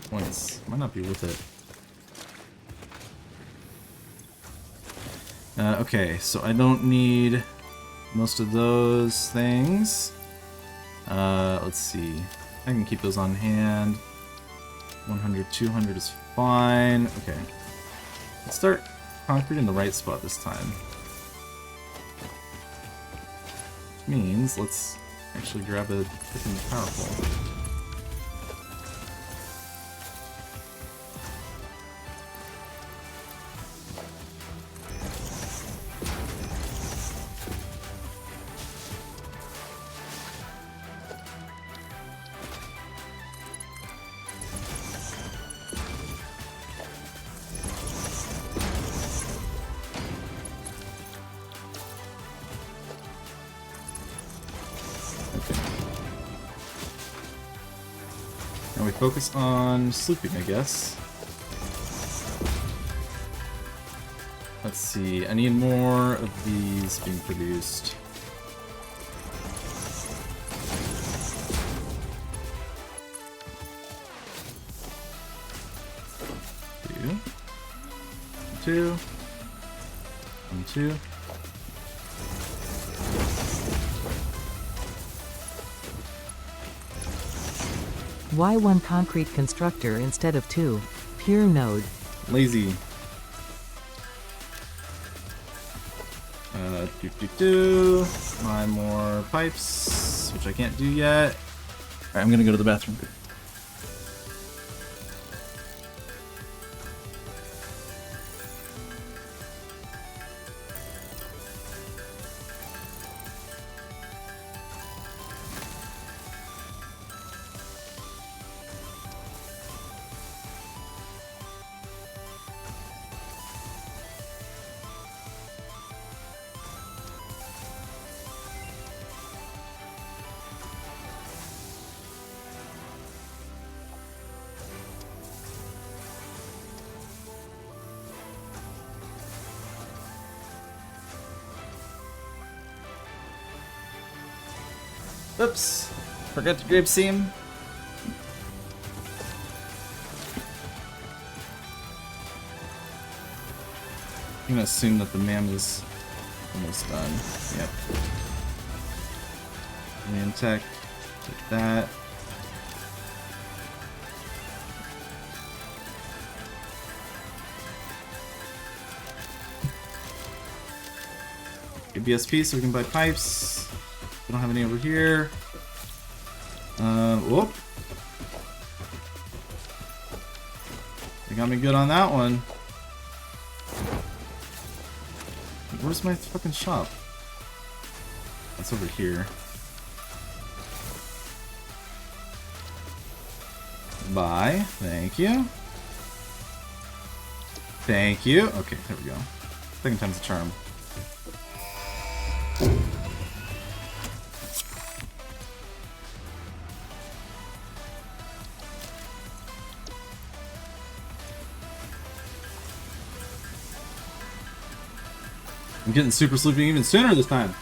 points. Might not be worth it. Okay, so I don't need most of those things. Let's see. I can keep those on hand. 100, 200 is fine. Okay. Let's start concrete in the right spot this time. Which means let's Actually grab a freaking power pole. And we focus on sleeping, I guess. Let's see, I need more of these being produced. Two. And two. Why one concrete constructor instead of two? Pure node. Lazy. Do. 9 more pipes, which I can't do yet. Alright, I'm gonna go to the bathroom. Oops, forgot to grape seam. I'm gonna assume that the MAM is almost done. Yep. Man tech, take that. Get BSP so we can buy pipes. We don't have any over here. Whoop. They got me good on that one. Where's my fucking shop? That's over here. Buy. Thank you. Thank you. Okay, there we go. Second time's a charm. I'm getting super sleepy even sooner this time.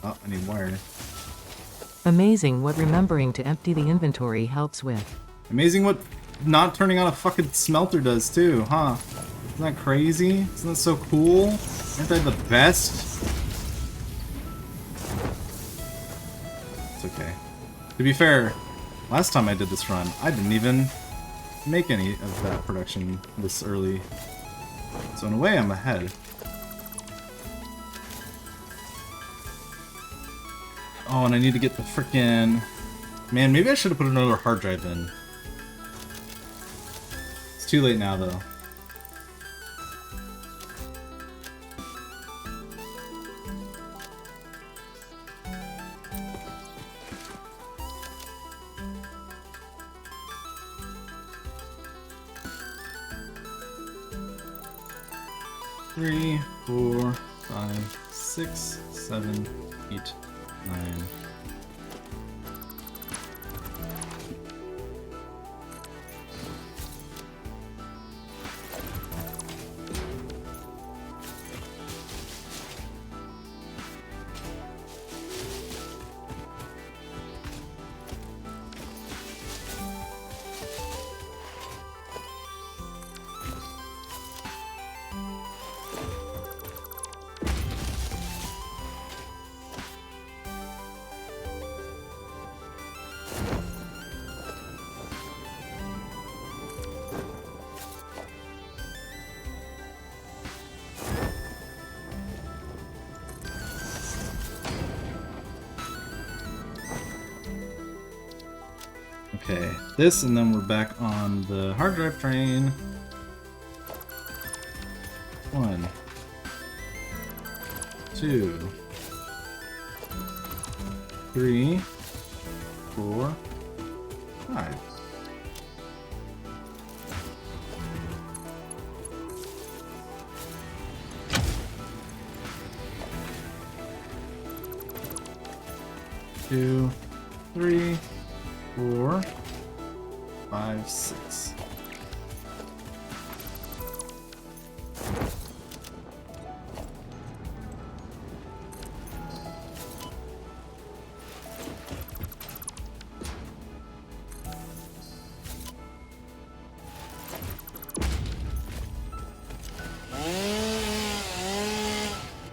Oh, I need wire. Amazing what remembering to empty the inventory helps with. Amazing what not turning on a fucking smelter does too, huh? Isn't that crazy? Isn't that so cool? Aren't they the best? It's okay. To be fair, last time I did this run, I didn't even make any of that production this early. So in a way, I'm ahead. Oh, and I need to get the frickin'... Man, maybe I should have put another hard drive in. It's too late now, though. Three, 4, 5, 6, 7, 8, 9. Okay, this, and then we're back on the hard drive train. 1, 2, 3, 4, 5. Two, 3, 4, 5, 6.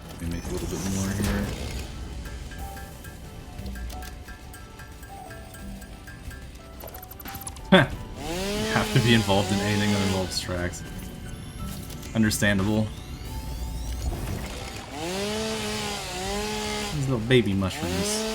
Let me make a little bit more here. You have to be involved in anything that involves tracks. Understandable. These little baby mushrooms.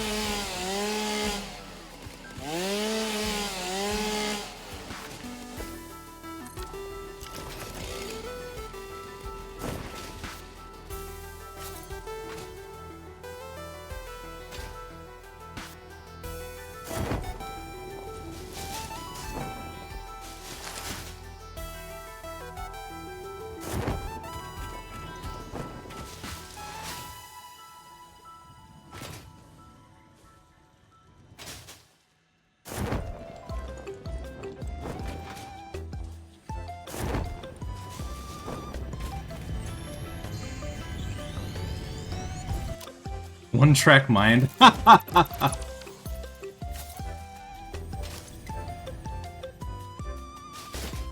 One track mind.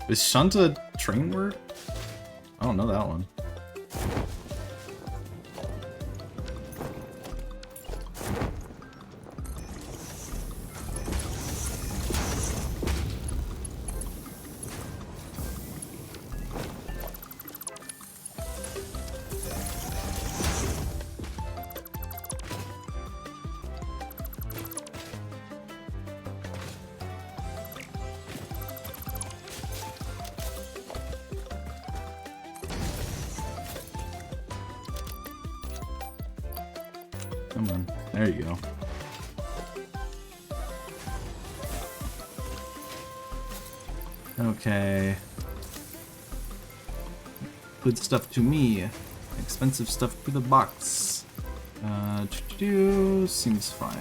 Is Shunta a train word? I don't know that one. Come on. There you go. Okay. Good stuff to me. Expensive stuff to the box. Seems fine.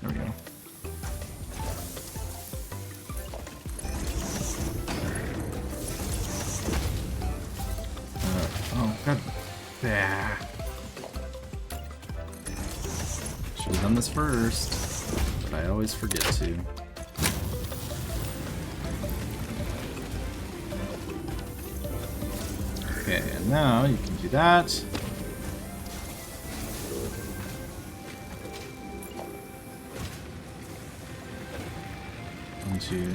There we go. Oh, god. Yeah. Should have done this first, but I always forget to. Okay, and now you can do that. 1, 2,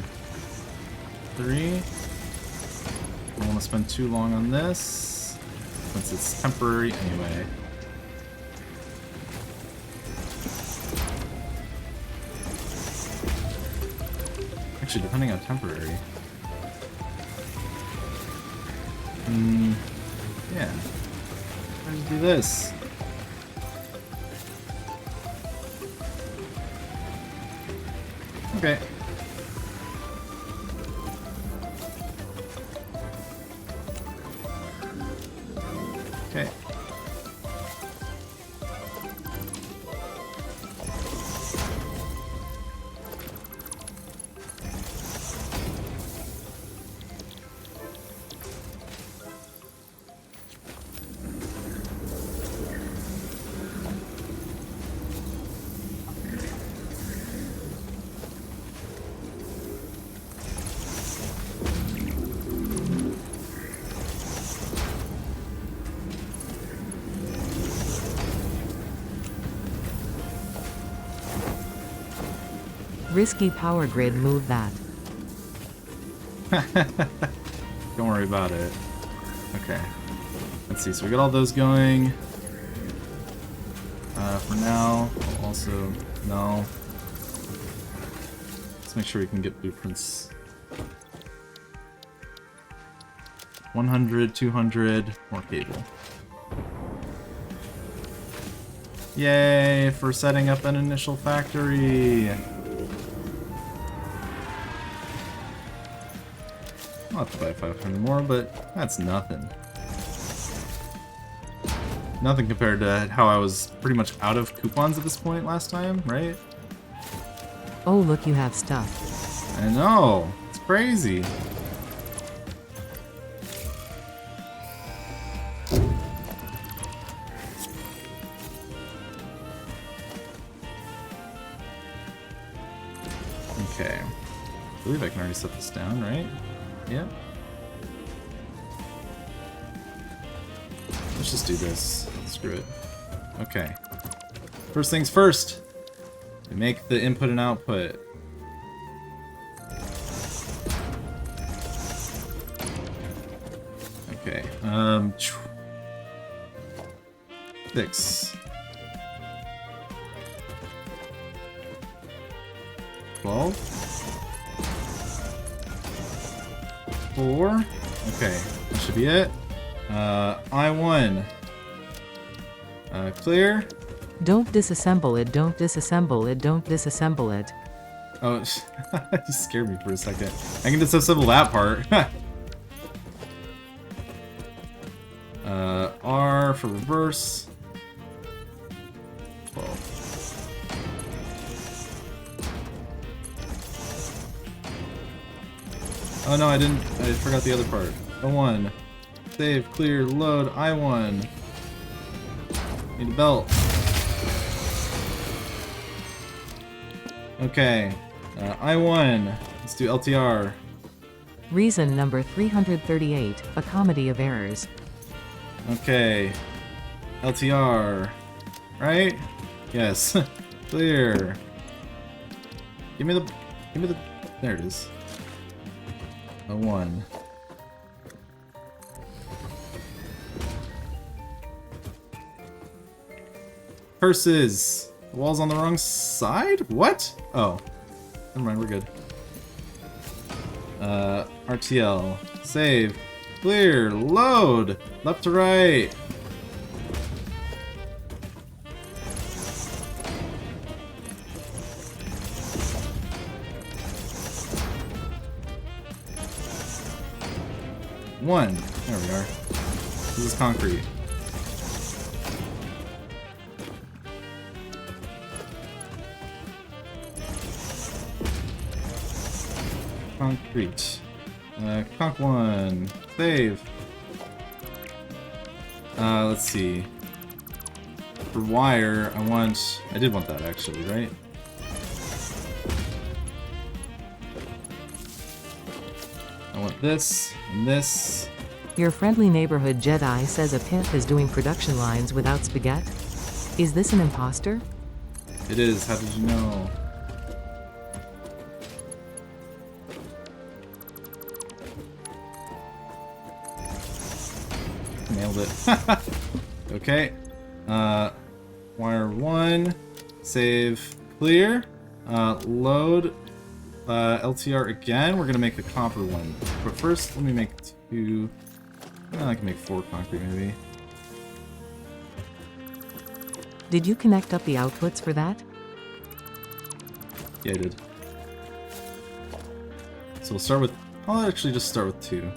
3. I don't want to spend too long on this, since it's temporary anyway. Actually, depending on temporary. Yeah. Let's do this. Okay. Okay. Risky power grid move that. Don't worry about it. Okay. Let's see. So we got all those going. For now, I'll also no. Let's make sure we can get blueprints. 100, 200, more cable. Yay, for setting up an initial factory! I'll have to buy 500 more, but that's nothing. Nothing compared to how I was pretty much out of coupons at this point last time, right? Oh, look, you have stuff. I know! It's crazy! Okay. I believe I can already set this down, right? Yeah. Let's just do this. Screw it. Okay. First things first. We make the input and output. Okay. 6. 12. 4. Okay, that should be it. I1. Clear. Don't disassemble it, don't disassemble it, don't disassemble it. Oh, you scared me for a second. I can disassemble that part. R for reverse. 12. Oh no, I didn't. I forgot the other part. O1. Save, clear, load, I1. Need a belt. Okay. I1. Let's do LTR. Reason number 338, a comedy of errors. Okay. LTR. Right? Yes. Clear. Give me the... There it is. O1. Curses! The wall's on the wrong side? What? Oh. Never mind, we're good. RTL. Save. Clear. Load! Left to right. One. There we are. This is concrete. Concrete. Conk 1. Save. Let's see. For wire, I did want that actually, right? I want this, and this. Your friendly neighborhood Jedi says a pimp is doing production lines without spaghetti. Is this an imposter? It is, how did you know? Nailed it. Okay. Wire 1. Save. Clear. Load. LTR again. We're gonna make a copper one. But first, let me make 2. I can make 4 concrete maybe. Did you connect up the outputs for that? Yeah, I did. So we'll start with... I'll actually just start with 2.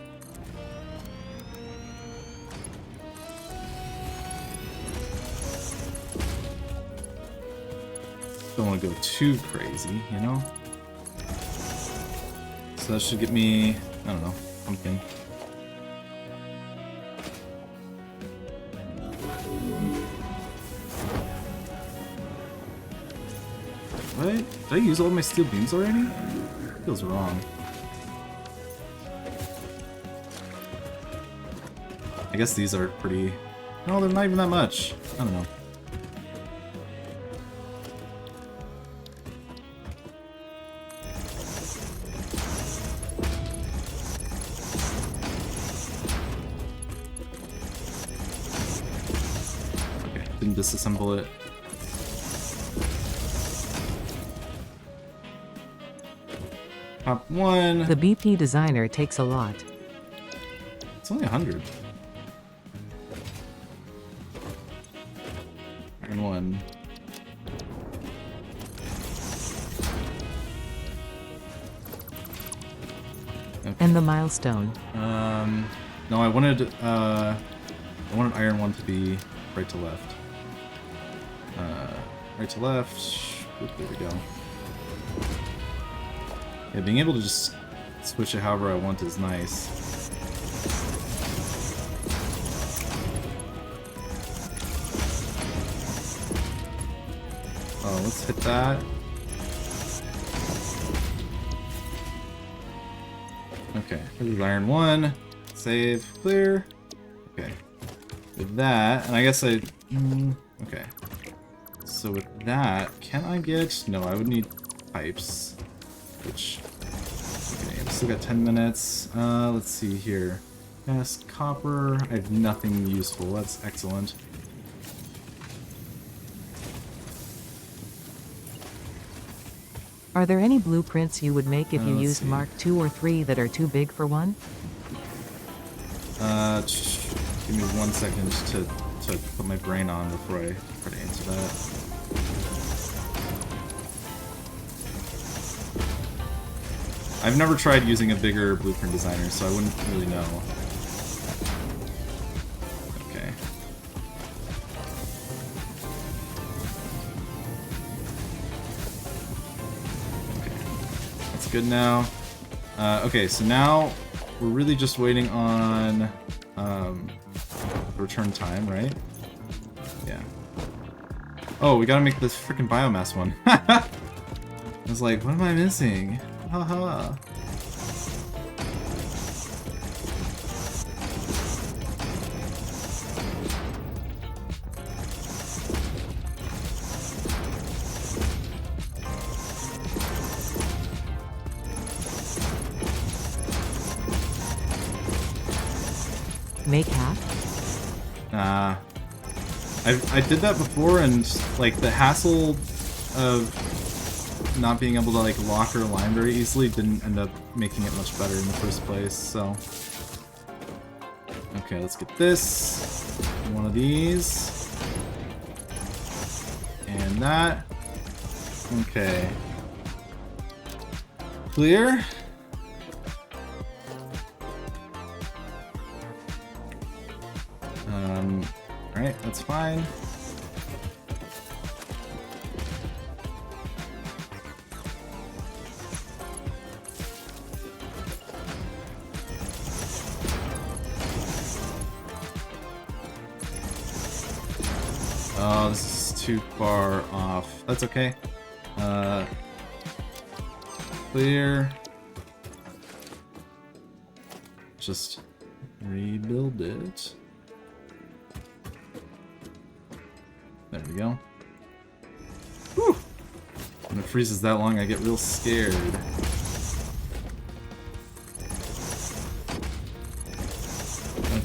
Don't want to go too crazy, you know? So that should get me, I don't know, something. What? Did I use all my steel beams already? Feels wrong. I guess these are pretty... No, they're not even that much. I don't know. Didn't disassemble it. Top 1. The BP designer takes a lot. It's only 100. Iron 1. Okay. And the milestone. No, I wanted Iron 1 to be right to left. Right to left. Oop, there we go. Yeah, being able to just switch it however I want is nice. Oh, let's hit that. Okay, this is Iron 1. Save, clear. Okay. With that, and I guess I... okay. So with that, can I get... No, I would need pipes. Which... Okay, I've still got 10 minutes. Let's see here. Yes, copper. I have nothing useful. That's excellent. Are there any blueprints you would make if you used see. Mark II or III that are too big for one? Give me 1 second to put my brain on before I try to answer that. I've never tried using a bigger blueprint designer, so I wouldn't really know. Okay. Okay. That's good now. Okay, so now we're really just waiting on return time, right? Yeah. Oh, we gotta make this freaking biomass one. I was like, what am I missing? Haha. Make half? Nah. I did that before, and like the hassle of not being able to like lock or align very easily didn't end up making it much better in the first place, so. Okay, let's get this. One of these. And that. Okay. Clear. Alright, that's fine. Oh, this is too far off. That's okay. Clear. Just rebuild it. There we go. Whew. When it freezes that long, I get real scared.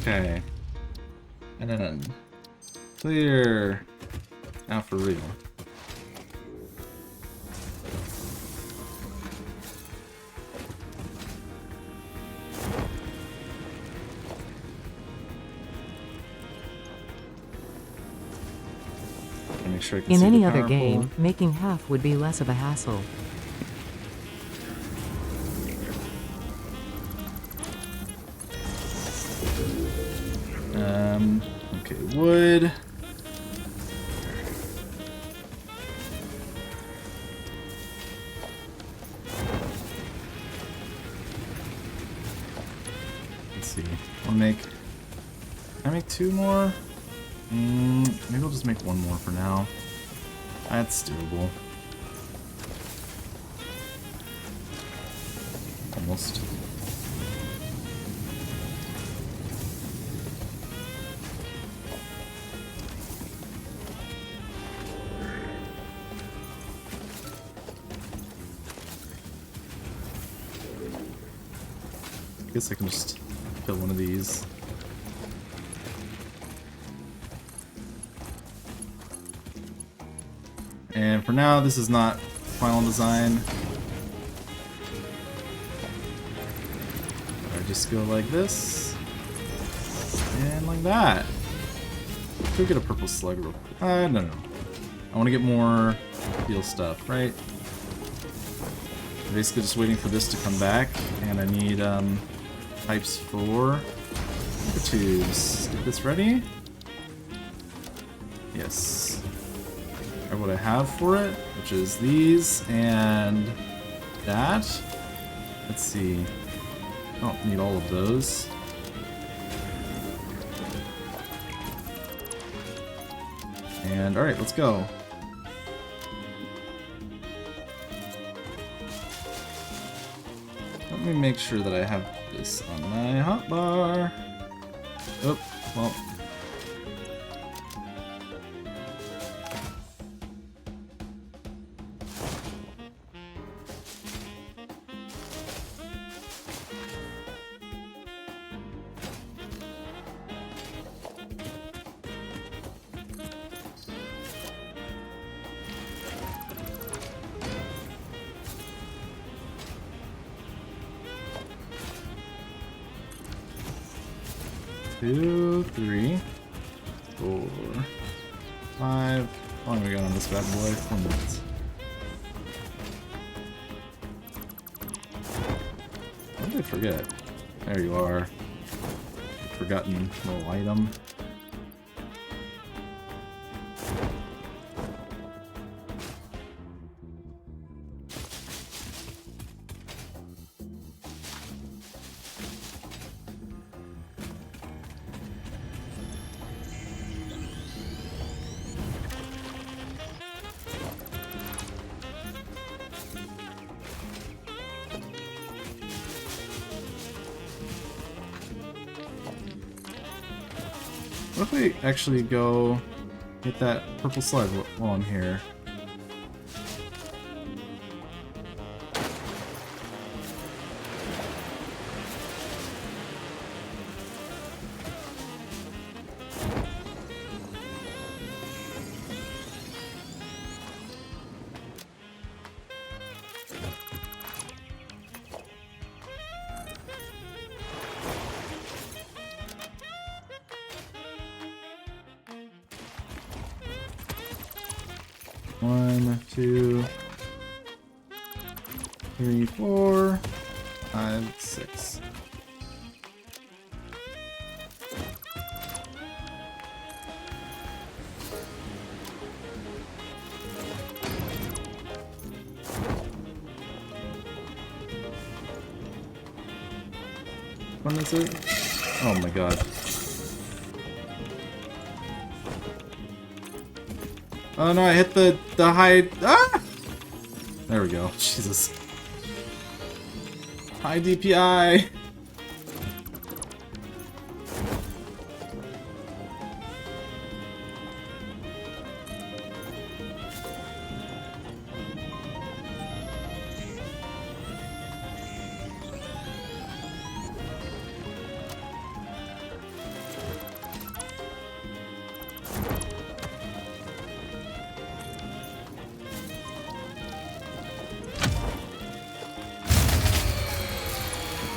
Okay. And then clear. Now for real. Make sure I can In see any the other power game, pole. making half would be less of a hassle. Okay, wood. Let's see. I'll make... Can I make 2 more? Maybe I'll just make 1 more for now. That's doable. Almost. I guess I can just kill one of these. And for now, this is not final design. just go like this. And like that. Could get a purple slug real quick. No. I want to get more heal stuff, right? Basically just waiting for this to come back, and I need pipes for the tubes. Get this ready. Yes. Or what I have for it, which is these and that. Let's see. I don't need all of those. And alright, let's go. Let me make sure that I have this on my hotbar. Oh, well. Two, three, 4, 5. How long have we got on this bad boy? 4 minutes. What did I forget? There you are. Forgotten little item. What if we actually go get that purple slug while I'm here? One, 2, 3, 4, 5, 6. When is it? Oh my god. Oh no, I hit the high... Ah! There we go. Jesus. High DPI.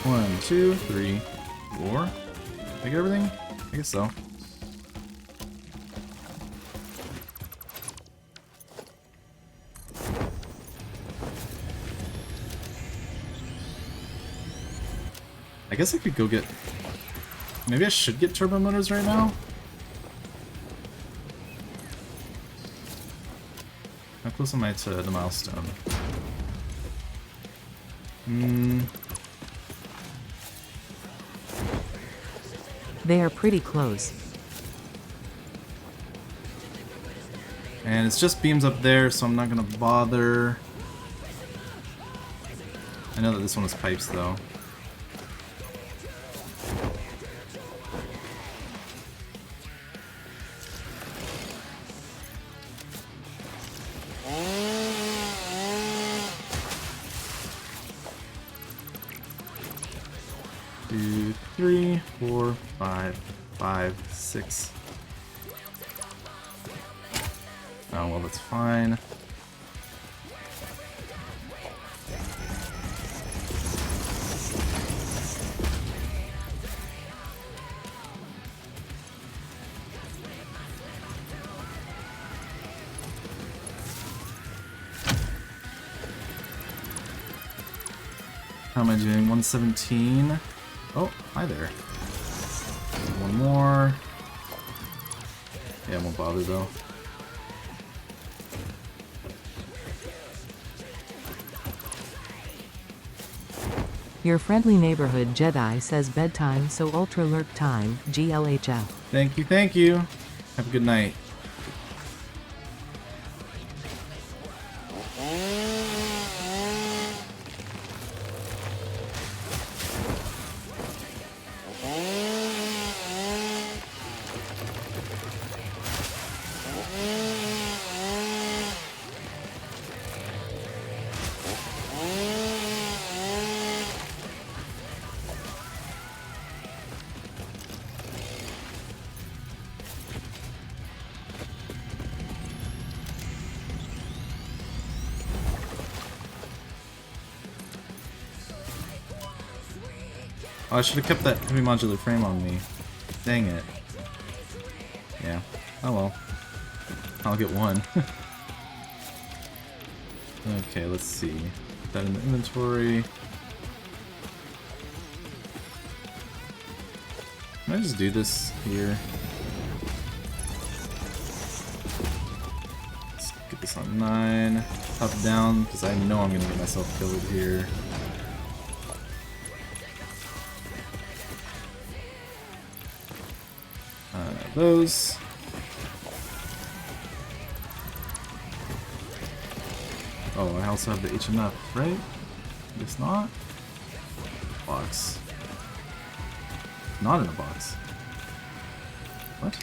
One, 2, 3, 4. Did I get everything? I guess so. I guess I could go get... Maybe I should get turbo motors right now? How close am I to the milestone? They are pretty close. And it's just beams up there, so I'm not gonna bother. I know that this one is pipes, though. Two, 3, 4, 5, 5, 6. Oh, well, that's fine. How am I doing? 117. Oh, hi there. One more. Yeah, I won't bother though. Your friendly neighborhood Jedi says bedtime, so ultra lurk time, GLHF. Thank you, thank you. Have a good night. Oh, I should have kept that heavy modular frame on me. Dang it. Yeah. Oh well. I'll get one. Okay, let's see. Put that in the inventory. Can I just do this here? Let's get this on 9. Up, down, because I know I'm going to get myself killed here. Those. Oh, I also have the HMF, right? Guess not. Box. Not in a box. What?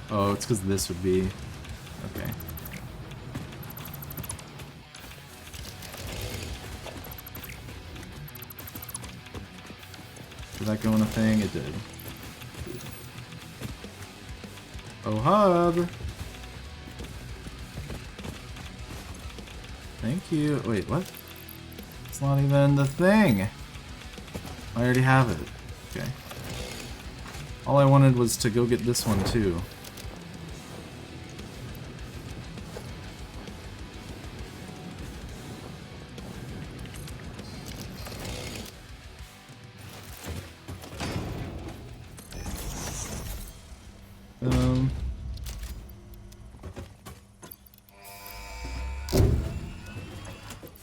Oh, it's because this would be... Okay. Did that go in a thing? It did. Oh, hub! Thank you. Wait, what? It's not even the thing! I already have it. Okay. All I wanted was to go get this one, too.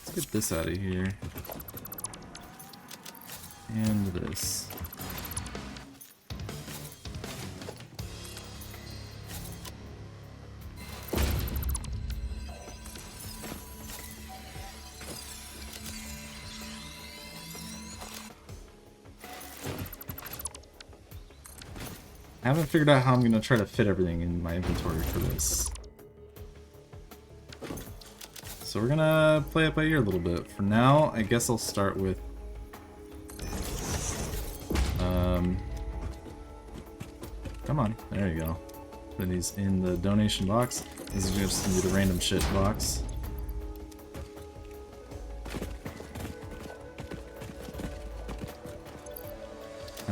Let's get this out of here. And this. I haven't figured out how I'm going to try to fit everything in my inventory for this. So we're going to play it by ear a little bit. For now, I guess I'll start with... come on, there you go. Put these in the donation box. This is just going to be the random shit box.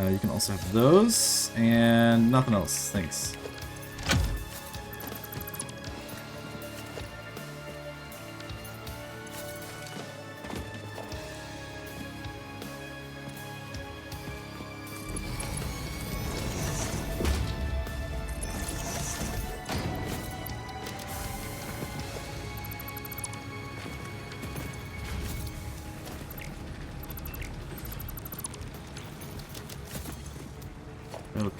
You can also have those, and nothing else. Thanks.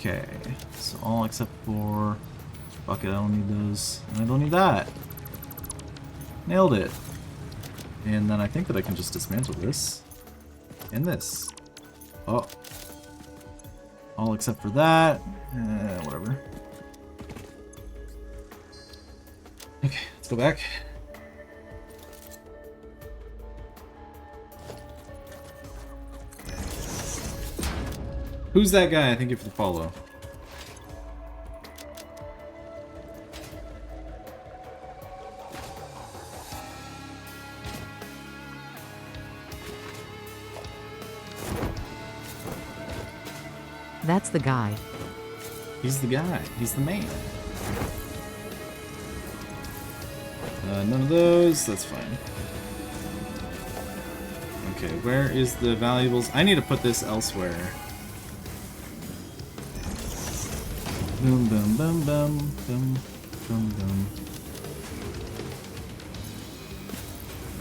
Okay, so all except for bucket, I don't need those, and I don't need that. Nailed it. And then I think that I can just dismantle this and this. Oh, all except for that. Whatever. Okay, let's go back. Who's that guy? Thank you for the follow. That's the guy. He's the guy. He's the man. None of those. That's fine. Okay, where is the valuables? I need to put this elsewhere. Boom, boom, boom, boom, boom, boom, boom.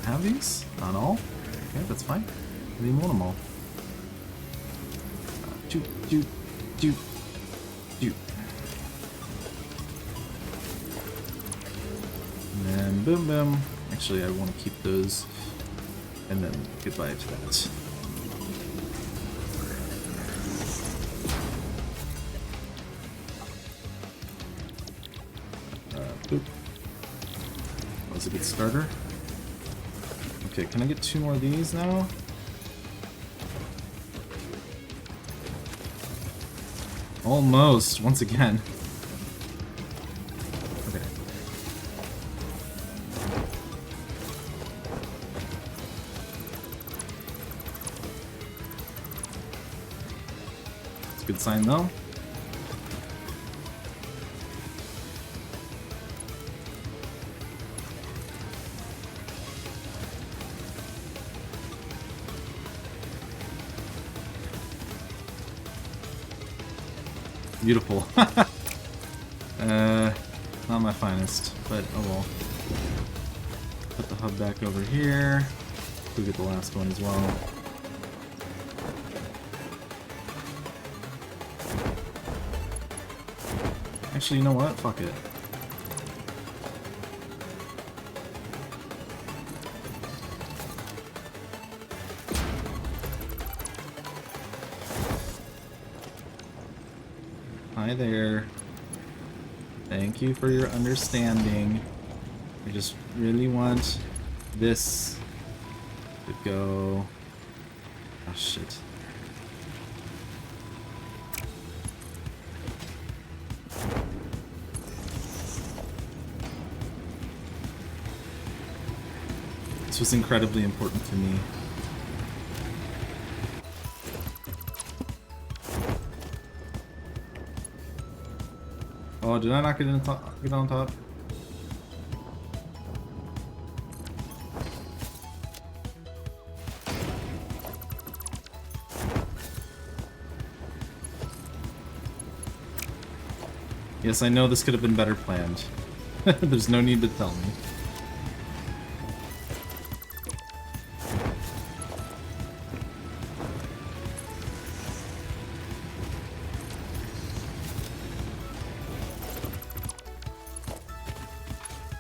Have these? Not all? Okay, that's fine. I didn't want them all. Doot, doot, doot, doot. And then boom, boom. Actually, I want to keep those. And then goodbye to that. Boop. That was a good starter. Okay, can I get 2 more of these now? Almost, once again. Okay. It's a good sign though. Beautiful. Not my finest, but oh well. Put the hub back over here. We'll get the last one as well. Actually, you know what? Fuck it. Hi there. Thank you for your understanding. I just really want this to go... Oh shit. This was incredibly important to me. Oh, did I not get get on top? Yes, I know this could have been better planned. There's no need to tell me.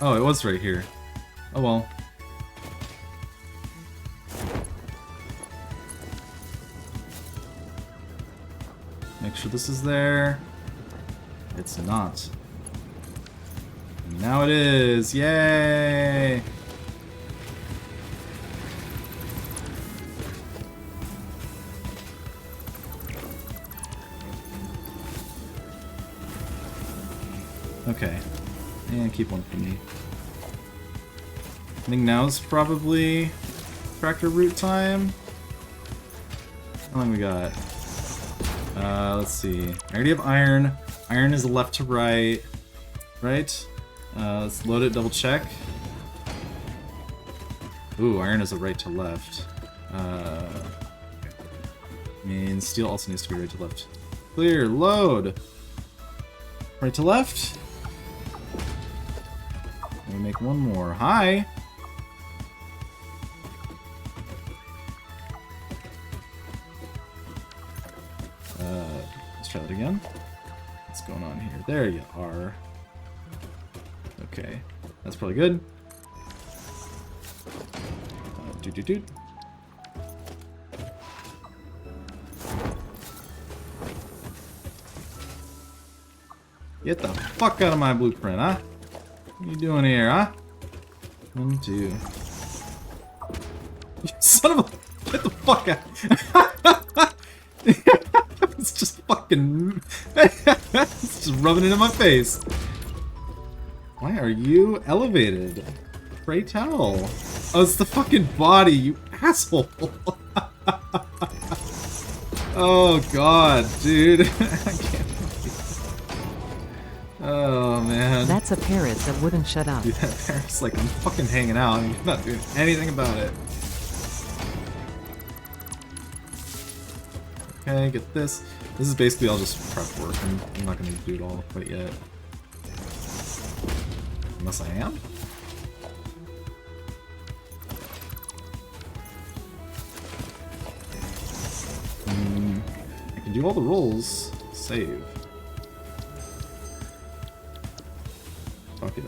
Oh, it was right here. Oh well. Make sure this is there. It's not. Now it is! Yay! Okay. And keep one for me. I think now is probably tractor route time. How long we got? Let's see. I already have iron. Iron is left to right. Right? Let's load it, double check. Ooh, iron is a right to left. I mean, steel also needs to be right to left. Clear, load! Right to left. Let me make one more. Hi! Let's try that again. What's going on here? There you are. Okay, that's probably good. Doot. Get the fuck out of my blueprint, huh? What are you doing here, huh? 1, 2. You son of a... Get the fuck out. It's just fucking... It's just rubbing it in my face. Why are you elevated? Pray tell. Oh, it's the fucking body, you asshole. Oh god, dude. I can't. Oh man. That's a parrot that wouldn't shut up. Dude, that parrot's like, I'm fucking hanging out and you're not doing anything about it. Okay, get this. This is basically all just prep work. I'm not gonna do it all quite yet. Unless I am? I can do all the rolls. Save. Fuck it.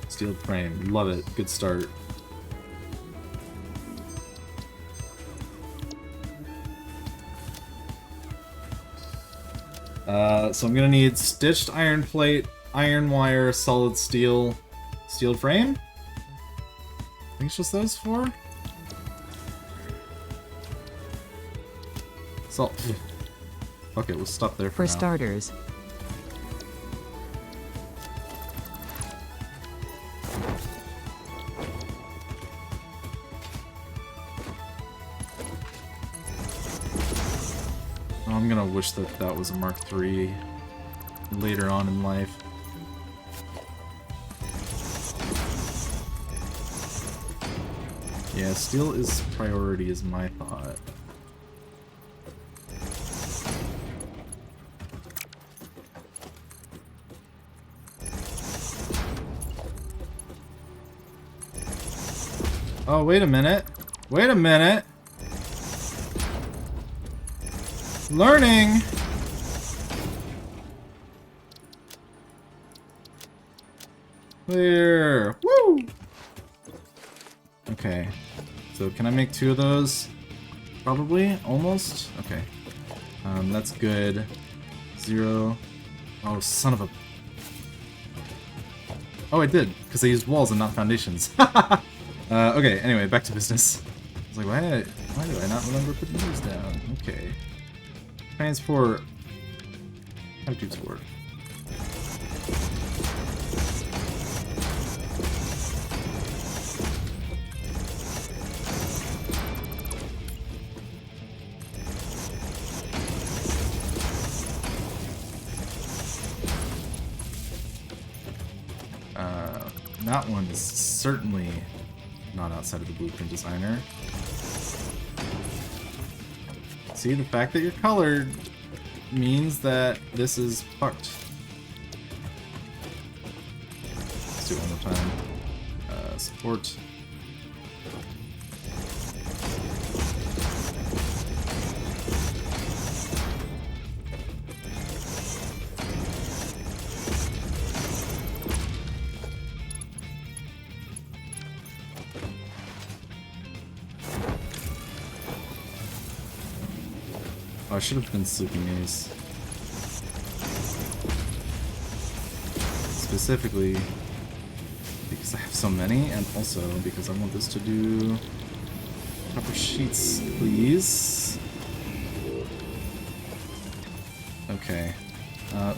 Steel frame. Love it. Good start. So I'm gonna need stitched iron plate, iron wire, solid steel, steel frame? I think it's just those four? So, okay, we'll stop there for now. starters. I'm gonna wish that that was a Mark III later on in life. Yeah, steel is priority is my thought. Oh, wait a minute. Wait a minute. Learning! Clear! Woo! Okay. So can I make 2 of those? Probably? Almost? Okay. That's good. 0. Oh, son of a... Oh, I did, because I used walls and not foundations. Okay, anyway, back to business. I was like, why do I not remember putting these down? Okay. Transport. How do transport? That one is certainly not outside of the blueprint designer. See, the fact that you're colored means that this is fucked. Let's do it one more time. Support. Oh, I should have been sleeping these. Specifically because I have so many, and also because I want this to do proper sheets, please. Okay.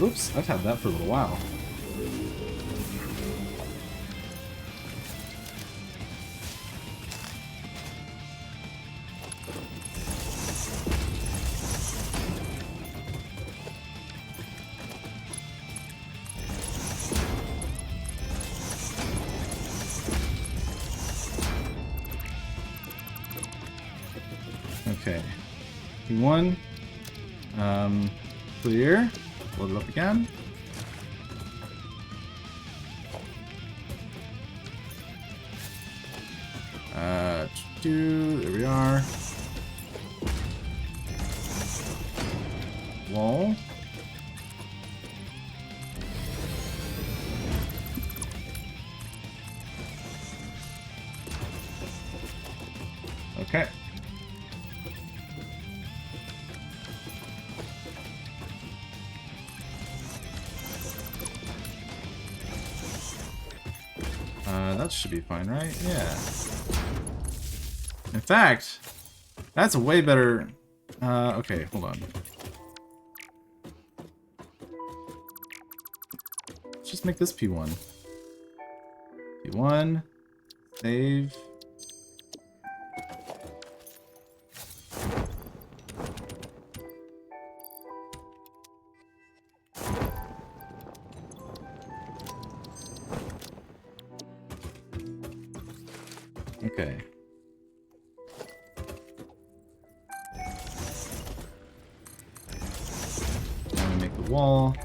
Oops, I've had that for a little while. Okay. P1. Clear. Load it up again. There we are. Wall. Okay. That should be fine, right? Yeah. In fact, that's a way better... okay, hold on. Let's just make this P1. P1. Save. Okay. wall.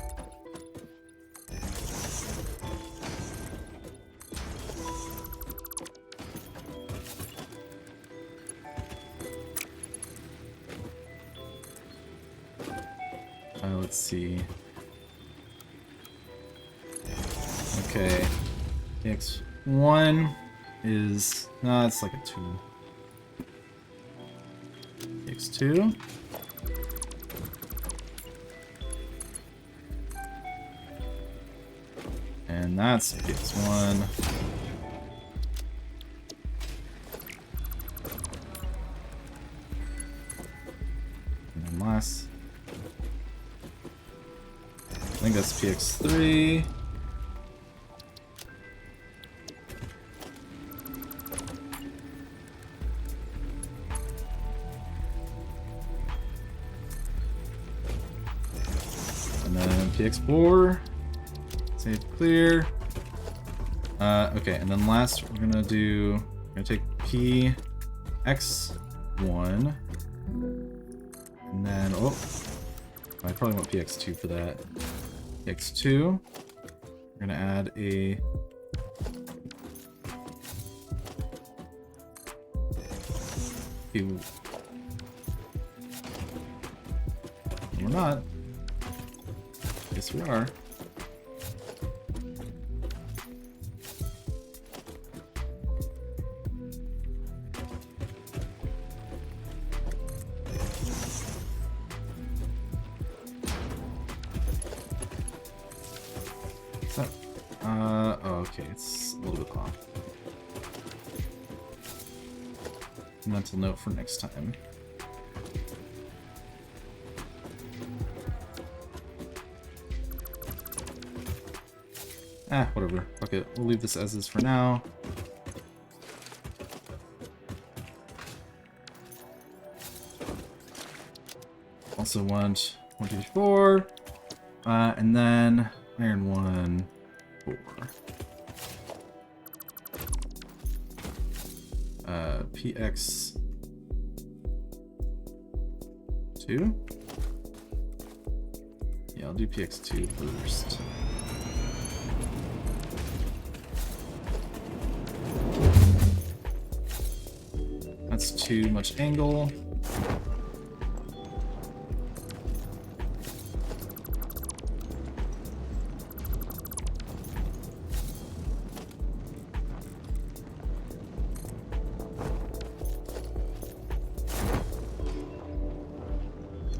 Let's see. Okay. X1 is... no, it's like a 2. X2. And that's X1. And then last... I think that's PX3. And then PX4. Save clear. Okay, and then last we're gonna take PX1. And then, oh, I probably want PX2 for that. PX2. We're gonna add a we're not. Yes, we are. Okay, it's a little bit off. Mental note for next time. Whatever. Fuck it. We'll leave this as is for now. Also want 1, 2, 3, 4. And then iron 1, 4. PX2. Yeah, I'll do PX2 first. That's too much angle.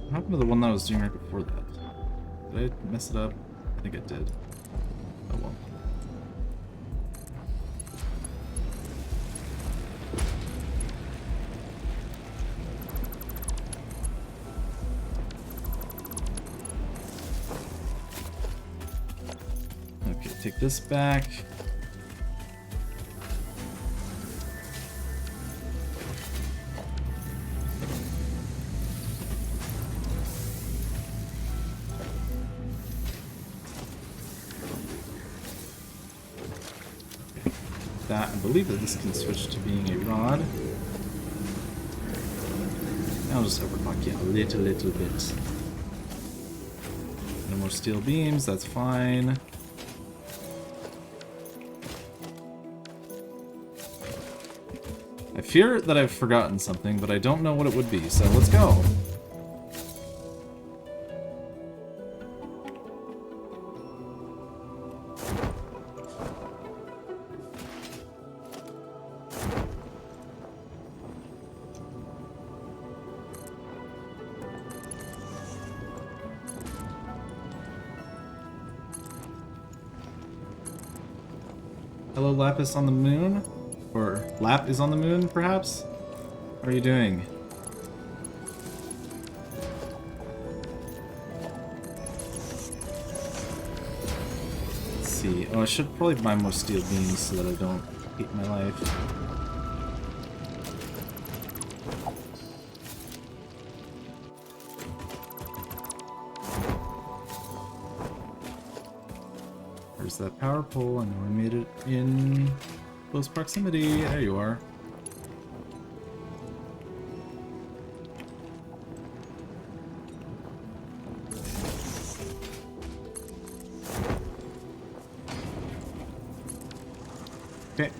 What happened to the one that I was doing right before that? Did I mess it up? I think I did. Oh well. Okay, take this back. That, I believe that this can switch to being a rod. I'll just overclock it a little bit. No more steel beams, that's fine. I fear that I've forgotten something, but I don't know what it would be, so let's go. Hello, Lapis on the moon? Or Lap is on the moon, perhaps? What are you doing? Let's see. Oh, I should probably buy more steel beams so that I don't hate my life. There's that power pole. I know I made it in close proximity. There you are. Okay.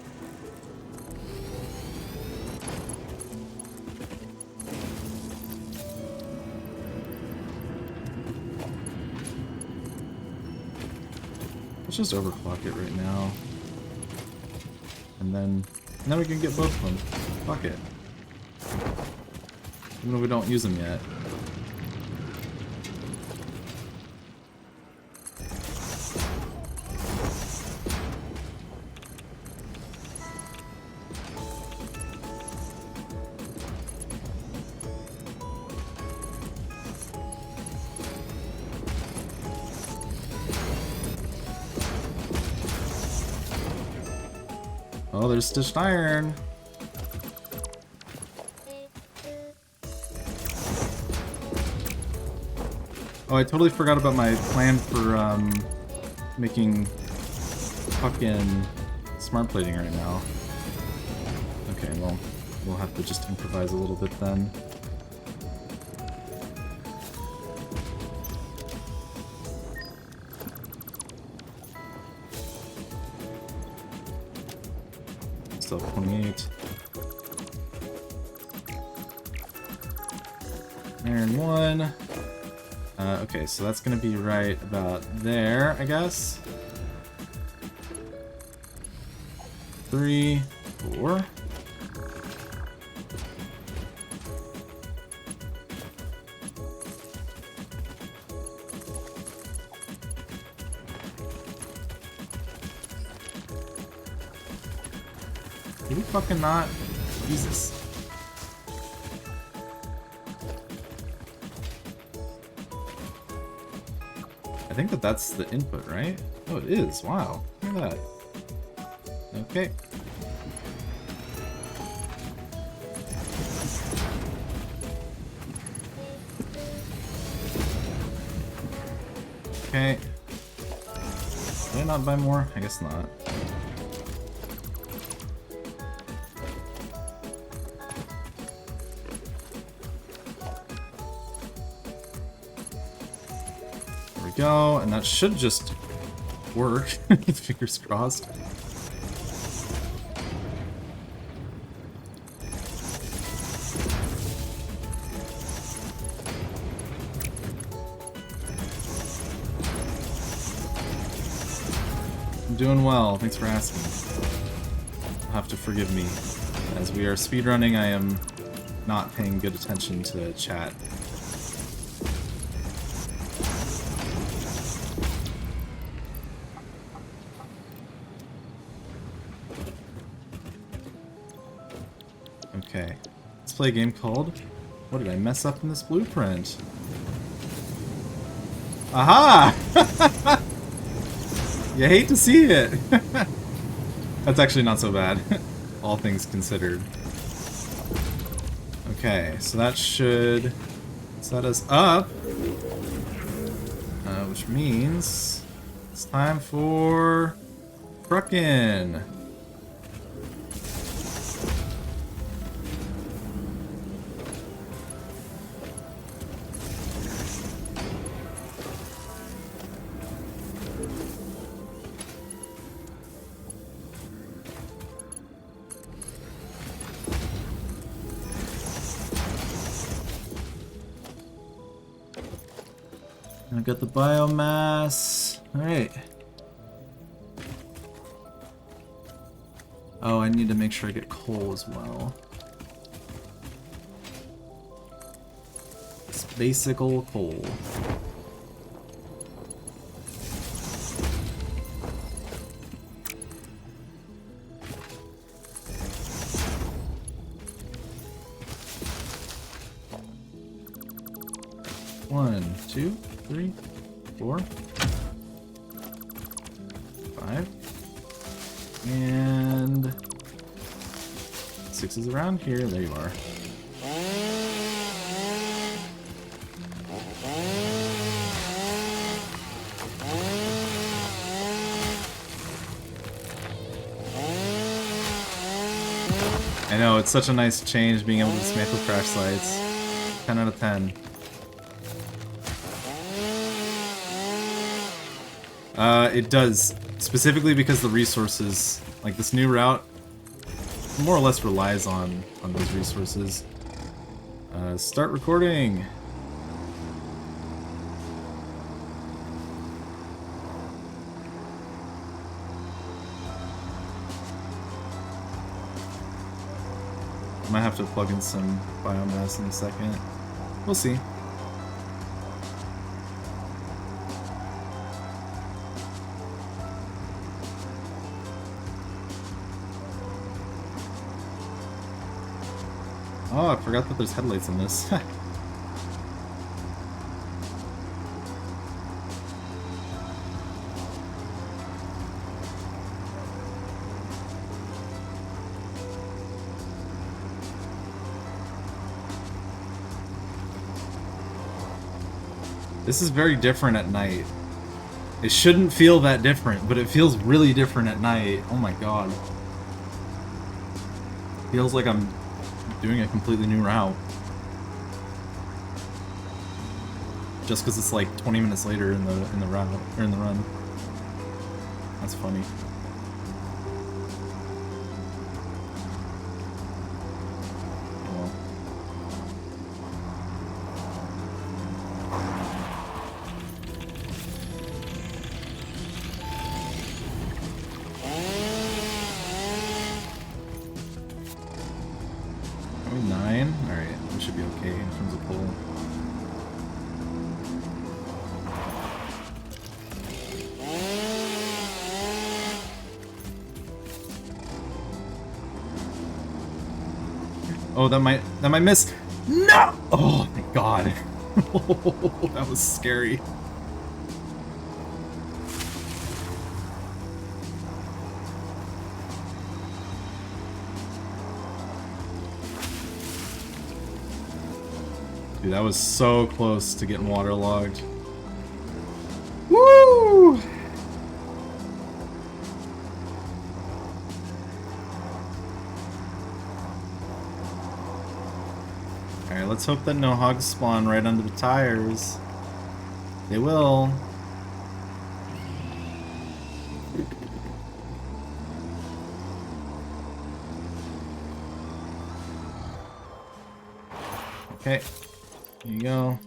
Let's just overclock it right now. And then we can get both of them. Fuck it. Even if we don't use them yet. Oh, there's stitched iron. Oh, I totally forgot about my plan for making fucking smart plating right now. Okay, well, we'll have to just improvise a little bit then. Still 28. Iron 1. Okay, so that's gonna be right about there, I guess. 3, 4. Can we fucking not? Jesus. I think that's the input, right? Oh, it is. Wow. Look at that. Okay. Okay. Did I not buy more? I guess not. Go, and that should just work. Fingers crossed. I'm doing well, thanks for asking. You'll have to forgive me. As we are speedrunning, I am not paying good attention to chat. Okay, let's play a game called What Did I Mess Up in This Blueprint? Aha! You hate to see it! That's actually not so bad, all things considered. Okay, so that should set us up, which means it's time for truckin'. I got the biomass. Alright. Oh, I need to make sure I get coal as well. It's basic old coal. One, two, 3, 4, 5, and 6 is around here. There you are. I know, it's such a nice change being able to dismantle crash sites. 10 out of 10. It does Specifically because the resources, like this new route, more or less relies on those resources. Start recording. I might have to plug in some biomass in a second. We'll see. Oh, I forgot that there's headlights in this. This is very different at night. It shouldn't feel that different, but it feels really different at night. Oh my god. Feels like I'm doing a completely new route. Just because it's like 20 minutes later in the route or in the run. That's funny. Well. Oh, 9? Alright, we should be okay in terms of pull. Oh, that might miss. No! Oh, thank God. That was scary. Dude, that was so close to getting waterlogged. Woo! Alright, let's hope that no hogs spawn right under the tires. They will. Okay, here you go.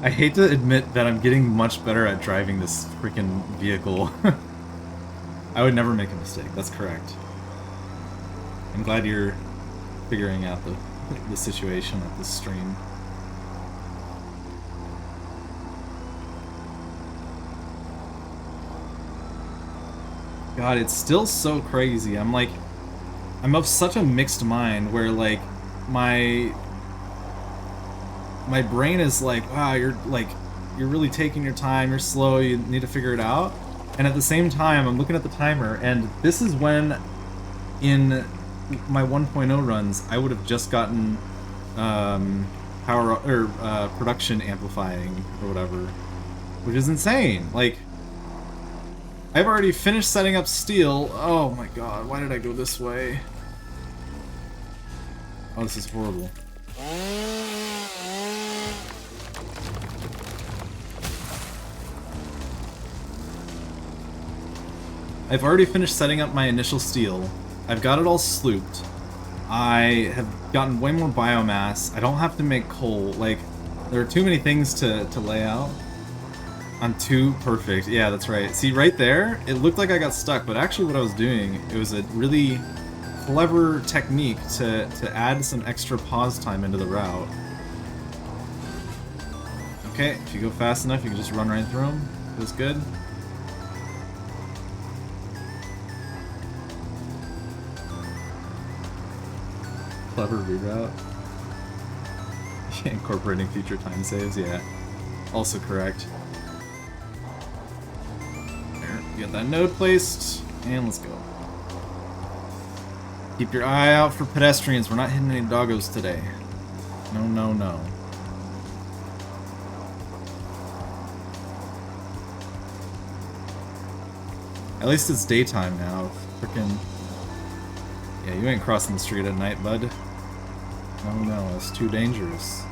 I hate to admit that I'm getting much better at driving this freaking vehicle. I would never make a mistake, that's correct. I'm glad you're figuring out the situation at this stream. God, it's still so crazy. I'm of such a mixed mind where like my brain is like, wow, you're really taking your time, you're slow, you need to figure it out. And at the same time, I'm looking at the timer, and this is when, in my 1.0 runs, I would have just gotten production amplifying or whatever, which is insane. Like, I've already finished setting up steel. Oh my god, why did I go this way? Oh, this is horrible. I've already finished setting up my initial steel. I've got it all slooped. I have gotten way more biomass. I don't have to make coal. Like, there are too many things to lay out. I'm too perfect. Yeah, that's right. See, right there, it looked like I got stuck, but actually what I was doing, it was a really clever technique to add some extra pause time into the route. Okay, if you go fast enough, you can just run right through them. Feels good. Clever reroute. Incorporating future time saves, yeah. Also correct. There, get that node placed, and let's go. Keep your eye out for pedestrians. We're not hitting any doggos today. No, no, no. At least it's daytime now. Frickin'... Yeah, you ain't crossing the street at night, bud. Oh no, it's too dangerous.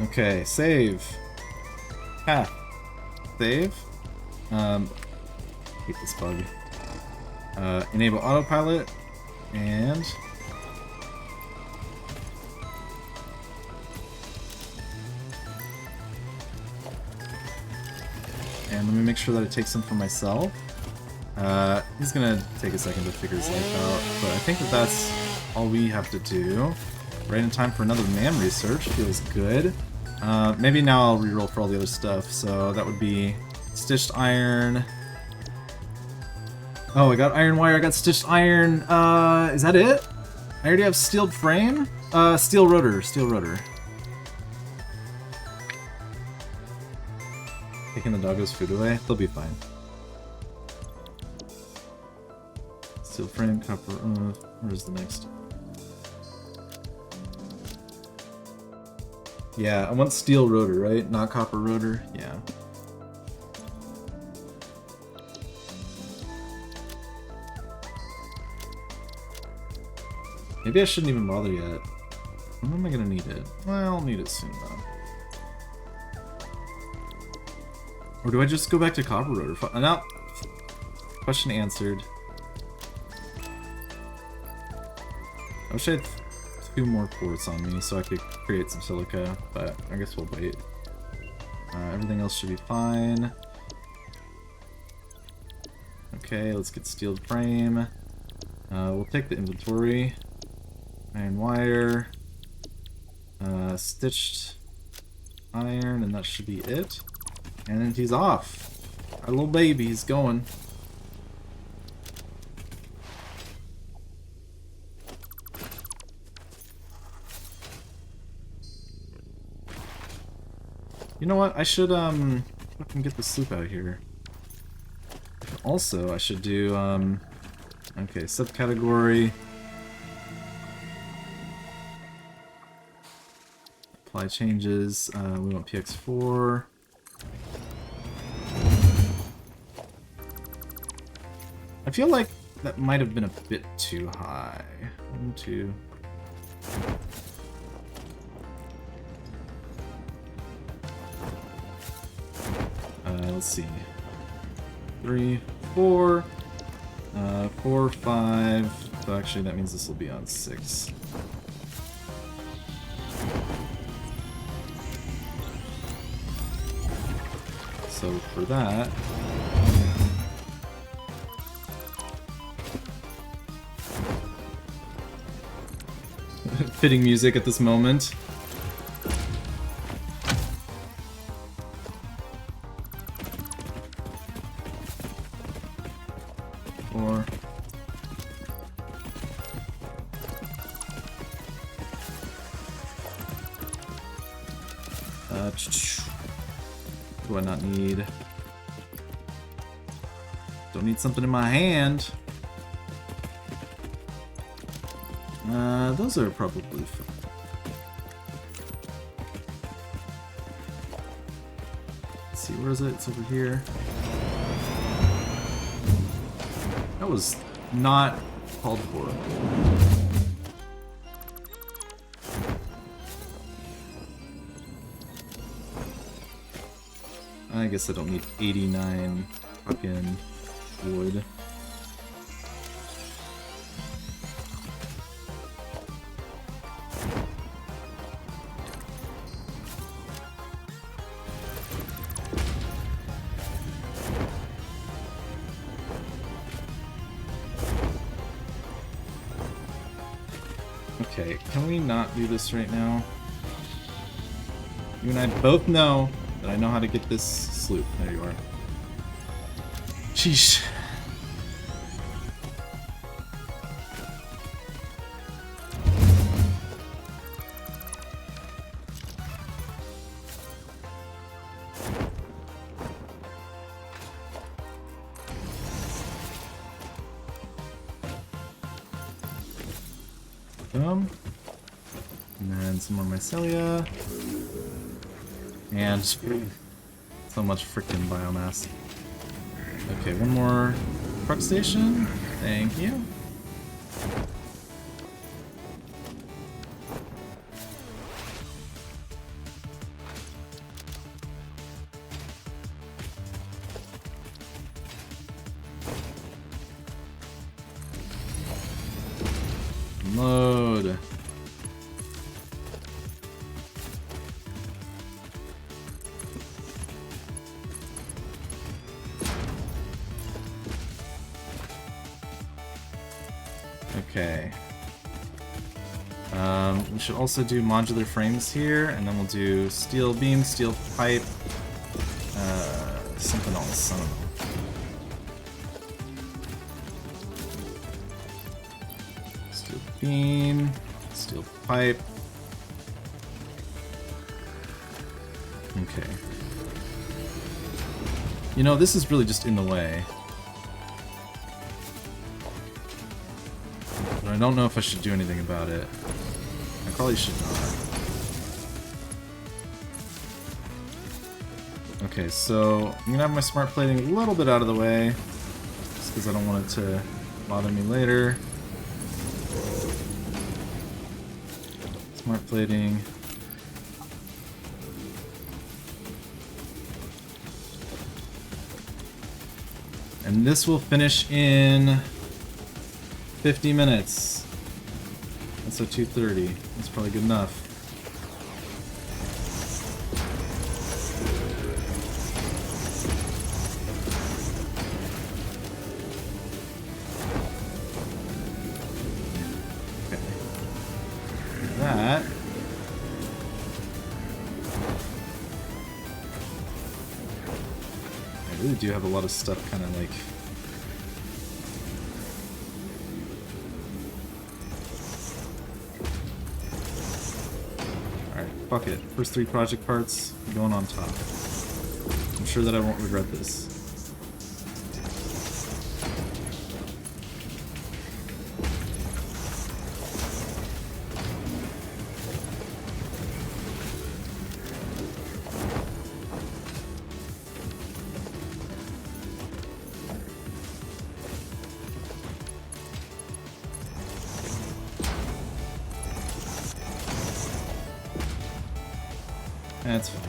Okay, save. Path. Save. Hate this bug. Enable autopilot, and let me make sure that it takes him for myself. He's gonna take a second to figure his life out, but I think that that's all we have to do. Right in time for another man research. Feels good. Maybe now I'll reroll for all the other stuff. So that would be stitched iron. Oh, I got iron wire. I got stitched iron. Is that it? I already have steel frame. Steel rotor. Steel rotor. Taking the doggo's food away. They'll be fine. Steel frame, copper. Where's the next? Yeah, I want steel rotor, right? Not copper rotor? Yeah. Maybe I shouldn't even bother yet. When am I gonna need it? Well, I'll need it soon though. Or do I just go back to copper rotor? No. Question answered. I wish I had 2 more quartz on me so I could create some silica, but I guess we'll wait. Everything else should be fine. Okay, let's get steel frame. We'll take the inventory. Iron wire. Stitched iron, and that should be it. And then he's off. Our little baby's going. You know what? I should fucking get the sloop out here. Also, I should do okay, subcategory. Apply changes. We want PX4. I feel like that might have been a bit too high. 1, 2. Let's see. 3, 4. 4, 5. So actually, that means this will be on 6. So for that, fitting music at this moment. Or do I not need? Don't need something in my hand. Those are probably fine. Let's see, where is it? It's over here. That was not called for. I guess I don't need 89 fucking wood. Okay, can we not do this right now? You and I both know that I know how to get this sloop. There you are. Sheesh. Boom. And then some more mycelia. And so much freaking biomass. Okay, one more truck station. Thank you. Load. Okay. We should also do modular frames here, and then we'll do steel beam, steel pipe, something else, I don't know. Steel beam, steel pipe. Okay. You know, this is really just in the way. But I don't know if I should do anything about it. I probably should not. Okay, so I'm gonna have my smart plating a little bit out of the way, just because I don't want it to bother me later. Smart plating. And this will finish in 50 minutes. That's a 2:30. That's probably good enough. Okay. That. I really do have a lot of stuff kind of like. Fuck it. First 3 project parts going on top. I'm sure that I won't regret this. That's fine.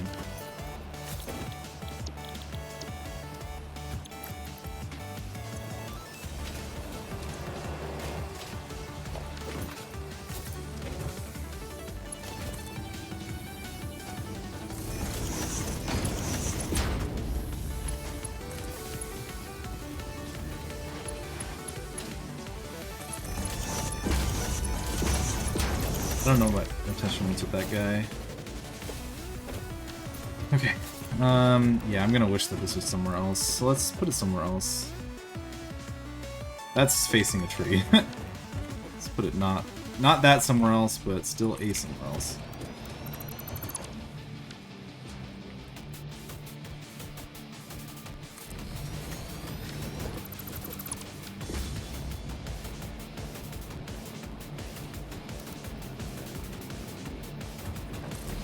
I don't know what intention was with that guy. Okay. Yeah, I'm gonna wish that this was somewhere else. So let's put it somewhere else. That's facing a tree. Let's put it not that somewhere else, but still a somewhere else.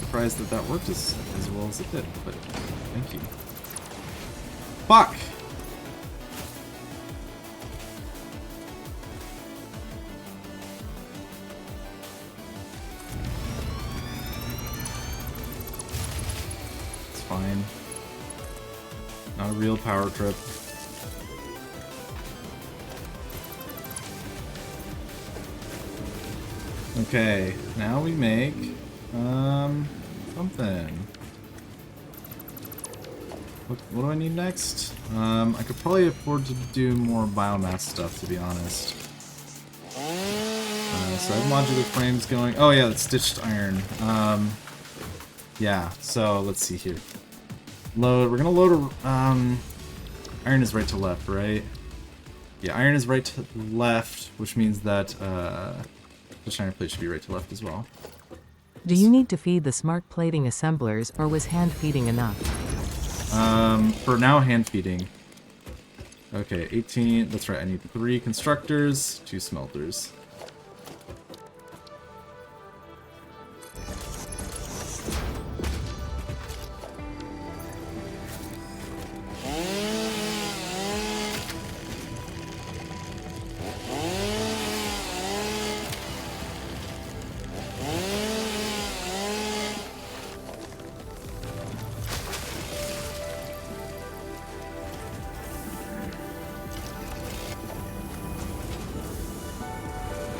Surprised that that worked as well as it did, but thank you. Fuck! It's fine. Not a real power trip. Okay, now we make something. What do I need next? I could probably afford to do more biomass stuff, to be honest. So I have modular frames going. Oh yeah, that's stitched iron. Yeah, so let's see here. Load. We're gonna load a, iron is right to left, right? Yeah, iron is right to left, which means that the iron plate should be right to left as well. Do you need to feed the smart plating assemblers, or was hand feeding enough? For now, hand feeding. Okay, 18. That's right. I need 3 constructors, 2 smelters.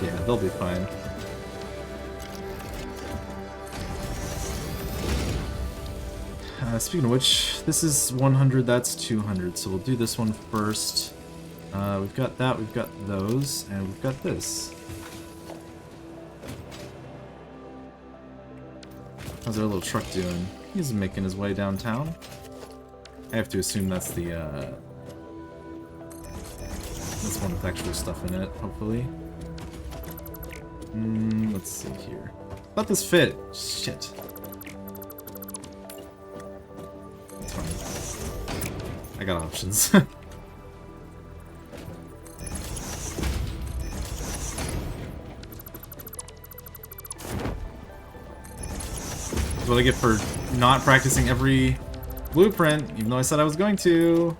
Yeah, they'll be fine. Speaking of which, this is 100, that's 200, so we'll do this one first. We've got that, we've got those, and we've got this. How's our little truck doing? He's making his way downtown. I have to assume that's the, this one with actual stuff in it, hopefully. Let's see here. Let this fit! Shit. That's fine. I got options. That's what I get for not practicing every blueprint, even though I said I was going to.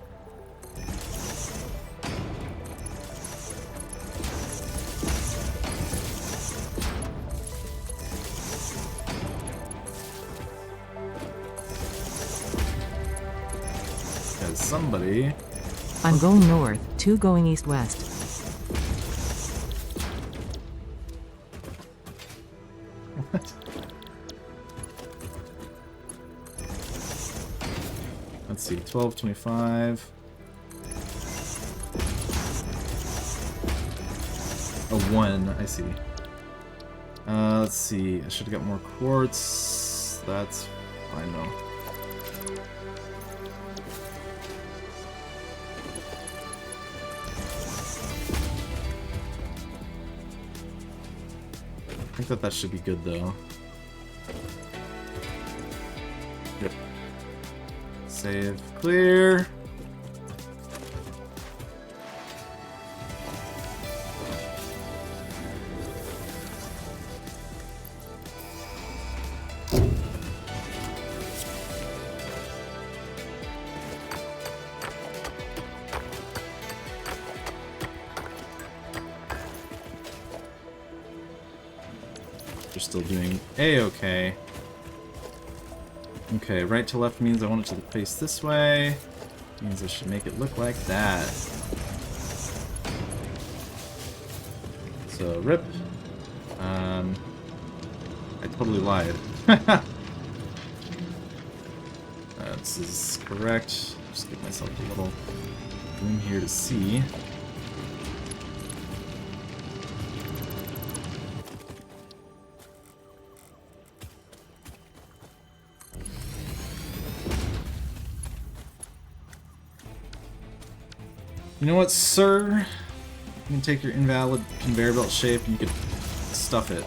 Because somebody... I'm going north, 2 going east-west. What? Let's see, 12, 25. A 1, I see. Let's see, I should have got more quartz. That's fine though. I think that should be good though. Yep. Save, clear. You're still doing A-okay. Okay, right to left means I want it to face this way. Means I should make it look like that. So, rip. I totally lied. This is correct. Just give myself a little room here to see. You know what, sir? You can take your invalid conveyor belt shape and you can stuff it.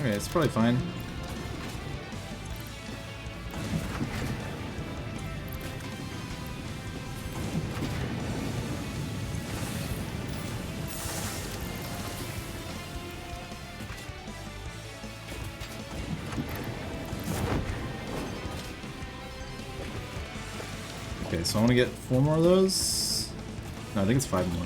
Okay, it's probably fine. Okay, so I want to get 4 more of those. No, I think it's 5 more.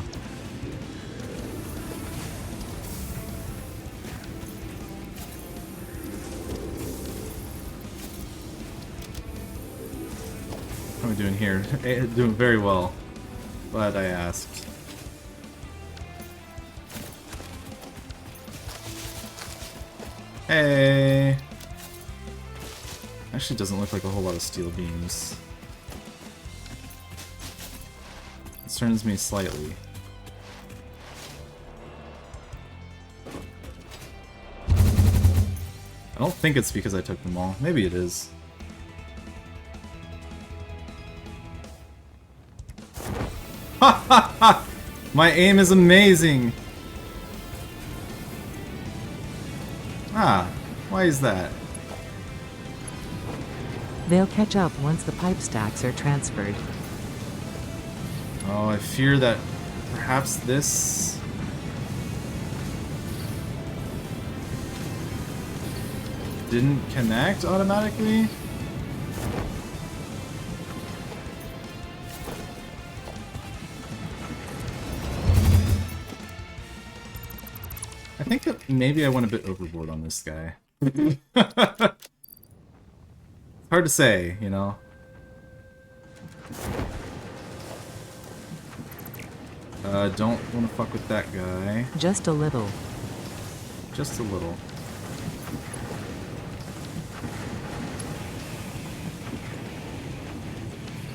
How am I doing here? Doing very well. Glad I asked. Hey! Actually doesn't look like a whole lot of steel beams. Concerns me slightly. I don't think it's because I took them all. Maybe it is. Ha ha ha! My aim is amazing! Ah, why is that? They'll catch up once the pipe stacks are transferred. Oh, I fear that perhaps this... didn't connect automatically? I think that maybe I went a bit overboard on this guy. It's hard to say, you know? Don't want to fuck with that guy. Just a little. Just a little.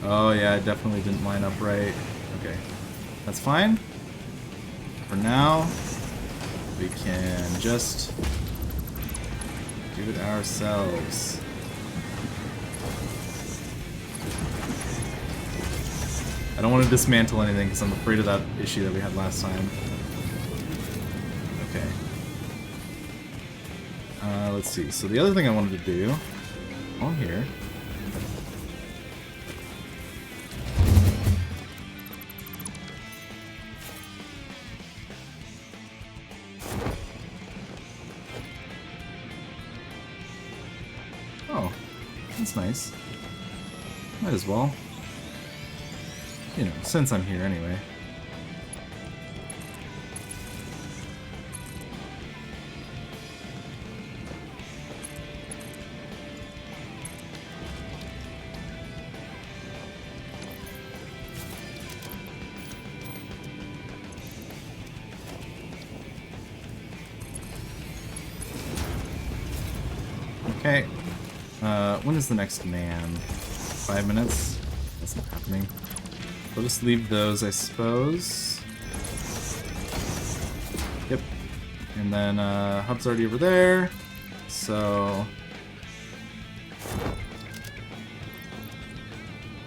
Oh yeah, I definitely didn't line up right. Okay. That's fine. For now, we can just do it ourselves. I don't want to dismantle anything because I'm afraid of that issue that we had last time. Okay. Let's see. So the other thing I wanted to do, while I'm here, oh, that's nice. Might as well. You know, since I'm here anyway. Okay. When is the next man? 5 minutes? That's not happening. We'll just leave those, I suppose. Yep. And then, hub's already over there. So...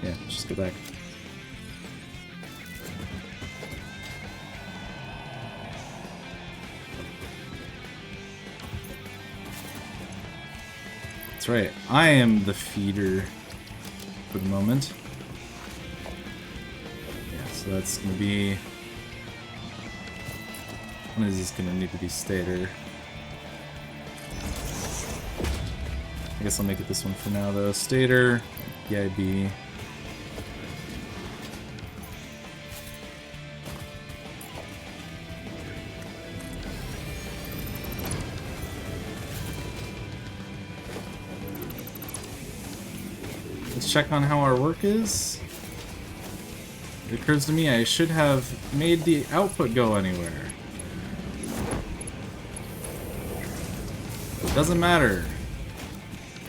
yeah, just go back. That's right. I am the feeder for the moment. Yeah, so that's gonna be... one of these is gonna need to be stator. I guess I'll make it this one for now though. Stator, EIB. Let's check on how our work is. It occurs to me I should have made the output go anywhere. It doesn't matter.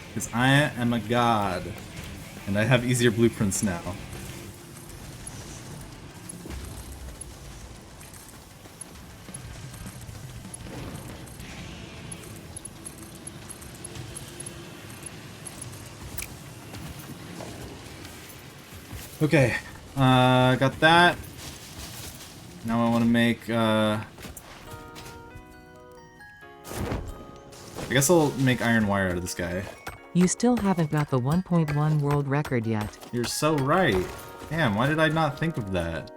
Because I am a god. And I have easier blueprints now. Okay, got that. Now I want to make, I guess I'll make iron wire out of this guy. You still haven't got the 1.1 world record yet. You're so right. Damn, why did I not think of that?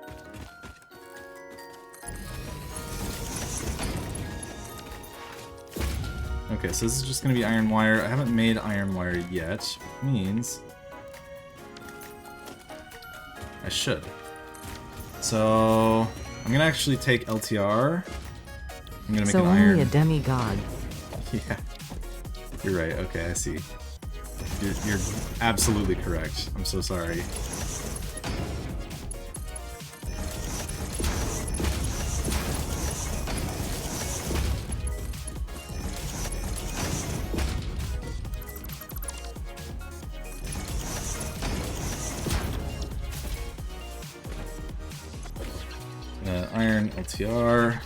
Okay, so this is just gonna be iron wire. I haven't made iron wire yet, which means I should. So I'm gonna actually take LTR. I'm gonna make so an only iron. a demigod. Yeah, you're right. Okay, I see. You're absolutely correct. I'm so sorry. Iron LTR.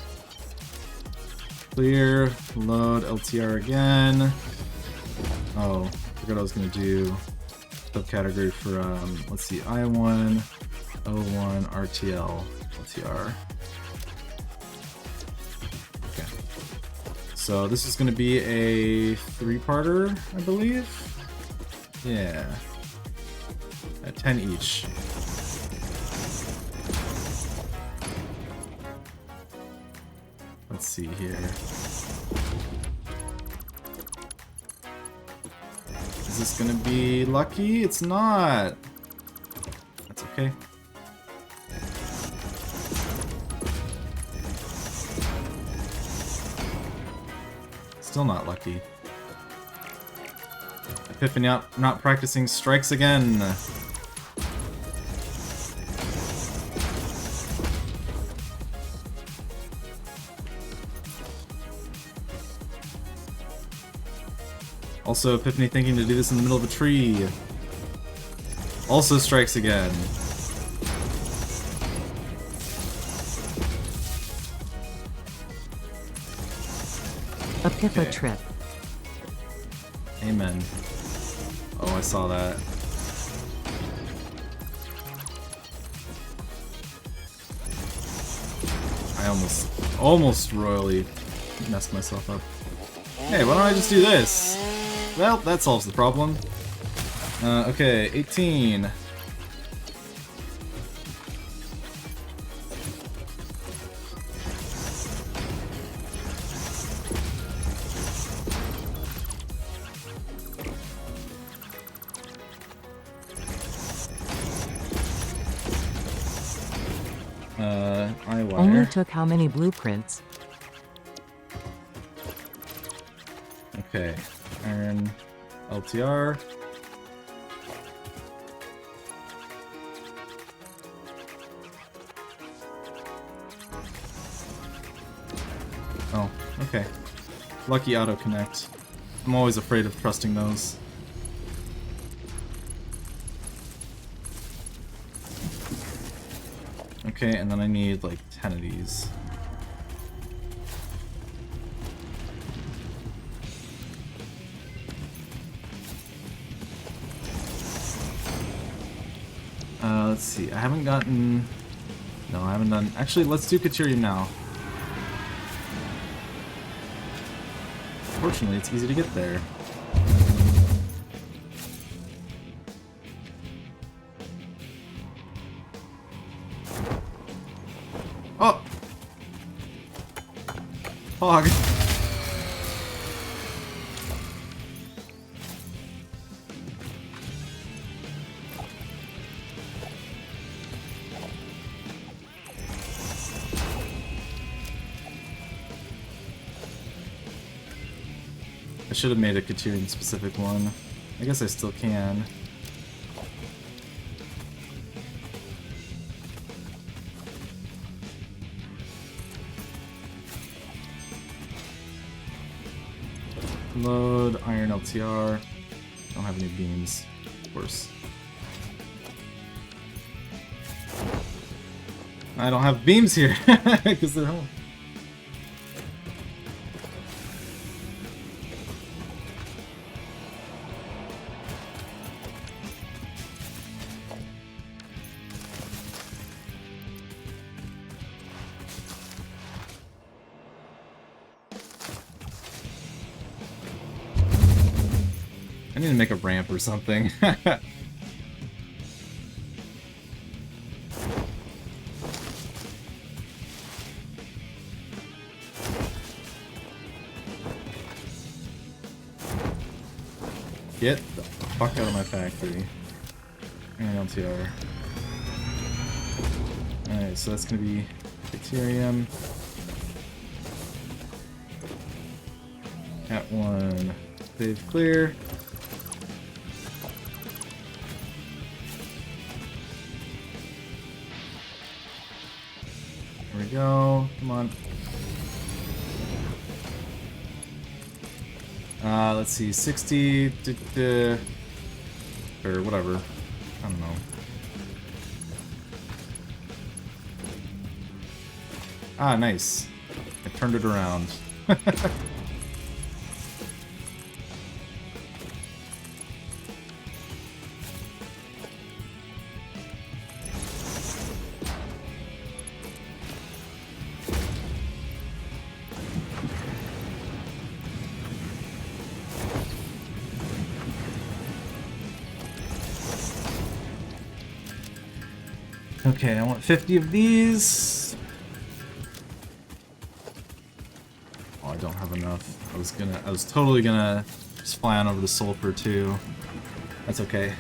Clear. Load LTR again. Oh, I forgot I was gonna do subcategory for let's see, I1, O1, RTL, LTR. Okay. So this is gonna be a 3-parter, I believe. Yeah. At 10 each. Let's see here. Is this gonna be lucky? It's not. That's okay. Still not lucky. Epiphany not practicing strikes again. Also, Epiphany thinking to do this in the middle of a tree. Also strikes again. A Pippa Okay. trip. Amen. Oh, I saw that. I almost royally messed myself up. Hey, why don't I just do this? Well, that solves the problem. Okay, 18. Only Eyewire. took how many blueprints? Okay, iron LTR. Oh, okay. Lucky auto connect. I'm always afraid of trusting those. Okay, and then I need like 10 of these. Let's see. I haven't gotten... No, I haven't done... Actually, let's do Caterium now. Fortunately, it's easy to get there. Oh! Fog! I should have made a Caterium specific one. I guess I still can. Load, iron LTR. Don't have any beams, of course. I don't have beams here, because they're home. I need to make a ramp or something. Get the fuck out of my factory. And LTR. Alright, so that's gonna be Ethereum. At one. Save clear. There we go. Come on. Let's see, 60, or whatever. I don't know. Ah, nice. I turned it around. Okay, I want 50 of these. Oh, I don't have enough. I was totally gonna just fly on over to Sulfur too. That's okay.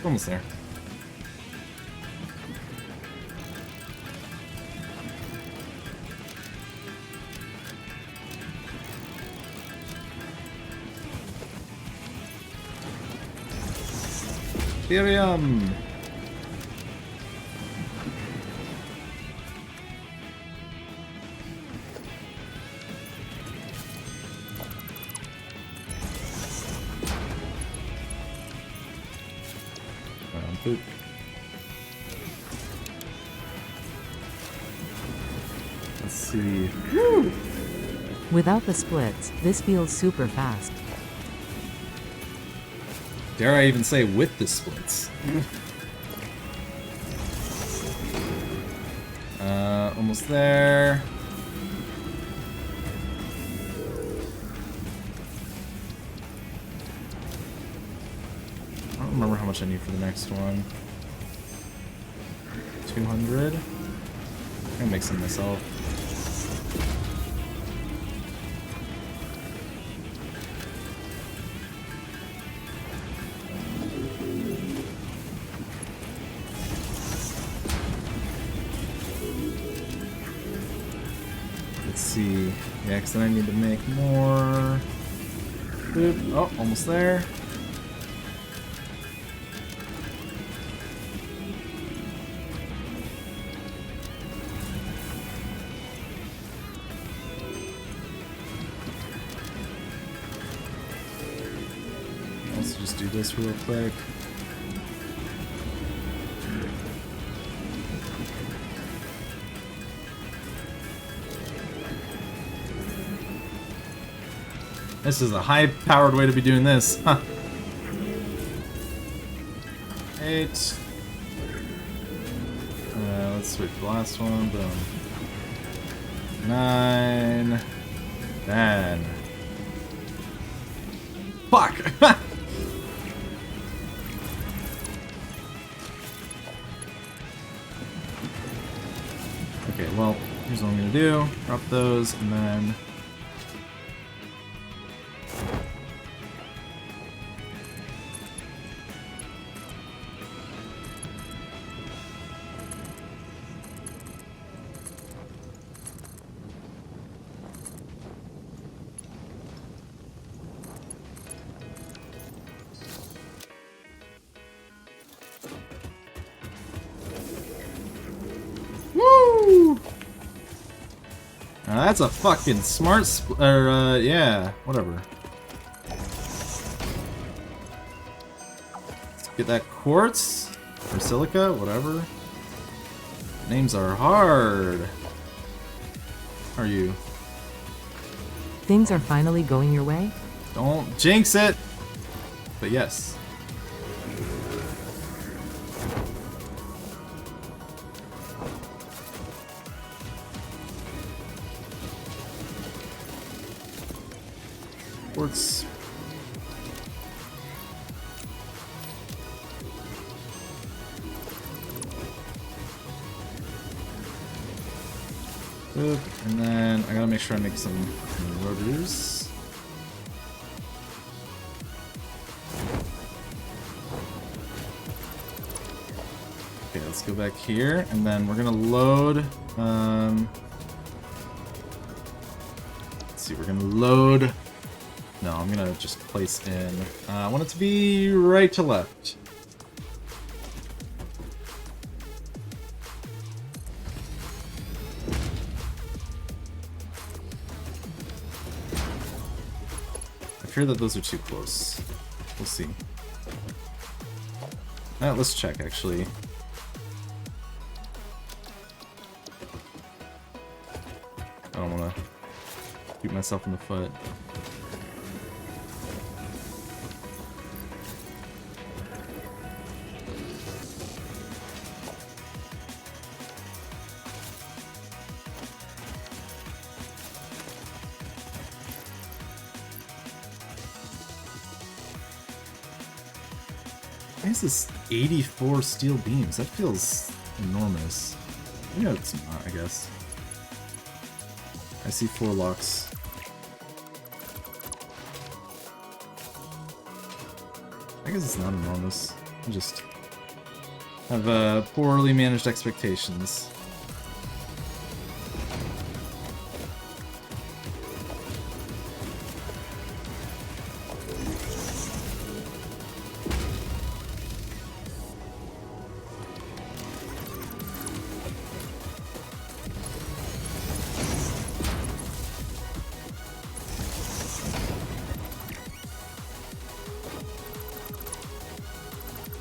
Almost there. Ethereum! Poop. Let's see. Woo! Without the splits, this feels super fast. Dare I even say with the splits? Almost there. I don't remember how much I need for the next one. 200. I'm gonna make some myself. Let's see. Yeah, because then I need to make more. Boop. Oh, almost there. Let's just do this real quick. This is a high-powered way to be doing this, huh? 8. Let's switch the last one. Boom. 9. 10. Fuck! Okay, well, here's what I'm gonna do. Drop those, and then... Woo! Now that's a fucking smart yeah, whatever. Let's get that quartz or silica, whatever. Names are hard. How are you? Things are finally going your way? Don't jinx it! But yes. Quartz. Boop. And then I gotta make sure I make some rotors. Okay, let's go back here, and then we're gonna load. Let's see, we're gonna load. No, I'm gonna just place in. I want it to be right to left. I fear that those are too close. We'll see. Let's check actually. I don't want to shoot myself in the foot. Why is this 84 steel beams? That feels enormous. Yeah, it's not, I guess. I see 4 locks. I guess it's not enormous. I just have poorly managed expectations.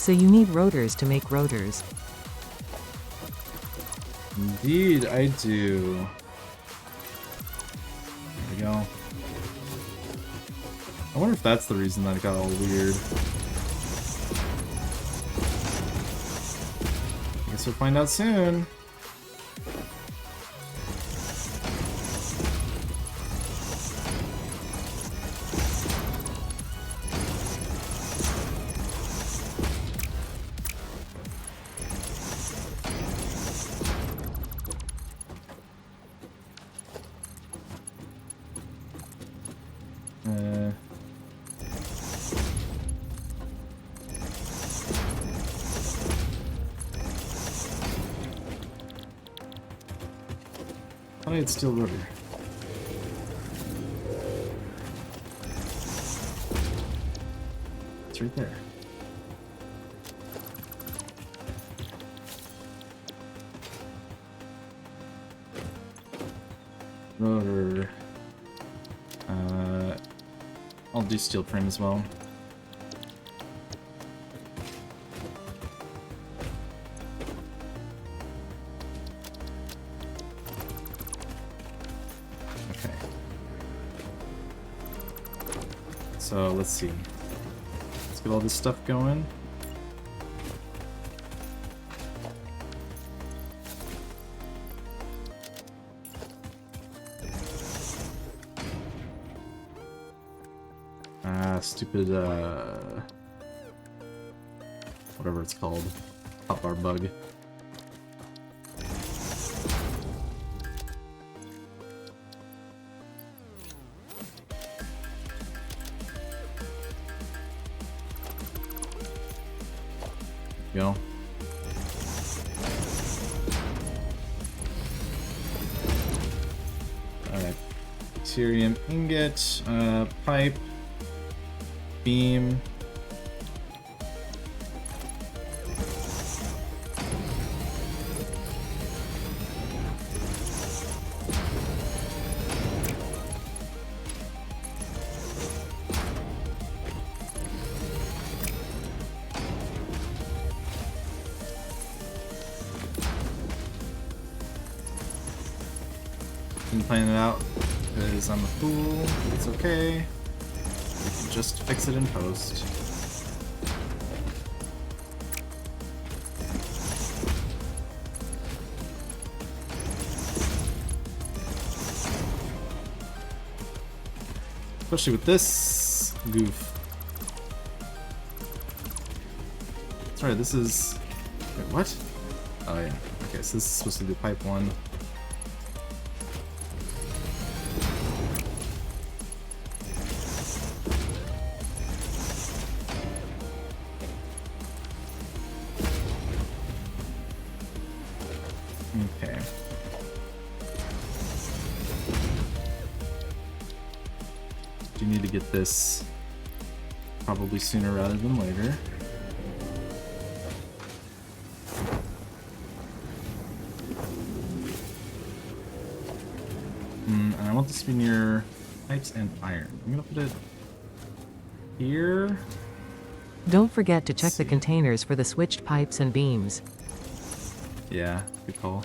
So you need rotors to make rotors. Indeed, I do. There we go. I wonder if that's the reason that it got all weird. I guess we'll find out soon. I need steel rubber. It's right there. Rotor. I'll do steel frame as well. Okay. So let's see. Let's get all this stuff going. Stupid, whatever it's called, hotbar bug. Go. Alright. Bacterium ingot, pipe. Beam. Been playing it out because I'm a fool. It's okay. Just fix it in post. Especially with this goof. Sorry, this is... Wait, what? Oh yeah. Okay, so this is supposed to be pipe 1. Okay. Do need to get this probably sooner rather than later. And I want this to be near pipes and iron. I'm gonna put it here. Don't forget to check the containers for the switched pipes and beams. Yeah, good call.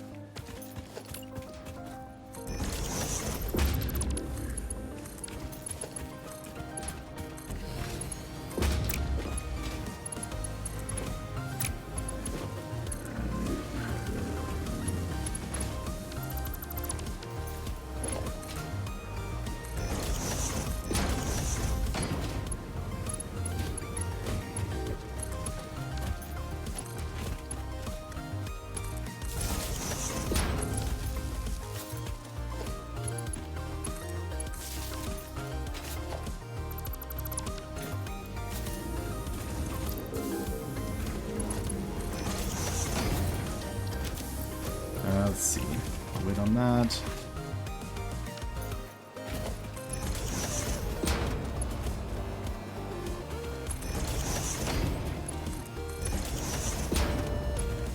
Let's see. I'll wait on that.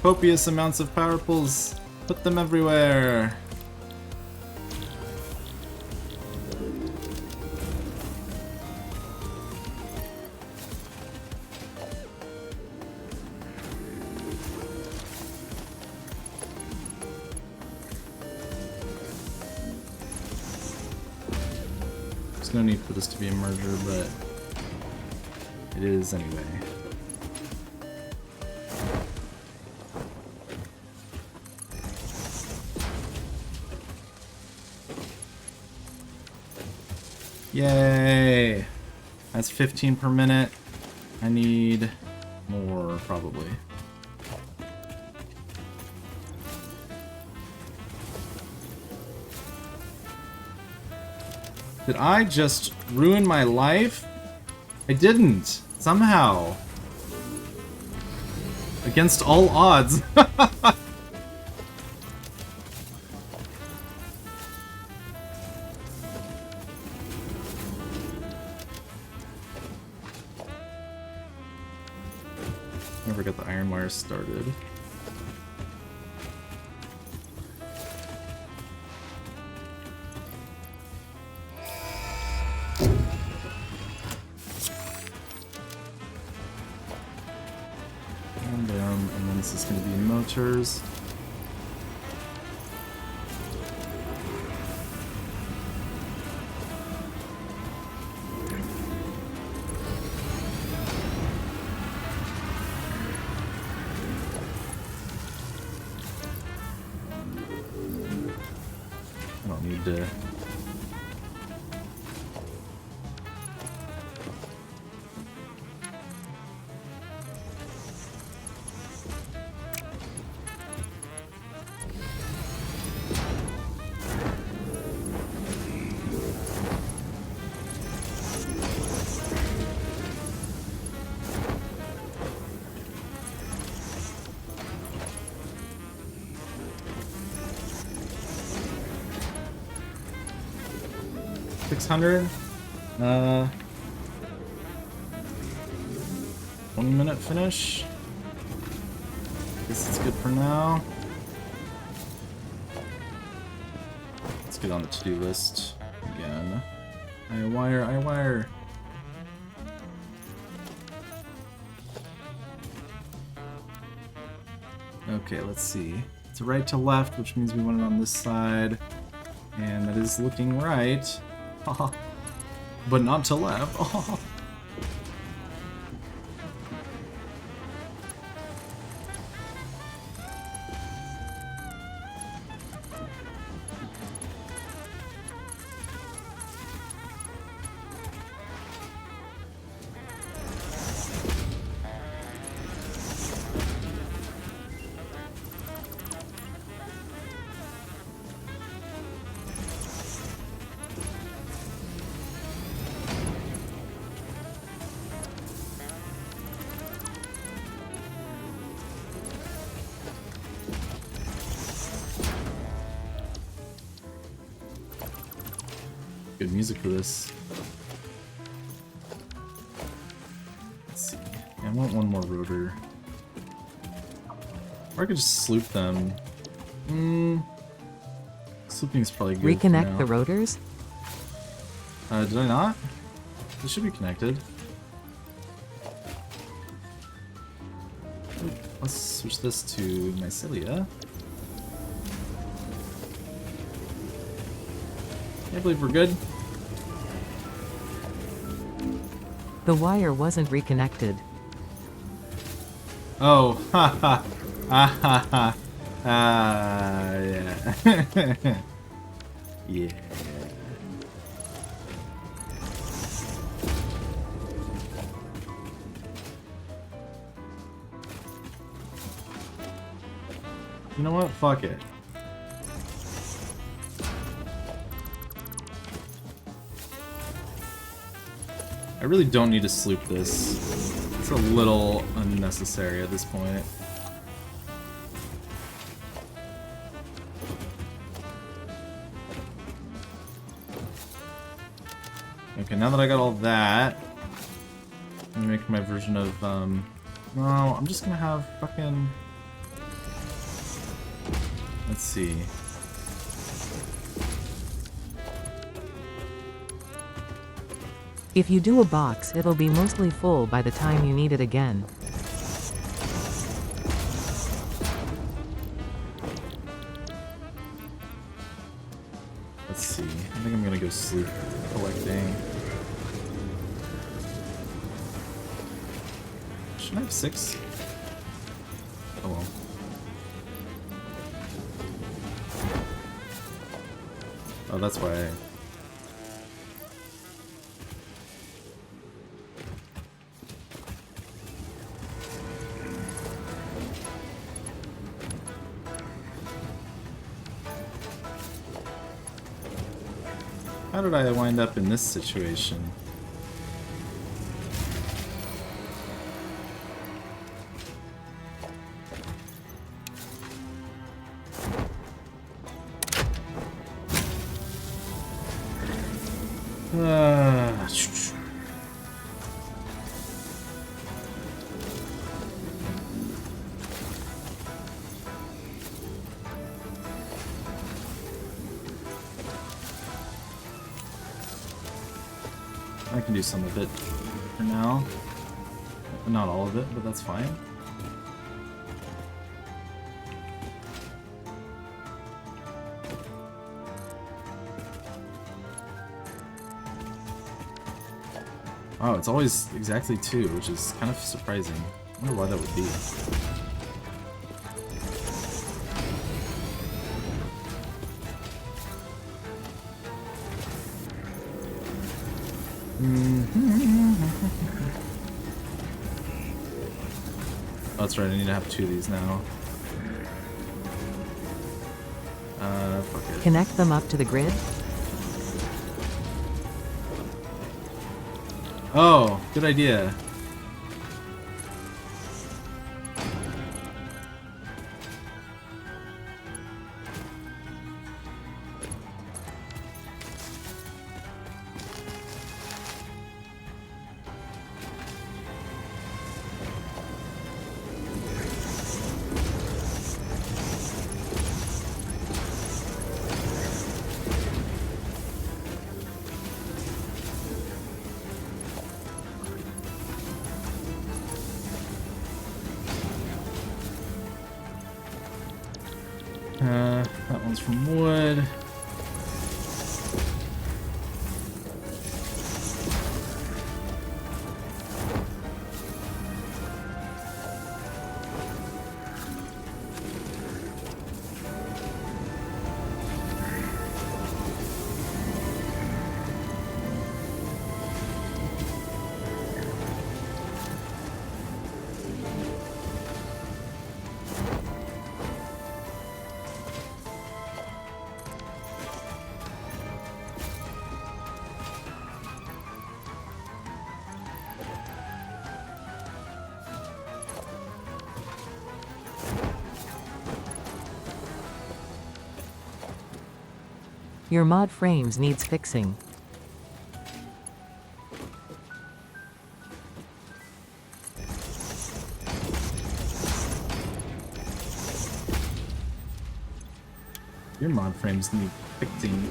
Copious amounts of power pulls. Put them everywhere. There's no need for this to be a merger, but it is anyway. Yay! That's 15 per minute. I need more, probably. Did I just ruin my life? I didn't. Somehow. Against all odds. Never got the iron wire started. And then this is going to be motors. I don't need to... $600. 20-minute finish. Guess it's good for now. Let's get on the to-do list again. I wire. Okay, let's see. It's right to left, which means we want it on this side. And that is looking right. But not to left. Good music for this. Let's see. I want one more rotor. Or I could just sloop them. Slooping is probably good. Reconnect the rotors? Did I not? They should be connected. Ooh, let's switch this to mycelia. I believe we're good. The wire wasn't reconnected. Oh, ha ha. Yeah. Yeah. You know what? Fuck it. I really don't need to sloop this. It's a little unnecessary at this point. Okay, now that I got all that, I'm gonna make my version of, no, I'm just gonna have fucking... Let's see. If you do a box, it'll be mostly full by the time you need it again. Let's see. I think I'm gonna go sleep collecting. Shouldn't I have 6? Oh well. Oh, that's why I... How did I wind up in this situation? I can do some of it for now. Not all of it, but that's fine. Oh, it's always exactly 2, which is kind of surprising. I wonder why that would be. Oh, that's right, I need to have 2 of these now. Fuck it. Connect them up to the grid? Oh, good idea. That one's from wood. Your mod frames needs fixing. Your mod frames need fixing.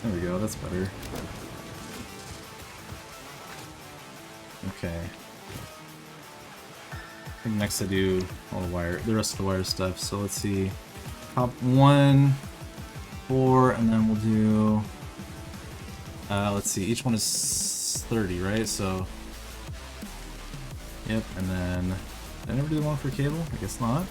There we go, that's better. Okay. I think next I do all the rest of the wire stuff. So let's see. Top 1, 4, and then we'll do, let's see, each one is 30, right? So, yep, and then, did I never do the one for cable? I guess not.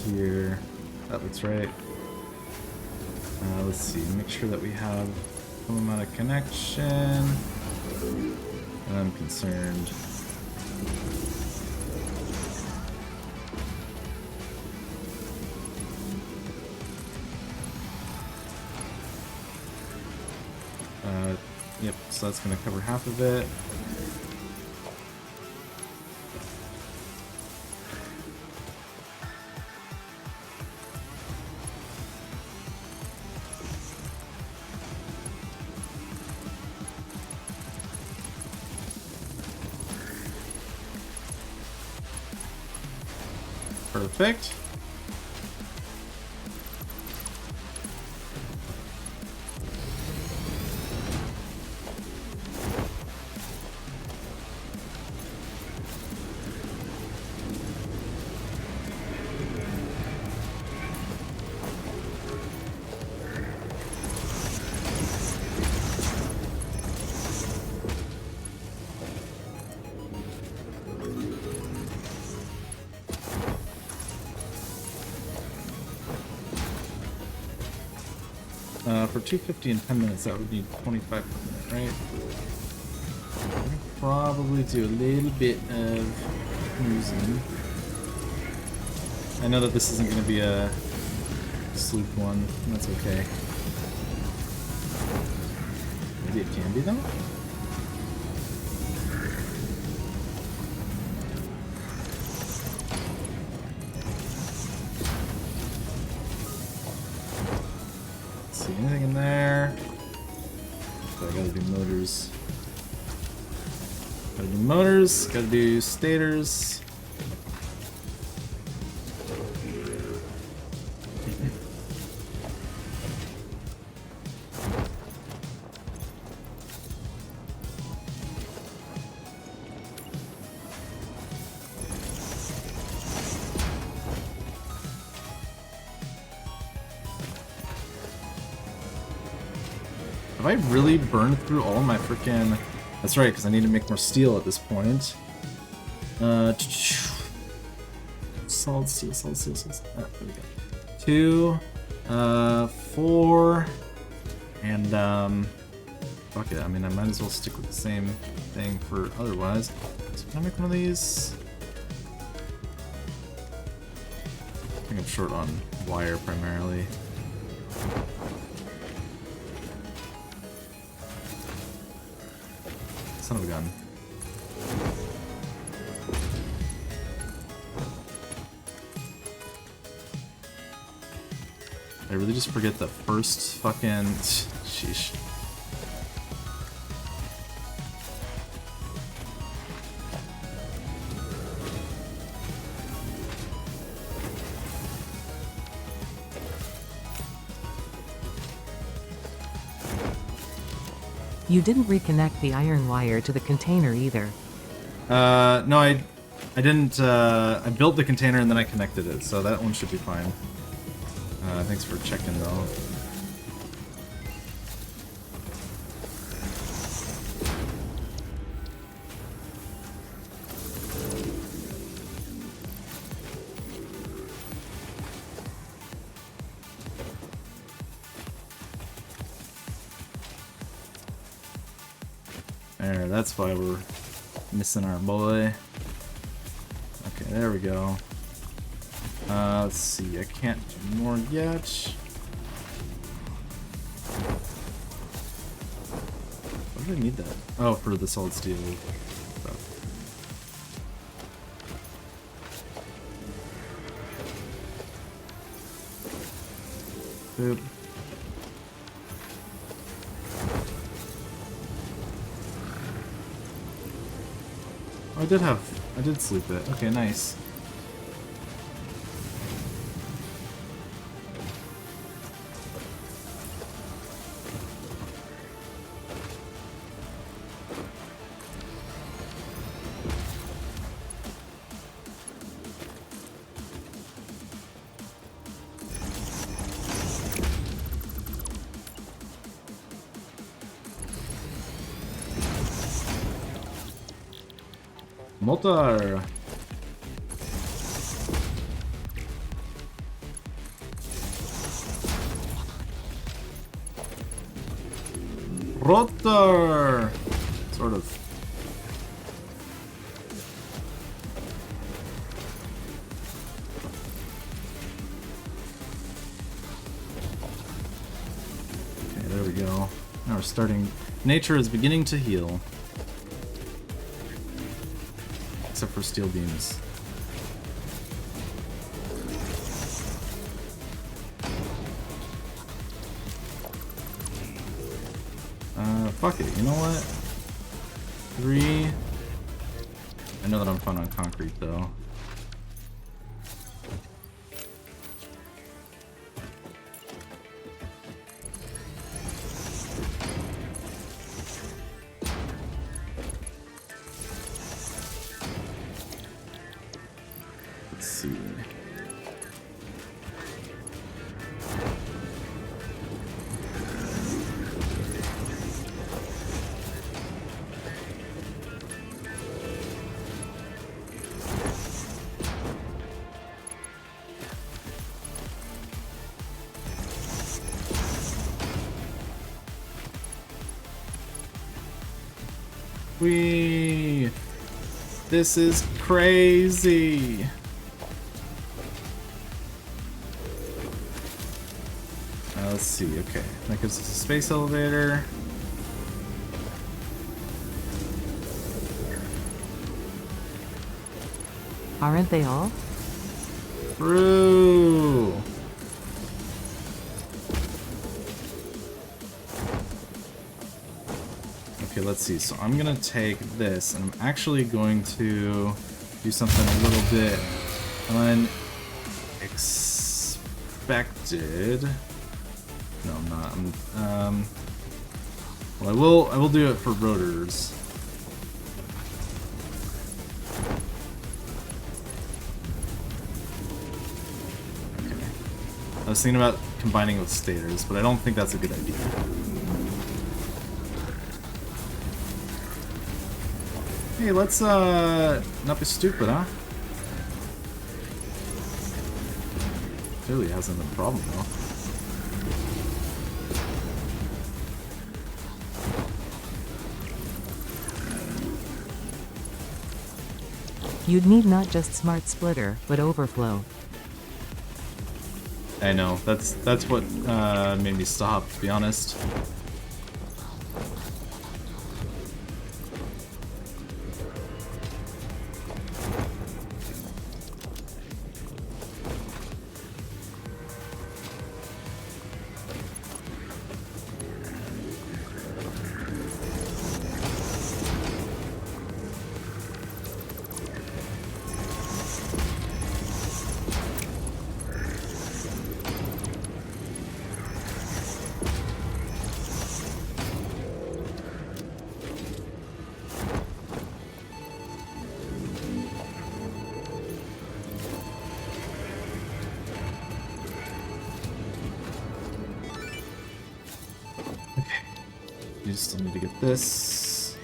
Here, that looks right. Let's see, make sure that we have some amount of connection. And I'm concerned. Yep, so that's gonna cover half of it. Perfect. For 250 in 10 minutes, that would need 25 per minute, right? I could probably do a little bit of cruising. I know that this isn't going to be a sloop one, and that's okay. Maybe it can be, though? See anything in there? So I gotta do motors. Gotta do motors, gotta do stators. Have I really burned through all my freaking... That's right, because I need to make more steel at this point. Solid steel, solid steel, solid steel. Ah, there we go. 2, 4, and fuck it. I mean, I might as well stick with the same thing for otherwise. So can I make one of these? I think I'm short on wire primarily. Son of a gun. I really just forget the first fucking... Sheesh. You didn't reconnect the iron wire to the container either. No, I didn't, I built the container and then I connected it, so that one should be fine. Thanks for checking, though. There, that's why we're missing our boy. Okay, there we go. Let's see, I can't do more yet. Why do I need that? Oh, for the solid steel stuff. Boop. Oh, I did sleep it. Okay, nice. Motor. Rotor. Sort of. Okay, there we go. Now we're starting. Nature is beginning to heal. Except for steel beams. Fuck it, you know what? 3. I know that I'm fun on concrete though. Let's see. This is crazy. Let's see. Okay, that gives us a space elevator. Aren't they all? True. Okay, let's see. So I'm gonna take this, and I'm actually going to do something a little bit unexpected. No, I'm not. Well, I will do it for rotors. Okay. I was thinking about combining with stators, but I don't think that's a good idea. Hey, let's not be stupid, huh? Clearly hasn't been a problem though. You'd need not just smart splitter, but overflow. I know, that's what made me stop, to be honest. You still need to get this.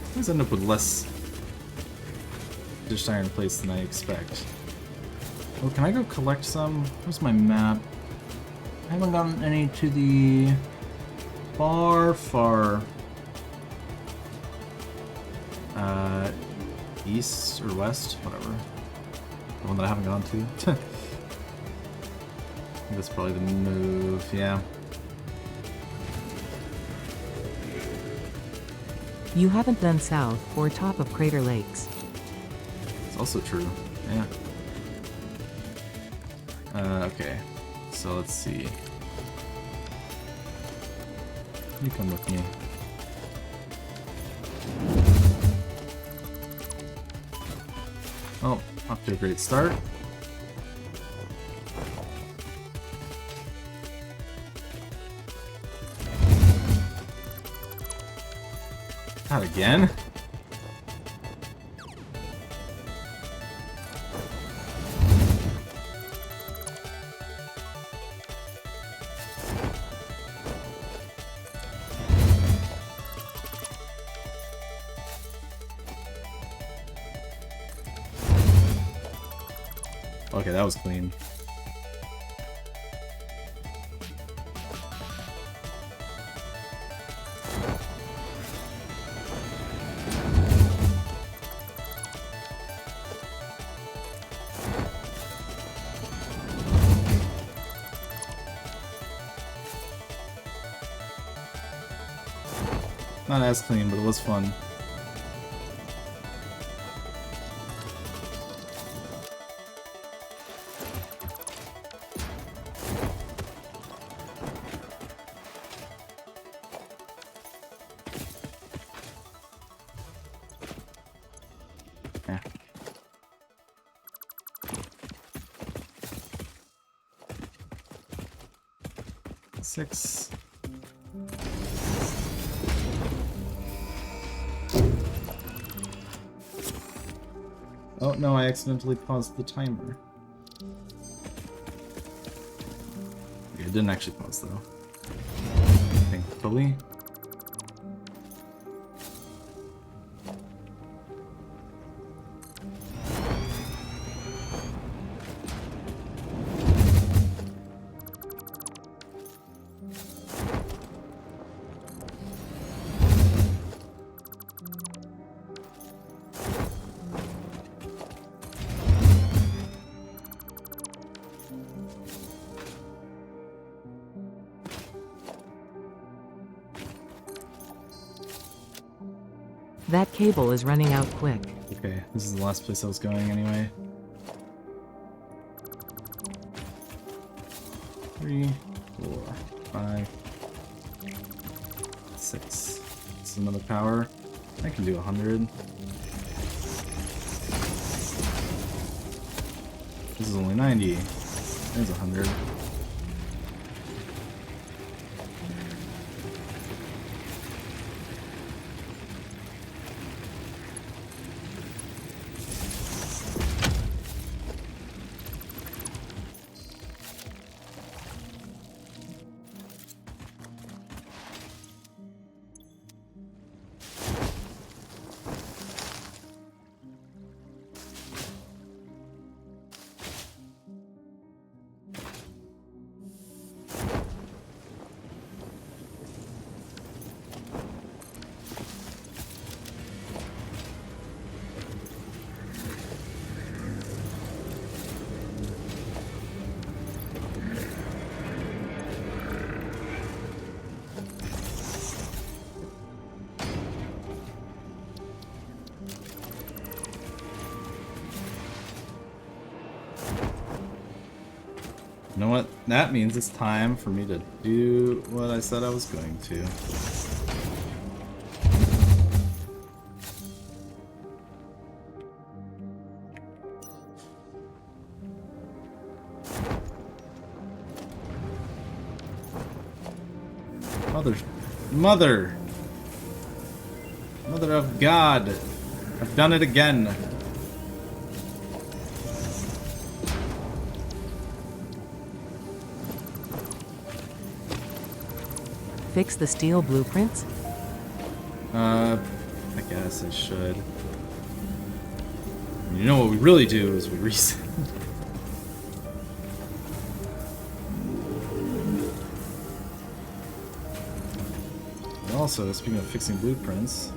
I always end up with less dish iron plates than I expect. Oh, can I go collect some? Where's my map? I haven't gotten any to the far east or west, whatever. The one that I haven't gone to. I think that's probably the move, yeah. You haven't done south or top of Crater Lakes. It's also true, yeah. Okay. So let's see. You come with me. Oh, off to a great start. Not again? Okay, that was clean. Not as clean, but it was fun. Yeah. Six. Oh no, I accidentally paused the timer. Okay, it didn't actually pause though. Thankfully. That cable is running out quick. Okay, this is the last place I was going anyway. 3, 4, 5, 6. This is another power. I can do 100. This is only 90. There's 100. You know what? That means it's time for me to do what I said I was going to. Mother of God! I've done it again. Fix the steel blueprints? I guess I should. You know what we really do is we reset. Also, speaking of fixing blueprints,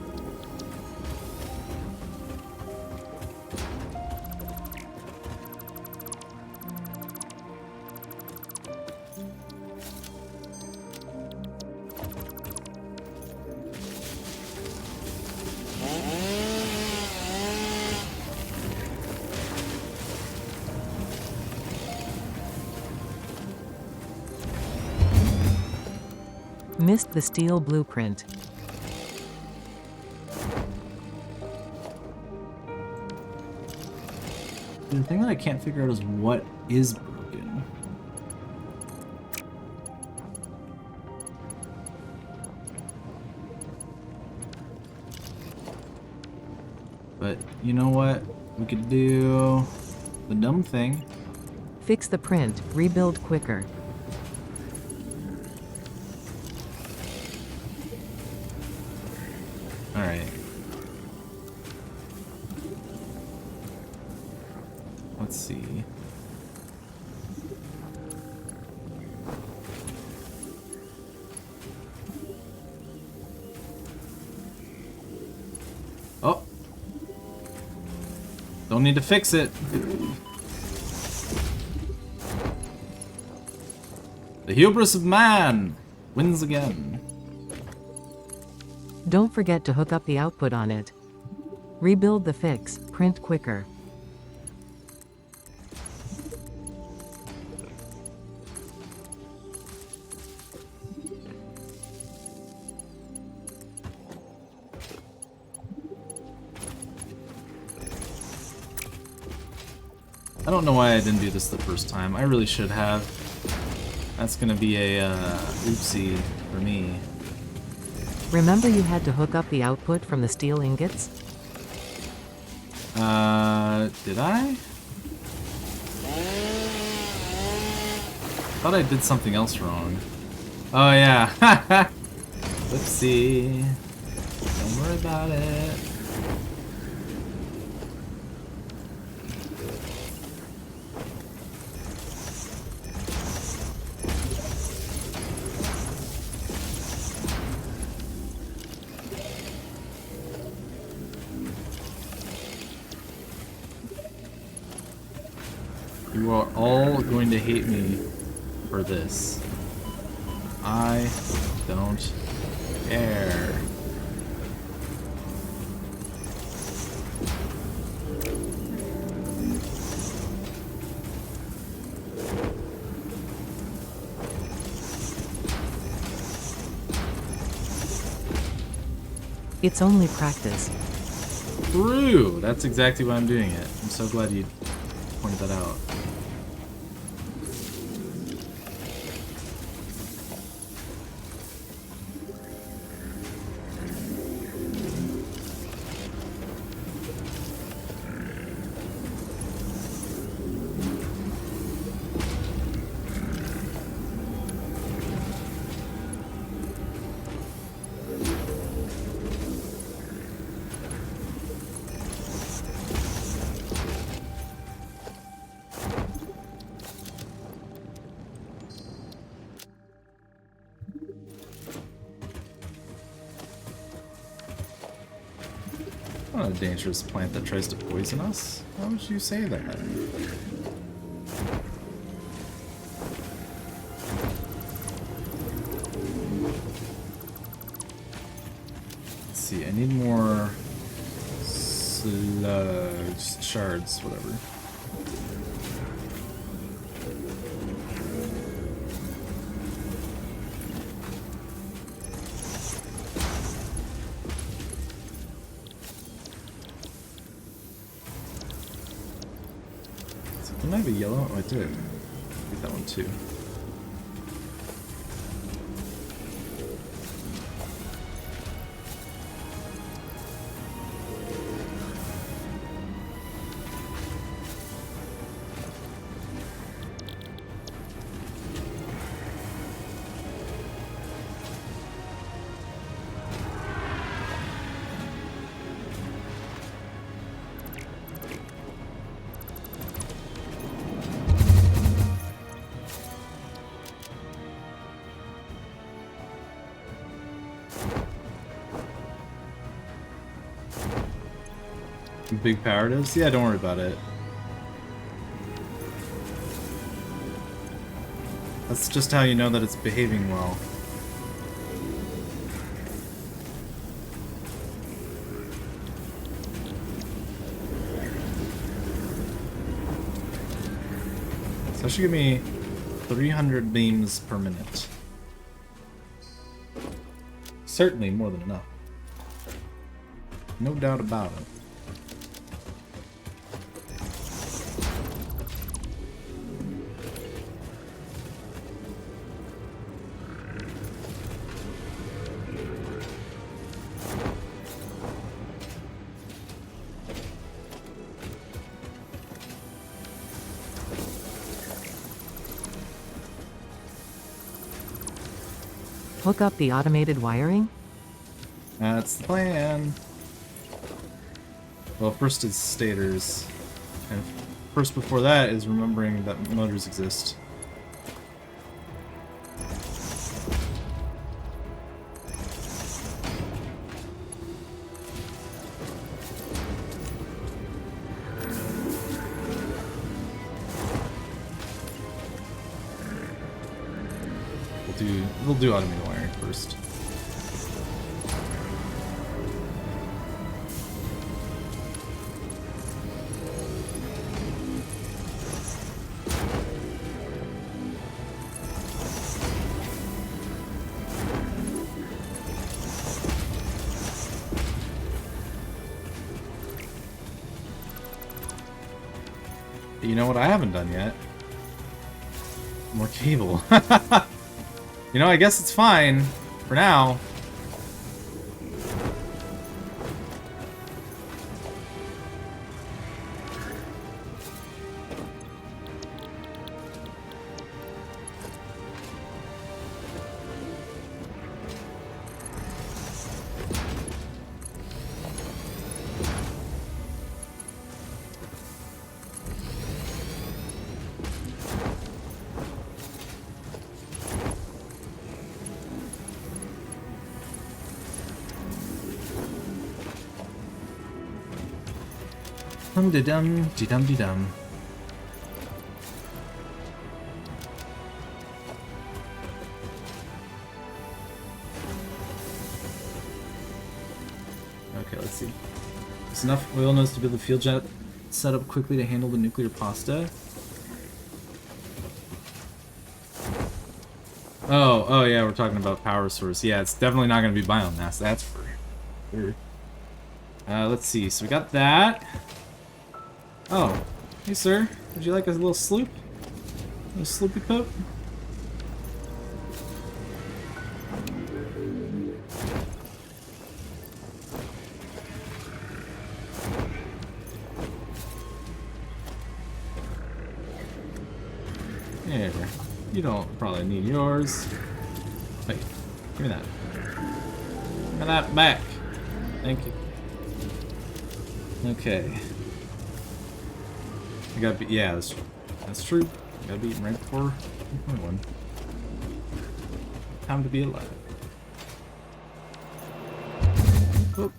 Missed the steel blueprint. the thing that I can't figure out is what is broken. But you know what? We could do the dumb thing. Fix the print, rebuild quicker. Alright. Let's see. Oh! Don't need to fix it. The hubris of man wins again. Don't forget to hook up the output on it. Rebuild the fix, print quicker. I don't know why I didn't do this the first time. I really should have. That's gonna be a oopsie for me. Remember you had to hook up the output from the steel ingots? Did I? Thought I did something else wrong. Oh yeah. Whoopsie. Don't worry about it. You are all going to hate me for this. I don't care. It's only practice. True! That's exactly why I'm doing it. I'm so glad you pointed that out. Not a dangerous plant that tries to poison us. Why would you say that? Let's see, I need more slugs, shards, whatever. Didn't I have a yellow? Oh, I did. Get that one too. Big power does? Yeah, don't worry about it. That's just how you know that it's behaving well. So that should give me 300 beams per minute. Certainly more than enough. No doubt about it. Hook up the automated wiring? That's the plan. Well, first is stators. And first before that is remembering that motors exist. We'll do automated wiring first. You know what I haven't done yet? More cable. You know, I guess it's fine for now. Dum-de-dum, de-dum-de-dum. Okay, let's see. There's enough oil nodes to build a fuel jet set up quickly to handle the nuclear pasta. Oh yeah, we're talking about power source. Yeah, it's definitely not going to be biomass, that's for sure. Let's see, so we got that. Oh, hey sir, would you like a little sloop? A little sloopy poop? Yeah, you don't probably need yours. Wait, give me that. Give me that back. Thank you. Okay. I gotta be, yeah, that's true. I gotta be eating right before 1. Time to be alive. Oh.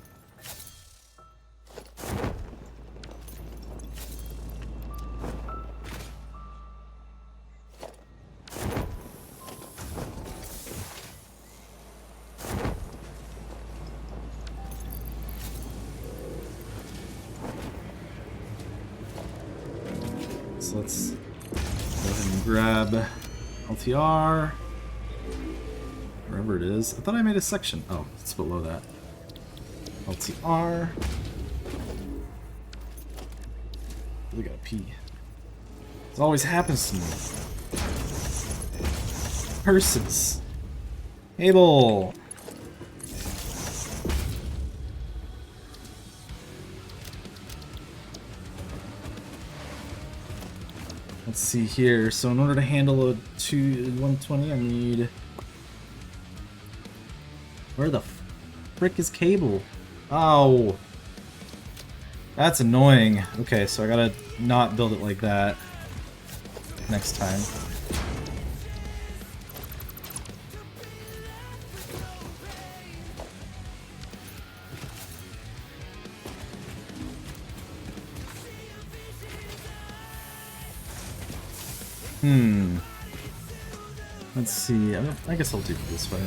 So let's go ahead and grab LTR. Wherever it is. I thought I made a section. Oh, it's below that. LTR. We gotta pee. This always happens to me. Purses. Cable. Let's see here. So in order to handle a 120, I need... Where the frick is cable? Oh! That's annoying. Okay, so I gotta not build it like that next time. Let's see. I guess I'll do it this way.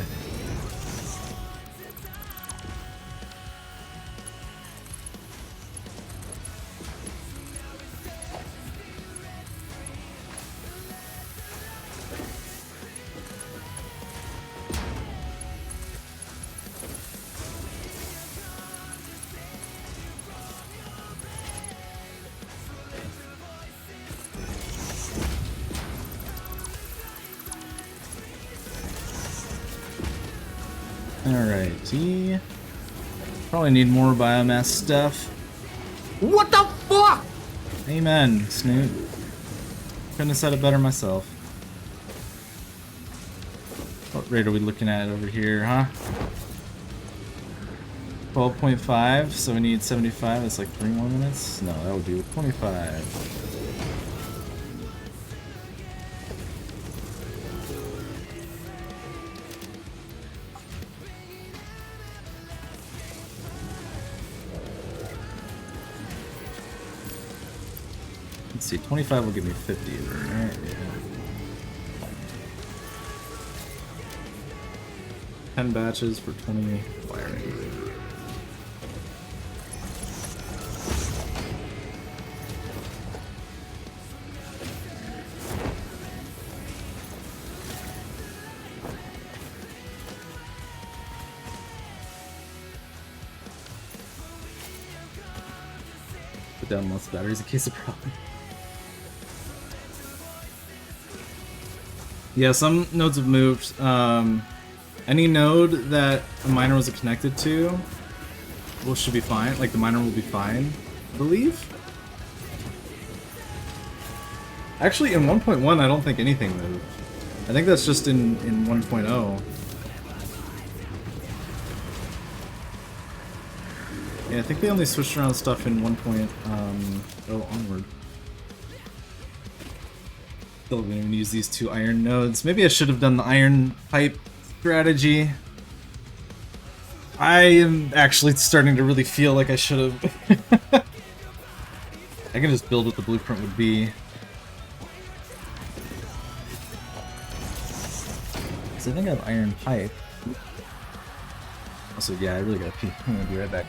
Alrighty. Probably need more biomass stuff. What the fuck? Amen, Snoot. Couldn't have said it better myself. What rate are we looking at over here, huh? 12.5, so we need 75. That's like 3 more minutes? No, that would be 25. Let's see, 25 will give me 50, right? Yeah. 10 batches for 20 wiring. Put down lots of batteries in case of problem. Yeah, some nodes have moved. Any node that a miner was connected to should be fine. Like, the miner will be fine, I believe. Actually, in 1.1, I don't think anything moved. I think that's just in 1.0. Yeah, I think they only switched around stuff in 1.0 onward. Still didn't even use these 2 iron nodes. Maybe I should have done the iron pipe strategy. I am actually starting to really feel like I should have. I can just build what the blueprint would be. So I think I have iron pipe. Also, yeah, I really gotta pee. I'm gonna be right back.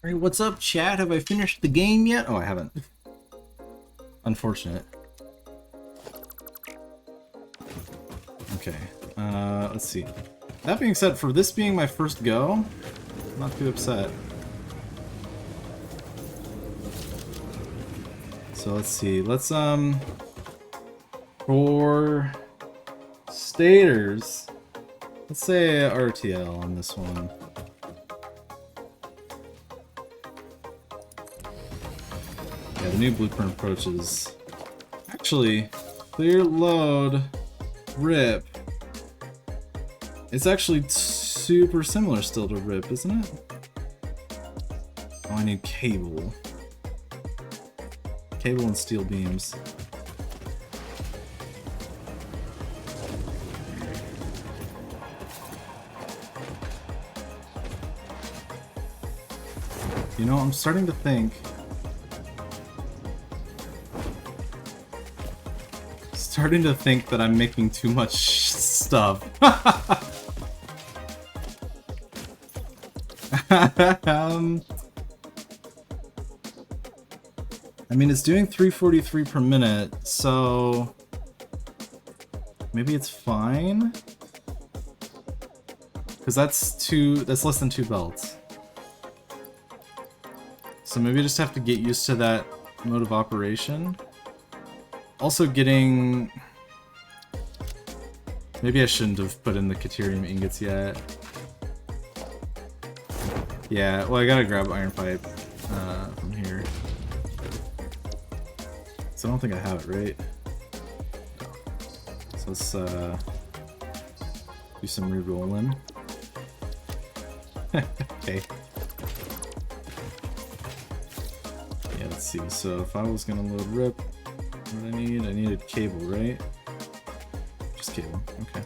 Alright, what's up, chat? Have I finished the game yet? Oh, I haven't. Unfortunate. Okay, let's see. That being said, for this being my first go, I'm not too upset. So let's see, let's, for stators, let's say RTL on this one. Yeah, the new blueprint approach is actually clear load rip. It's actually super similar still to rip, isn't it? Oh, I need cable. Cable and steel beams. You know, I'm starting to think that I'm making too much stuff. I mean, it's doing 343 per minute, so maybe it's fine. Because that's less than 2 belts. So maybe I just have to get used to that mode of operation. Also getting... Maybe I shouldn't have put in the Caterium ingots yet. Yeah, well, I gotta grab iron pipe from here. So I don't think I have it, right? No. So let's do some re-rolling. Okay. Yeah, let's see. So if I was gonna load rip, what I needed cable, right? Just cable, okay.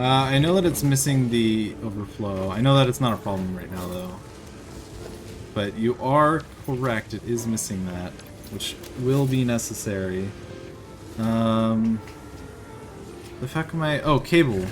I know that it's missing the overflow. I know that it's not a problem right now, though. But you are correct, it is missing that, which will be necessary. The fuck am I... Oh, cable.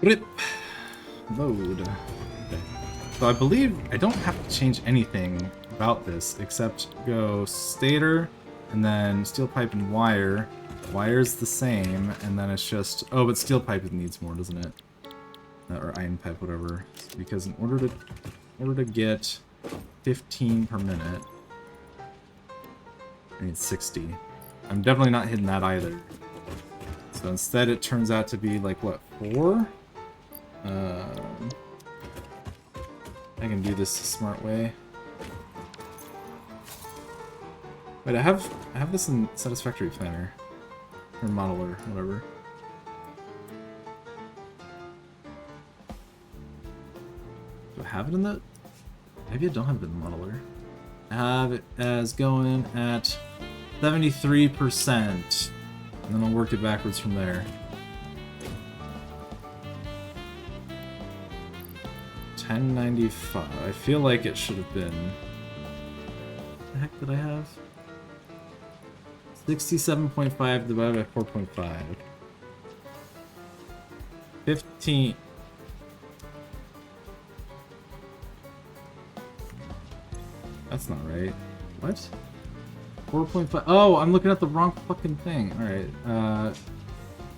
Rip. Load. Okay. So I believe I don't have to change anything about this except go stator and then steel pipe and wire. Wire's the same, and then it's just... Oh, but steel pipe needs more, doesn't it? Or iron pipe, whatever. Because in order to get 15 per minute, I need 60. I'm definitely not hitting that either. So instead it turns out to be like, what, 4? I can do this the smart way. Wait, I have this in Satisfactory Planner. Or Modeler, whatever. Do I have it in the... Maybe I don't have it in the Modeler. I have it as going at 73%. And then I'll work it backwards from there. 1095. I feel like it should have been... What the heck did I have? 67.5 divided by 4.5. 15... That's not right. What? 4.5... Oh, I'm looking at the wrong fucking thing. Alright,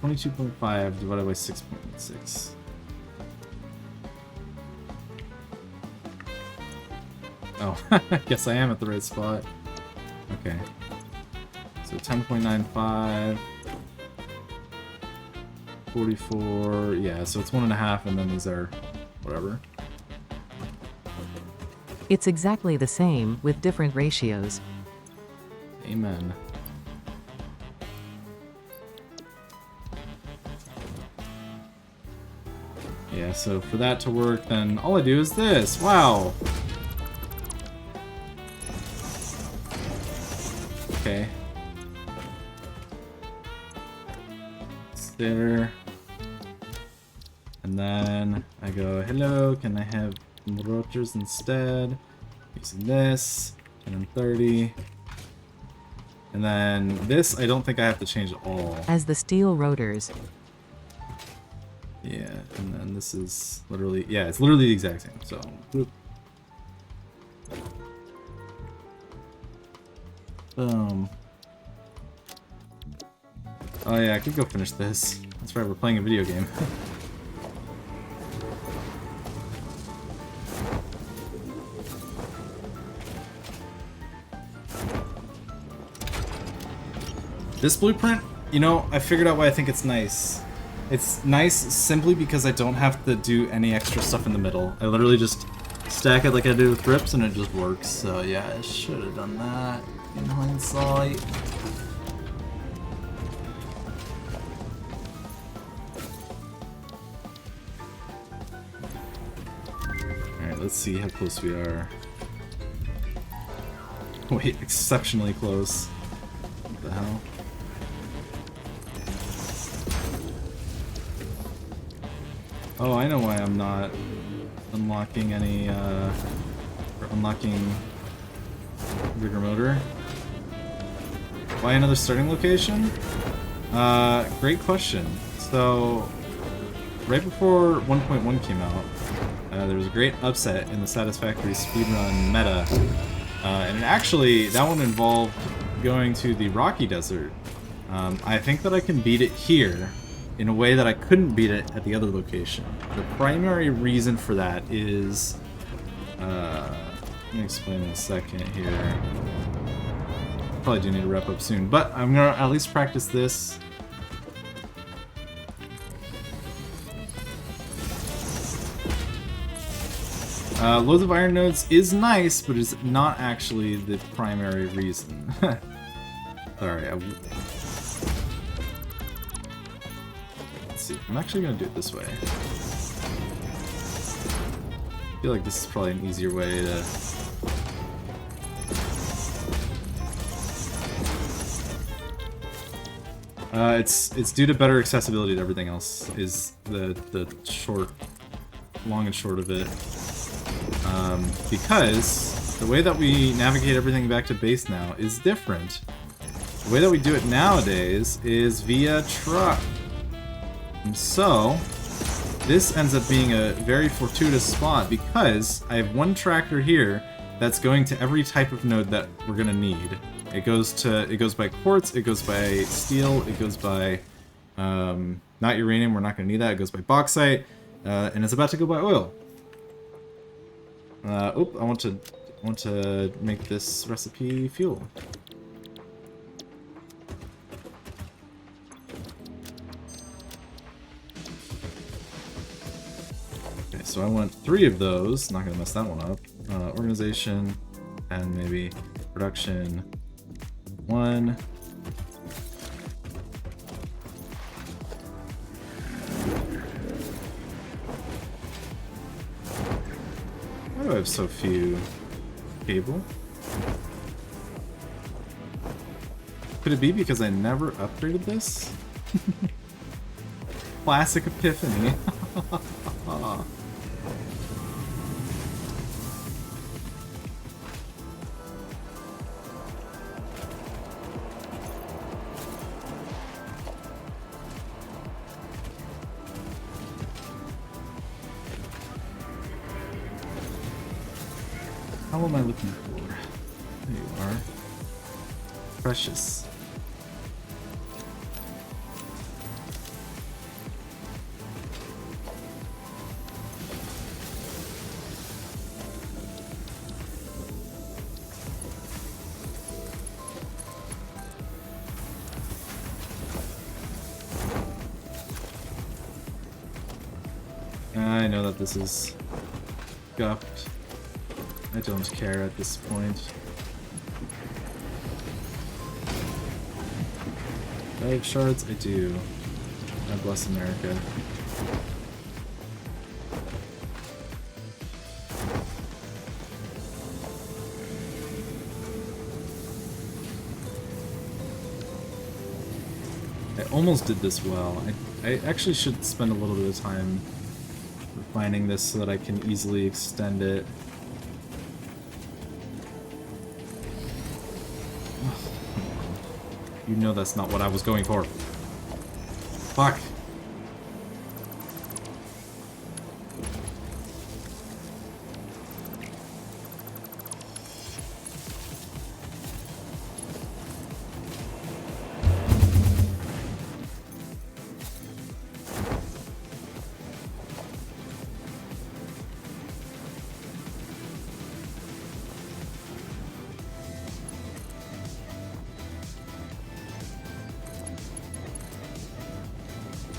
22.5 divided by 6.6. Oh, I guess I am at the right spot. Okay. So 10.95... 44... Yeah, so it's 1.5, and then these are... whatever. It's exactly the same, with different ratios. Amen. Yeah, so for that to work, then all I do is this. Wow! Okay. It's there. And then I go, hello, can I have rotors instead? Using this. And then 30. And then this, I don't think I have to change at all. As the steel rotors. Yeah, and then this is literally, yeah, it's literally the exact same, so. Boop. Boom. Oh yeah, I could go finish this. That's right, we're playing a video game. This blueprint, you know, I figured out why I think it's nice. It's nice simply because I don't have to do any extra stuff in the middle. I literally just stack it like I did with rips and it just works. So yeah, I should have done that in hindsight. Alright, let's see how close we are. Wait, exceptionally close. What the hell? Oh, I know why I'm not unlocking any, or unlocking rigor motor. Why another starting location? Great question. So, right before 1.1 came out, there was a great upset in the Satisfactory speedrun meta, and actually, that one involved going to the Rocky Desert. I think that I can beat it here, in a way that I couldn't beat it at the other location. The primary reason for that is... let me explain in a second here. Probably do need to wrap up soon, but I'm gonna at least practice this. Loads of iron nodes is nice, but it's not actually the primary reason. Sorry, I'm actually going to do it this way. I feel like this is probably an easier way to... It's due to better accessibility to everything else, is the long and short of it. Because the way that we navigate everything back to base now is different. The way that we do it nowadays is via truck. And so, this ends up being a very fortuitous spot because I have one tractor here that's going to every type of node that we're gonna need. It goes by quartz, it goes by steel, it goes by not uranium, we're not gonna need that, it goes by bauxite, and it's about to go by oil. I want to make this recipe fuel. so I want 3 of those. Not gonna mess that one up. Organization, and maybe production 1. Why do I have so few cable? Could it be because I never upgraded this? Classic epiphany. How am I looking for? There you are. Precious. I know that this is scuffed. I don't care at this point. Do I have shards? I do. God bless America. I almost did this well. I actually should spend a little bit of time refining this so that I can easily extend it. You know that's not what I was going for. Fuck.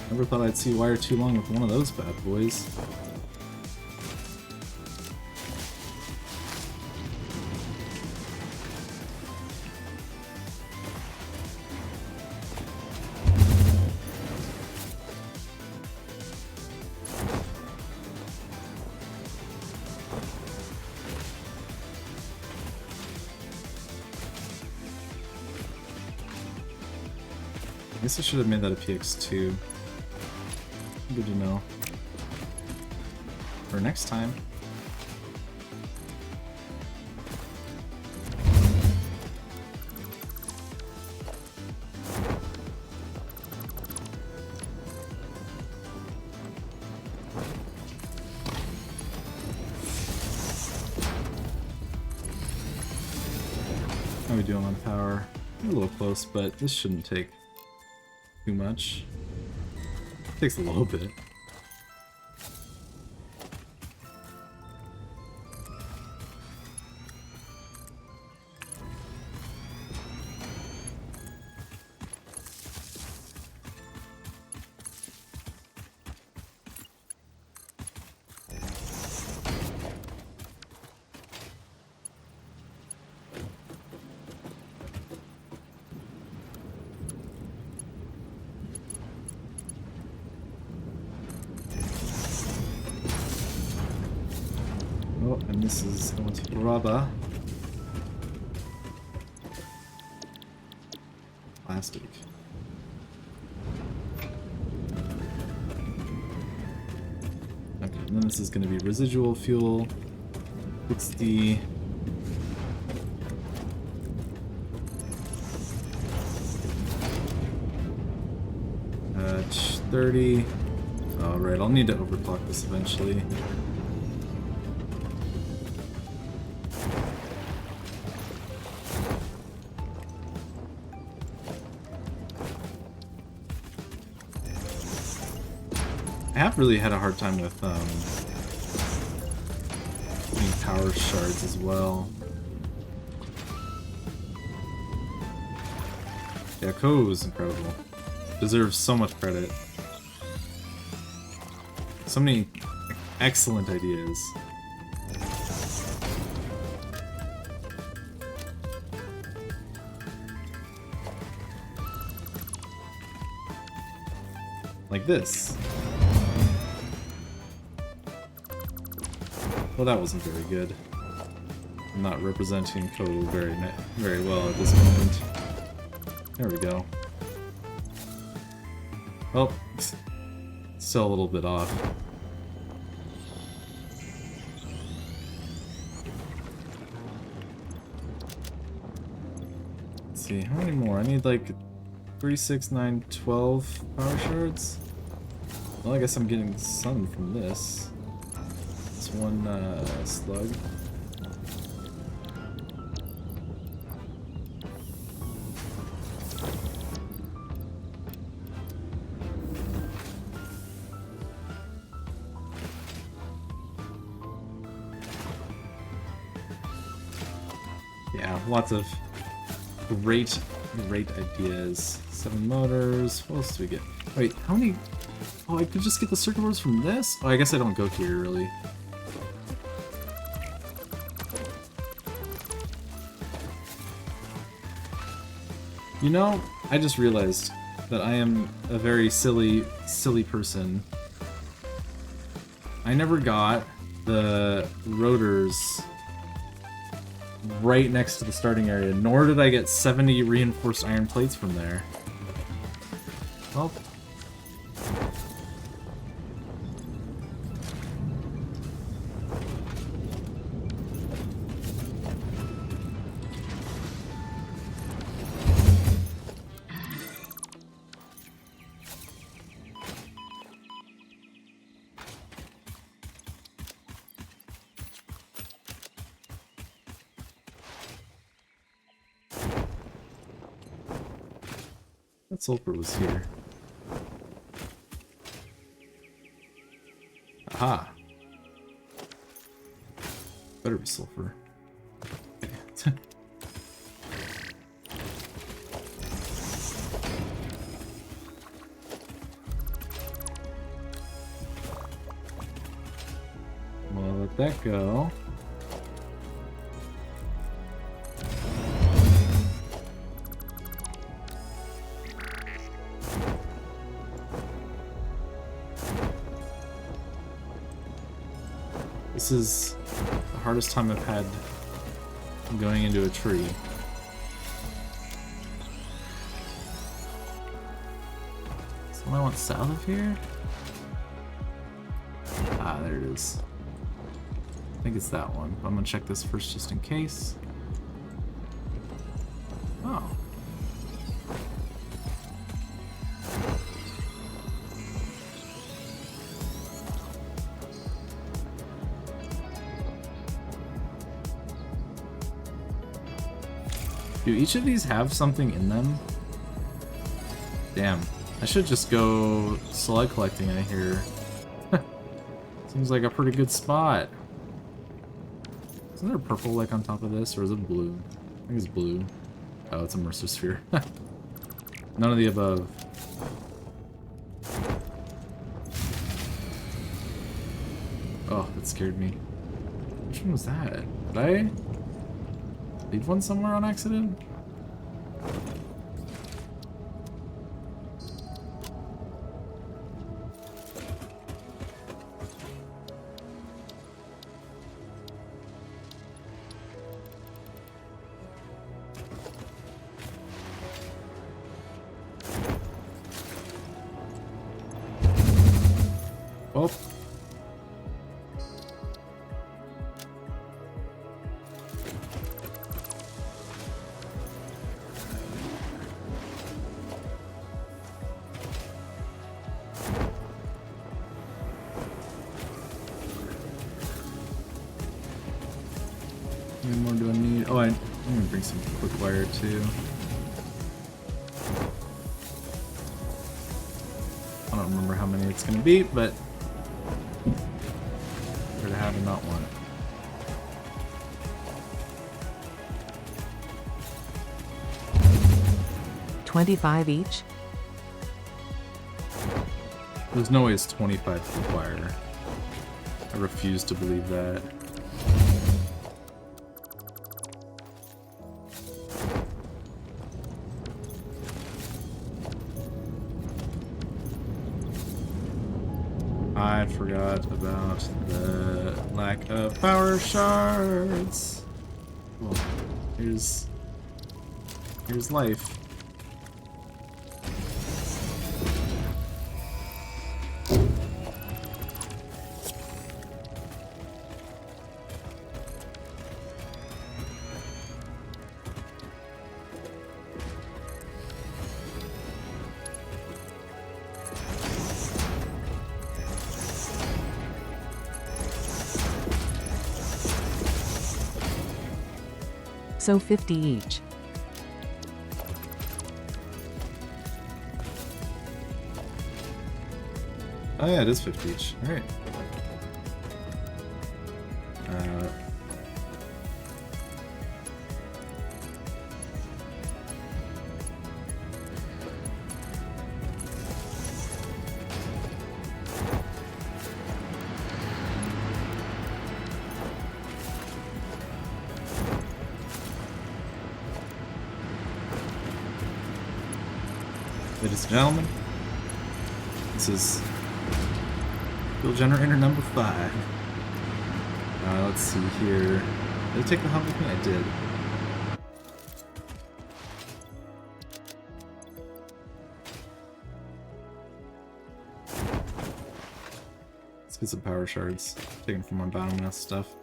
Never thought I'd see wire too long with one of those bad boys. I guess I should have made that a PX2. Good to know. For next time. How are we doing on power? We're a little close, but this shouldn't take too much. Takes a little bit. Oh, and this is, I want rubber. Plastic. Okay, and then this is going to be residual fuel. 60. Uh, 30. Alright, I'll need to overclock this eventually. I have really had a hard time with getting power shards as well. Yeah, Ko is incredible. Deserves so much credit. So many excellent ideas. Like this. Well, that wasn't very good. I'm not representing code very well at this moment. There we go. Oh, still a little bit off. Let's see, how many more? I need like 3, 6, 9, 12 power shards. Well, I guess I'm getting some from this. This one slug. Yeah, lots of great ideas. 7 motors. What else do we get? Wait, how many? Oh, I could just get the circuit boards from this? Oh, I guess I don't go here, really. You know, I just realized that I am a very silly person. I never got the rotors right next to the starting area, nor did I get 70 reinforced iron plates from there. Well. That sulfur was here. Aha! Better be sulfur. Well, let that go. This is the hardest time I've had going into a tree. So I want south of here? Ah, there it is. I think it's that one. I'm gonna check this first just in case. Oh. Do each of these have something in them? Damn. I should just go slug collecting out here. Seems like a pretty good spot. Isn't there purple like on top of this, or is it blue? I think it's blue. Oh, it's a Mercer sphere. None of the above. Oh, that scared me. Which one was that? Did I leave one somewhere on accident? Oh. How many more do I need? Oh, I'm gonna bring some quick wire too. I don't remember how many it's gonna be, but better to have and not want it. $25 each? There's no way it's 25 quick wire. I refuse to believe that. I forgot about the lack of power shards. Well, here's life. So 50 each. Oh yeah, it is 50 each. Alright. Ladies and gentlemen, this is fuel generator number 5. Let's see here. Did I take the hub with me? I did. Let's get some power shards. Taken from my biomass stuff.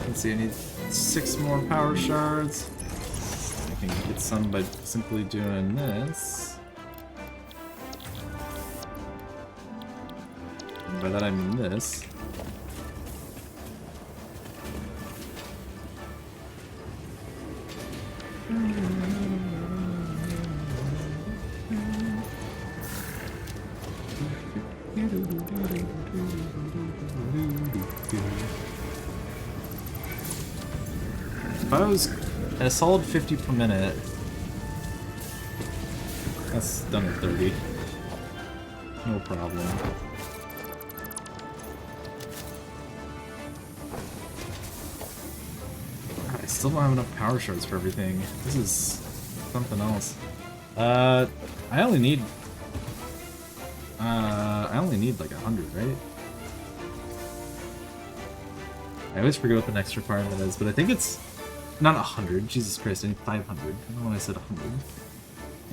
Let's see, I need 6 more power shards. I can get some by simply doing this. And by that I mean this. If I was at a solid 50 per minute, that's done at 30. No problem. God, I still don't have enough power shards for everything. This is something else. I only need like 100, right? I always forget what the next requirement is, but I think it's not 100. Jesus Christ, I need 500. I don't know why I said 100. Okay,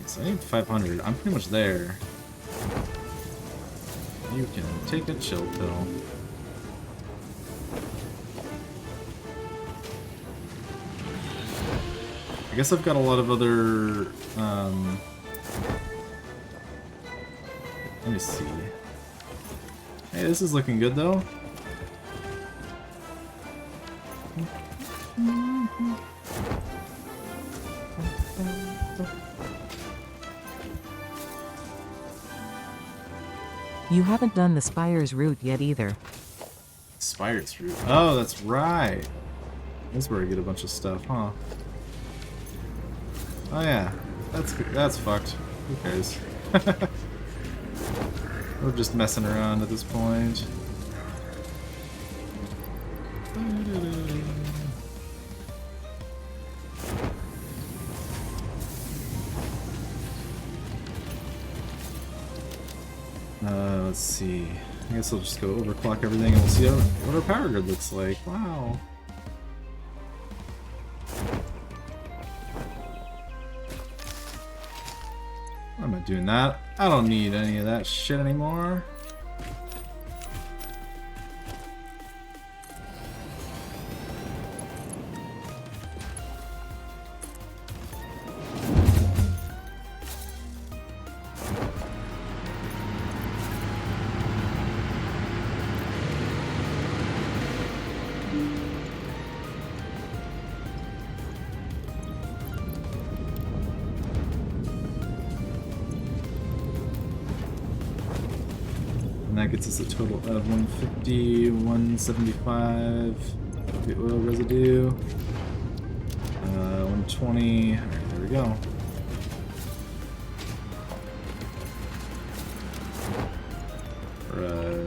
so I need 500. I'm pretty much there. You can take a chill pill. I guess I've got a lot of other, let me see. Hey, this is looking good though. You haven't done the Spire's route yet either. Spire's route. Oh, that's right. That's where I get a bunch of stuff, huh? Oh yeah, that's fucked. Who cares? We're just messing around at this point. Let's see. I guess I'll just go overclock everything and we'll see what our power grid looks like. Wow. I'm not doing that. I don't need any of that shit anymore. And that gets us a total of 150, 175 the oil residue. 120. Alright, there we go.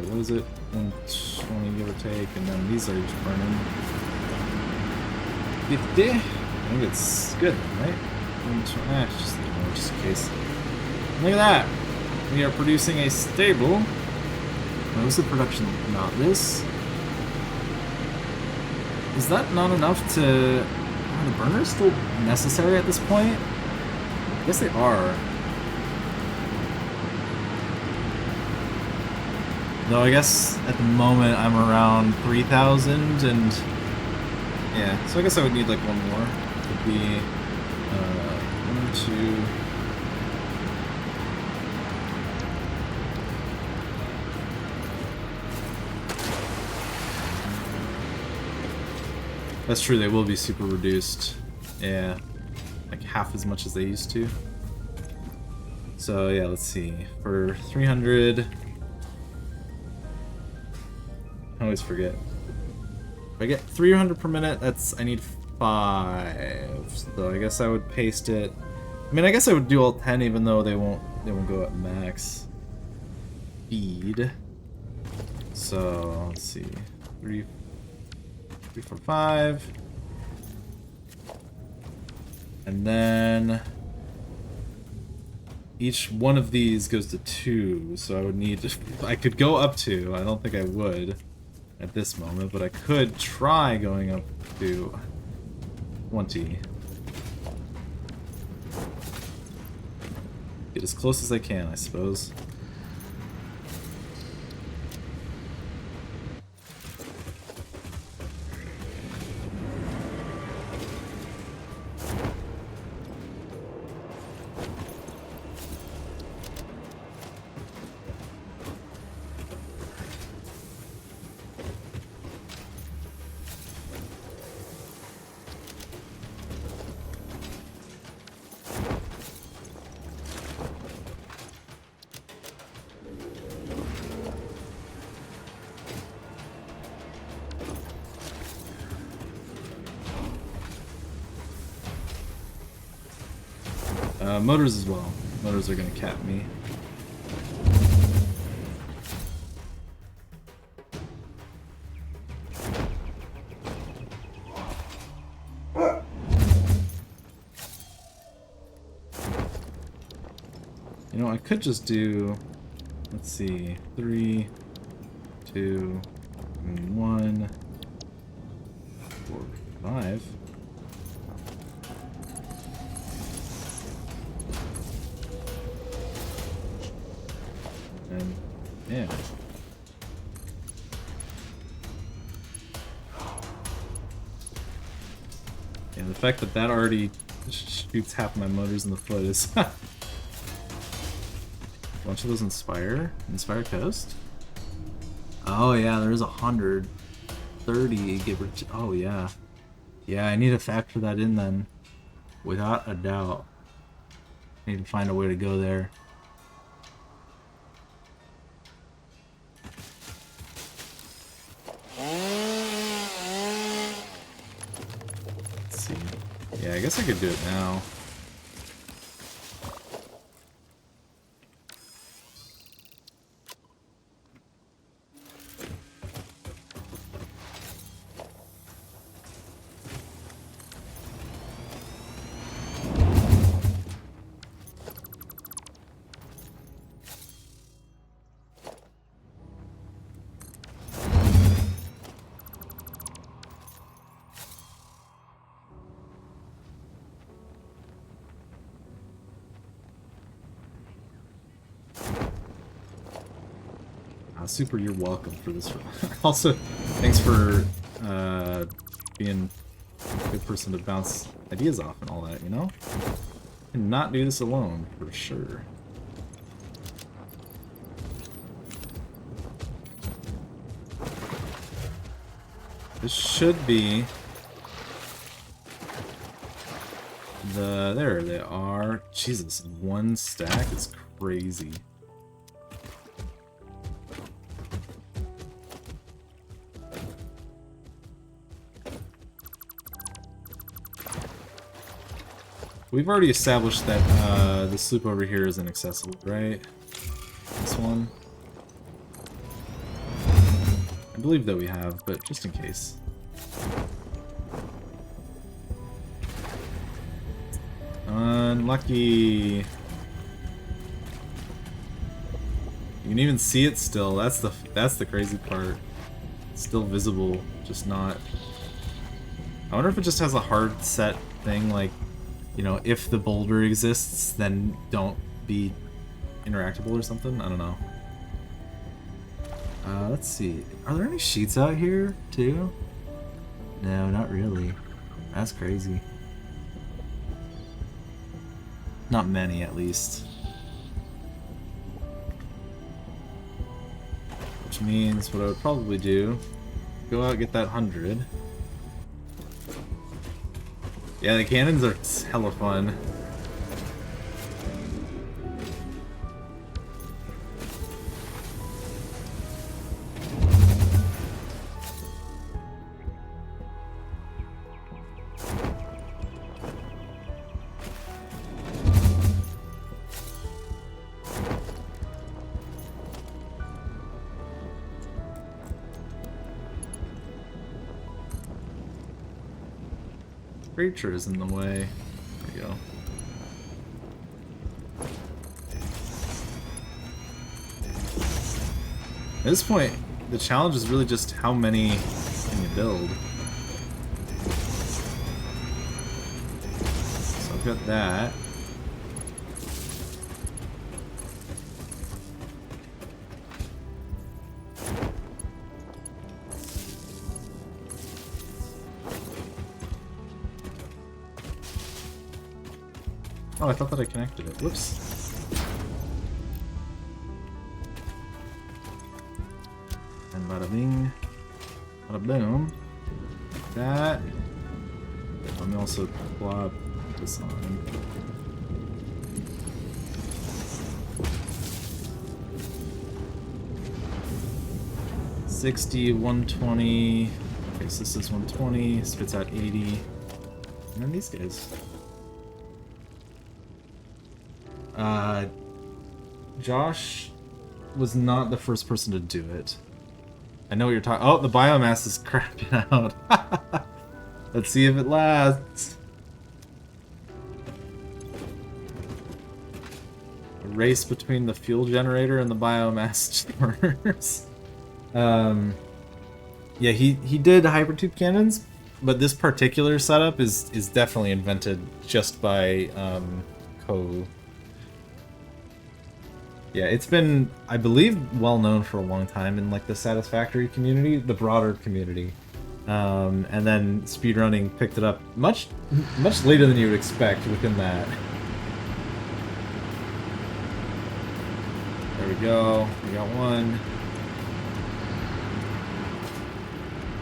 What is it? 120 give or take, and then these are each burning 50. I think it's good, right? 120, just in case. Look at that! We are producing a stable. What was the production? Not this. Is that not enough to... Are the burners still necessary at this point? I guess they are. Though I guess at the moment I'm around 3,000 and... Yeah, so I guess I would need like one more. It would be... 1, 2... That's true, they will be super reduced. Yeah, like half as much as they used to. So yeah, let's see. For 300... I always forget. If I get 300 per minute, I need 5. So I guess I would paste it. I mean, I guess I would do all 10 even though they won't go at max speed. So let's see. 3, 4, 5. And then each one of these goes to 2, so I would need I could go up to, I don't think I would at this moment, but I could try going up to 20. Get as close as I can, I suppose. Motors as well. Motors are gonna cap me. You know, I could just do, let's see, 3, 2, 1, 4, 5. And yeah. And the fact that that already shoots half my motors in the foot is... A bunch of those Inspire Coast? Oh yeah, there's 130 give or take. Oh yeah. Yeah, I need to factor that in then. Without a doubt. I need to find a way to go there. Yeah, I guess I could do it now. Super, you're welcome for this. Also, thanks for being a good person to bounce ideas off and all that, you know? I cannot do this alone, for sure. This should be the... There they are. Jesus, one stack is crazy. We've already established that the sloop over here is inaccessible, right? This one? I believe that we have, but just in case. Unlucky. You can even see it still. That's the crazy part. It's still visible, just not. I wonder if it just has a hard set thing, like, you know, if the boulder exists, then don't be interactable or something. I don't know. Let's see. Are there any sheets out here too? No, not really. That's crazy. Not many, at least. Which means what I would probably do, go out and get that 100. Yeah, the cannons are hella fun. Creature is in the way. There we go. At this point, the challenge is really just how many can you build. So I've got that. Oh, I thought that I connected it. Whoops. And bada bing, bada boom. Like that. Let me also plop this on. $60, $120. Okay, so this is 120. Spits out 80. And then these guys. Josh was not the first person to do it. I know what you're talking. Oh, the biomass is crapping out. Let's see if it lasts. A race between the fuel generator and the biomass stores. Yeah, he did hypertube cannons, but this particular setup is definitely invented just by Ko. Yeah, it's been, I believe, well known for a long time in like the Satisfactory community, the broader community, and then speedrunning picked it up much later than you would expect within that. There we go. We got one.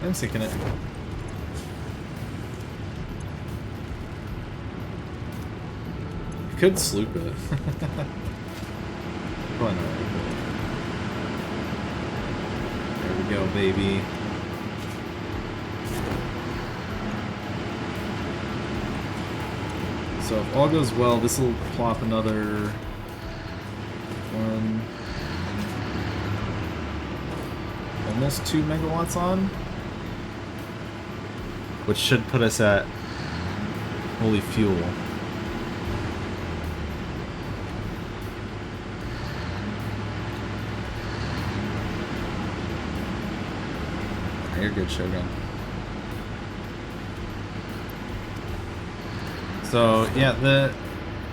I'm sinking it. You could sloop it. Probably not. There we go, baby. So if all goes well, this will plop another one, almost 2 megawatts on, which should put us at fully fuel. You're good, Shogun. So yeah, I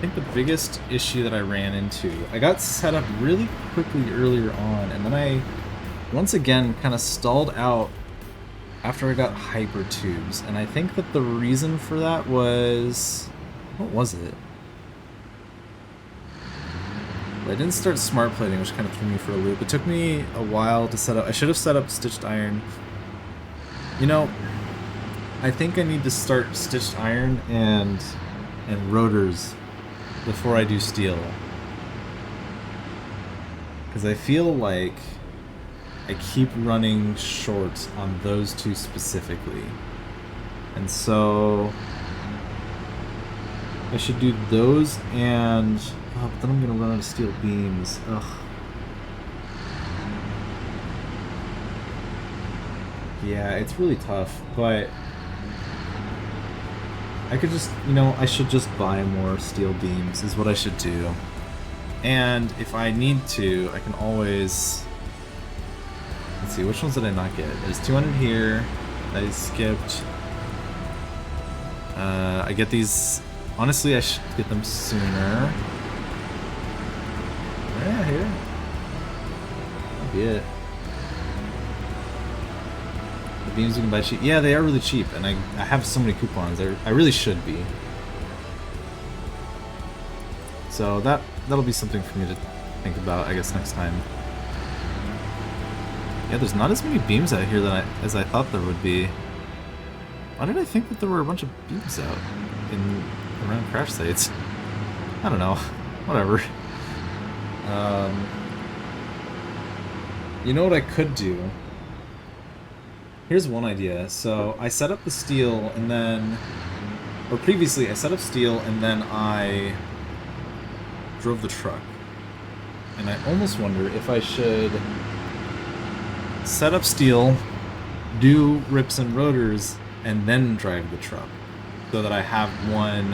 think the biggest issue that I ran into, I got set up really quickly earlier on, and then I once again kind of stalled out after I got hyper tubes, and I think that the reason for that was, what was it? I didn't start smart plating, which kind of threw me for a loop. It took me a while to set up. I should have set up stitched iron. You know, I think I need to start stitched iron and rotors before I do steel. Because I feel like I keep running short on those two specifically. And so I should do those and... Oh, but then I'm gonna run out of steel beams. Ugh. Yeah, it's really tough, but... I could just, you know, I should just buy more steel beams is what I should do. And if I need to, I can always... Let's see, which ones did I not get? There's 200 here. I skipped. I get these... Honestly, I should get them sooner. Yeah, here. That'll be it. The beams you can buy cheap. Yeah, they are really cheap, and I have so many coupons. I really should be. So that'll be something for me to think about, I guess, next time. Yeah, there's not as many beams out here as I thought there would be. Why did I think that there were a bunch of beams out around crash sites? I don't know. Whatever. You know what I could do? Here's one idea. So I set up the steel and then... Or previously I set up steel and then I drove the truck. And I almost wonder if I should set up steel, do rips and rotors, and then drive the truck. So that I have one,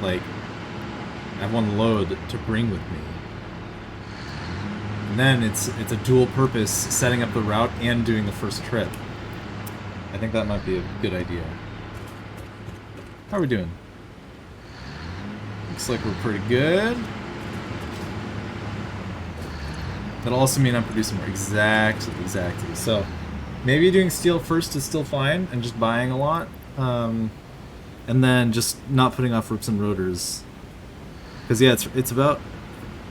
like, I have one load to bring with me. And then it's a dual purpose, setting up the route and doing the first trip. I think that might be a good idea. How are we doing? Looks like we're pretty good. That'll also mean I'm producing more. Exactly. So, maybe doing steel first is still fine, and just buying a lot. And then just not putting off rips and rotors. Because, yeah, it's about...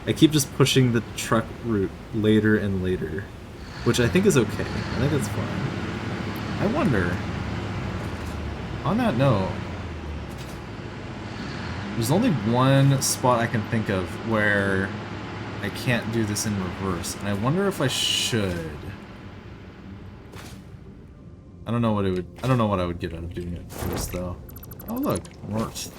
I keep just pushing the truck route later and later. Which I think is okay. I think that's fine. I wonder... On that note... There's only one spot I can think of where I can't do this in reverse, and I wonder if I should. I don't know what I would get out of doing it first, though. Oh look, works.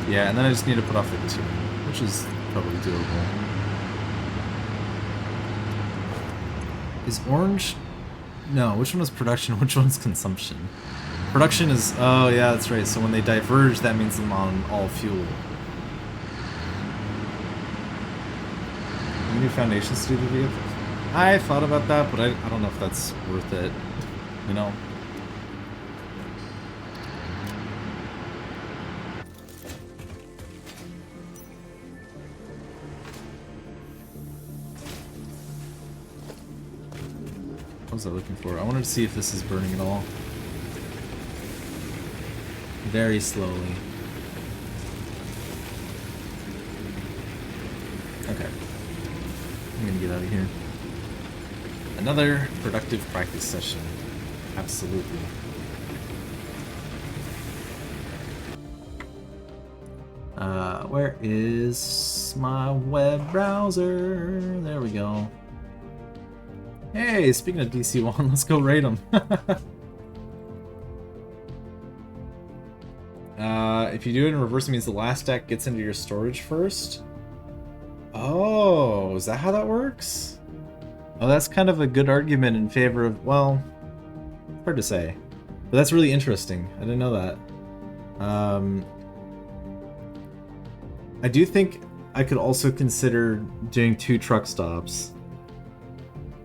Yeah, and then I just need to put off the 2, which is probably doable. Is orange... No, which one is production, which one's consumption? Production is... Oh, yeah, that's right. So when they diverge, that means I'm on all fuel. New foundations to do the vehicle? I thought about that, but I don't know if that's worth it. You know? What was I looking for? I wanted to see if this is burning at all. Very slowly. Okay. I'm gonna get out of here. Another productive practice session. Absolutely. Where is my web browser? There we go. Hey, speaking of DC1, let's go raid them. If you do it in reverse, it means the last stack gets into your storage first. Oh, is that how that works? Oh, that's kind of a good argument in favor of, well, hard to say. But that's really interesting. I didn't know that. I do think I could also consider doing 2 truck stops.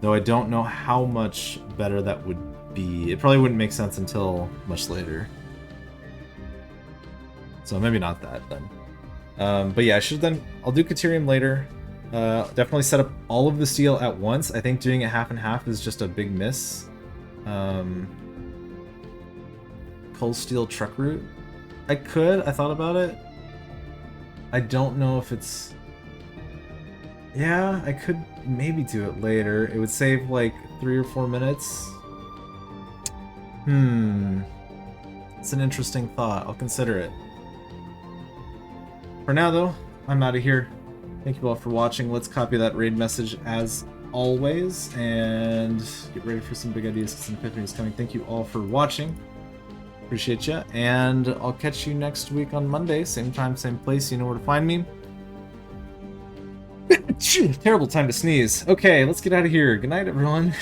Though I don't know how much better that would be. It probably wouldn't make sense until much later. So maybe not that then. But yeah, I'll do Caterium later. Definitely set up all of the steel at once. I think doing it half and half is just a big miss. Coal steel truck route? I thought about it. I don't know if it's... Yeah, I could maybe do it later. It would save like 3 or 4 minutes. It's an interesting thought. I'll consider it. For now though, I'm out of here. Thank you all for watching. Let's copy that raid message as always and get ready for some big ideas because some epiphany is coming. Thank you all for watching. Appreciate you. And I'll catch you next week on Monday. Same time, same place. You know where to find me. Terrible time to sneeze. Okay, let's get out of here. Good night, everyone.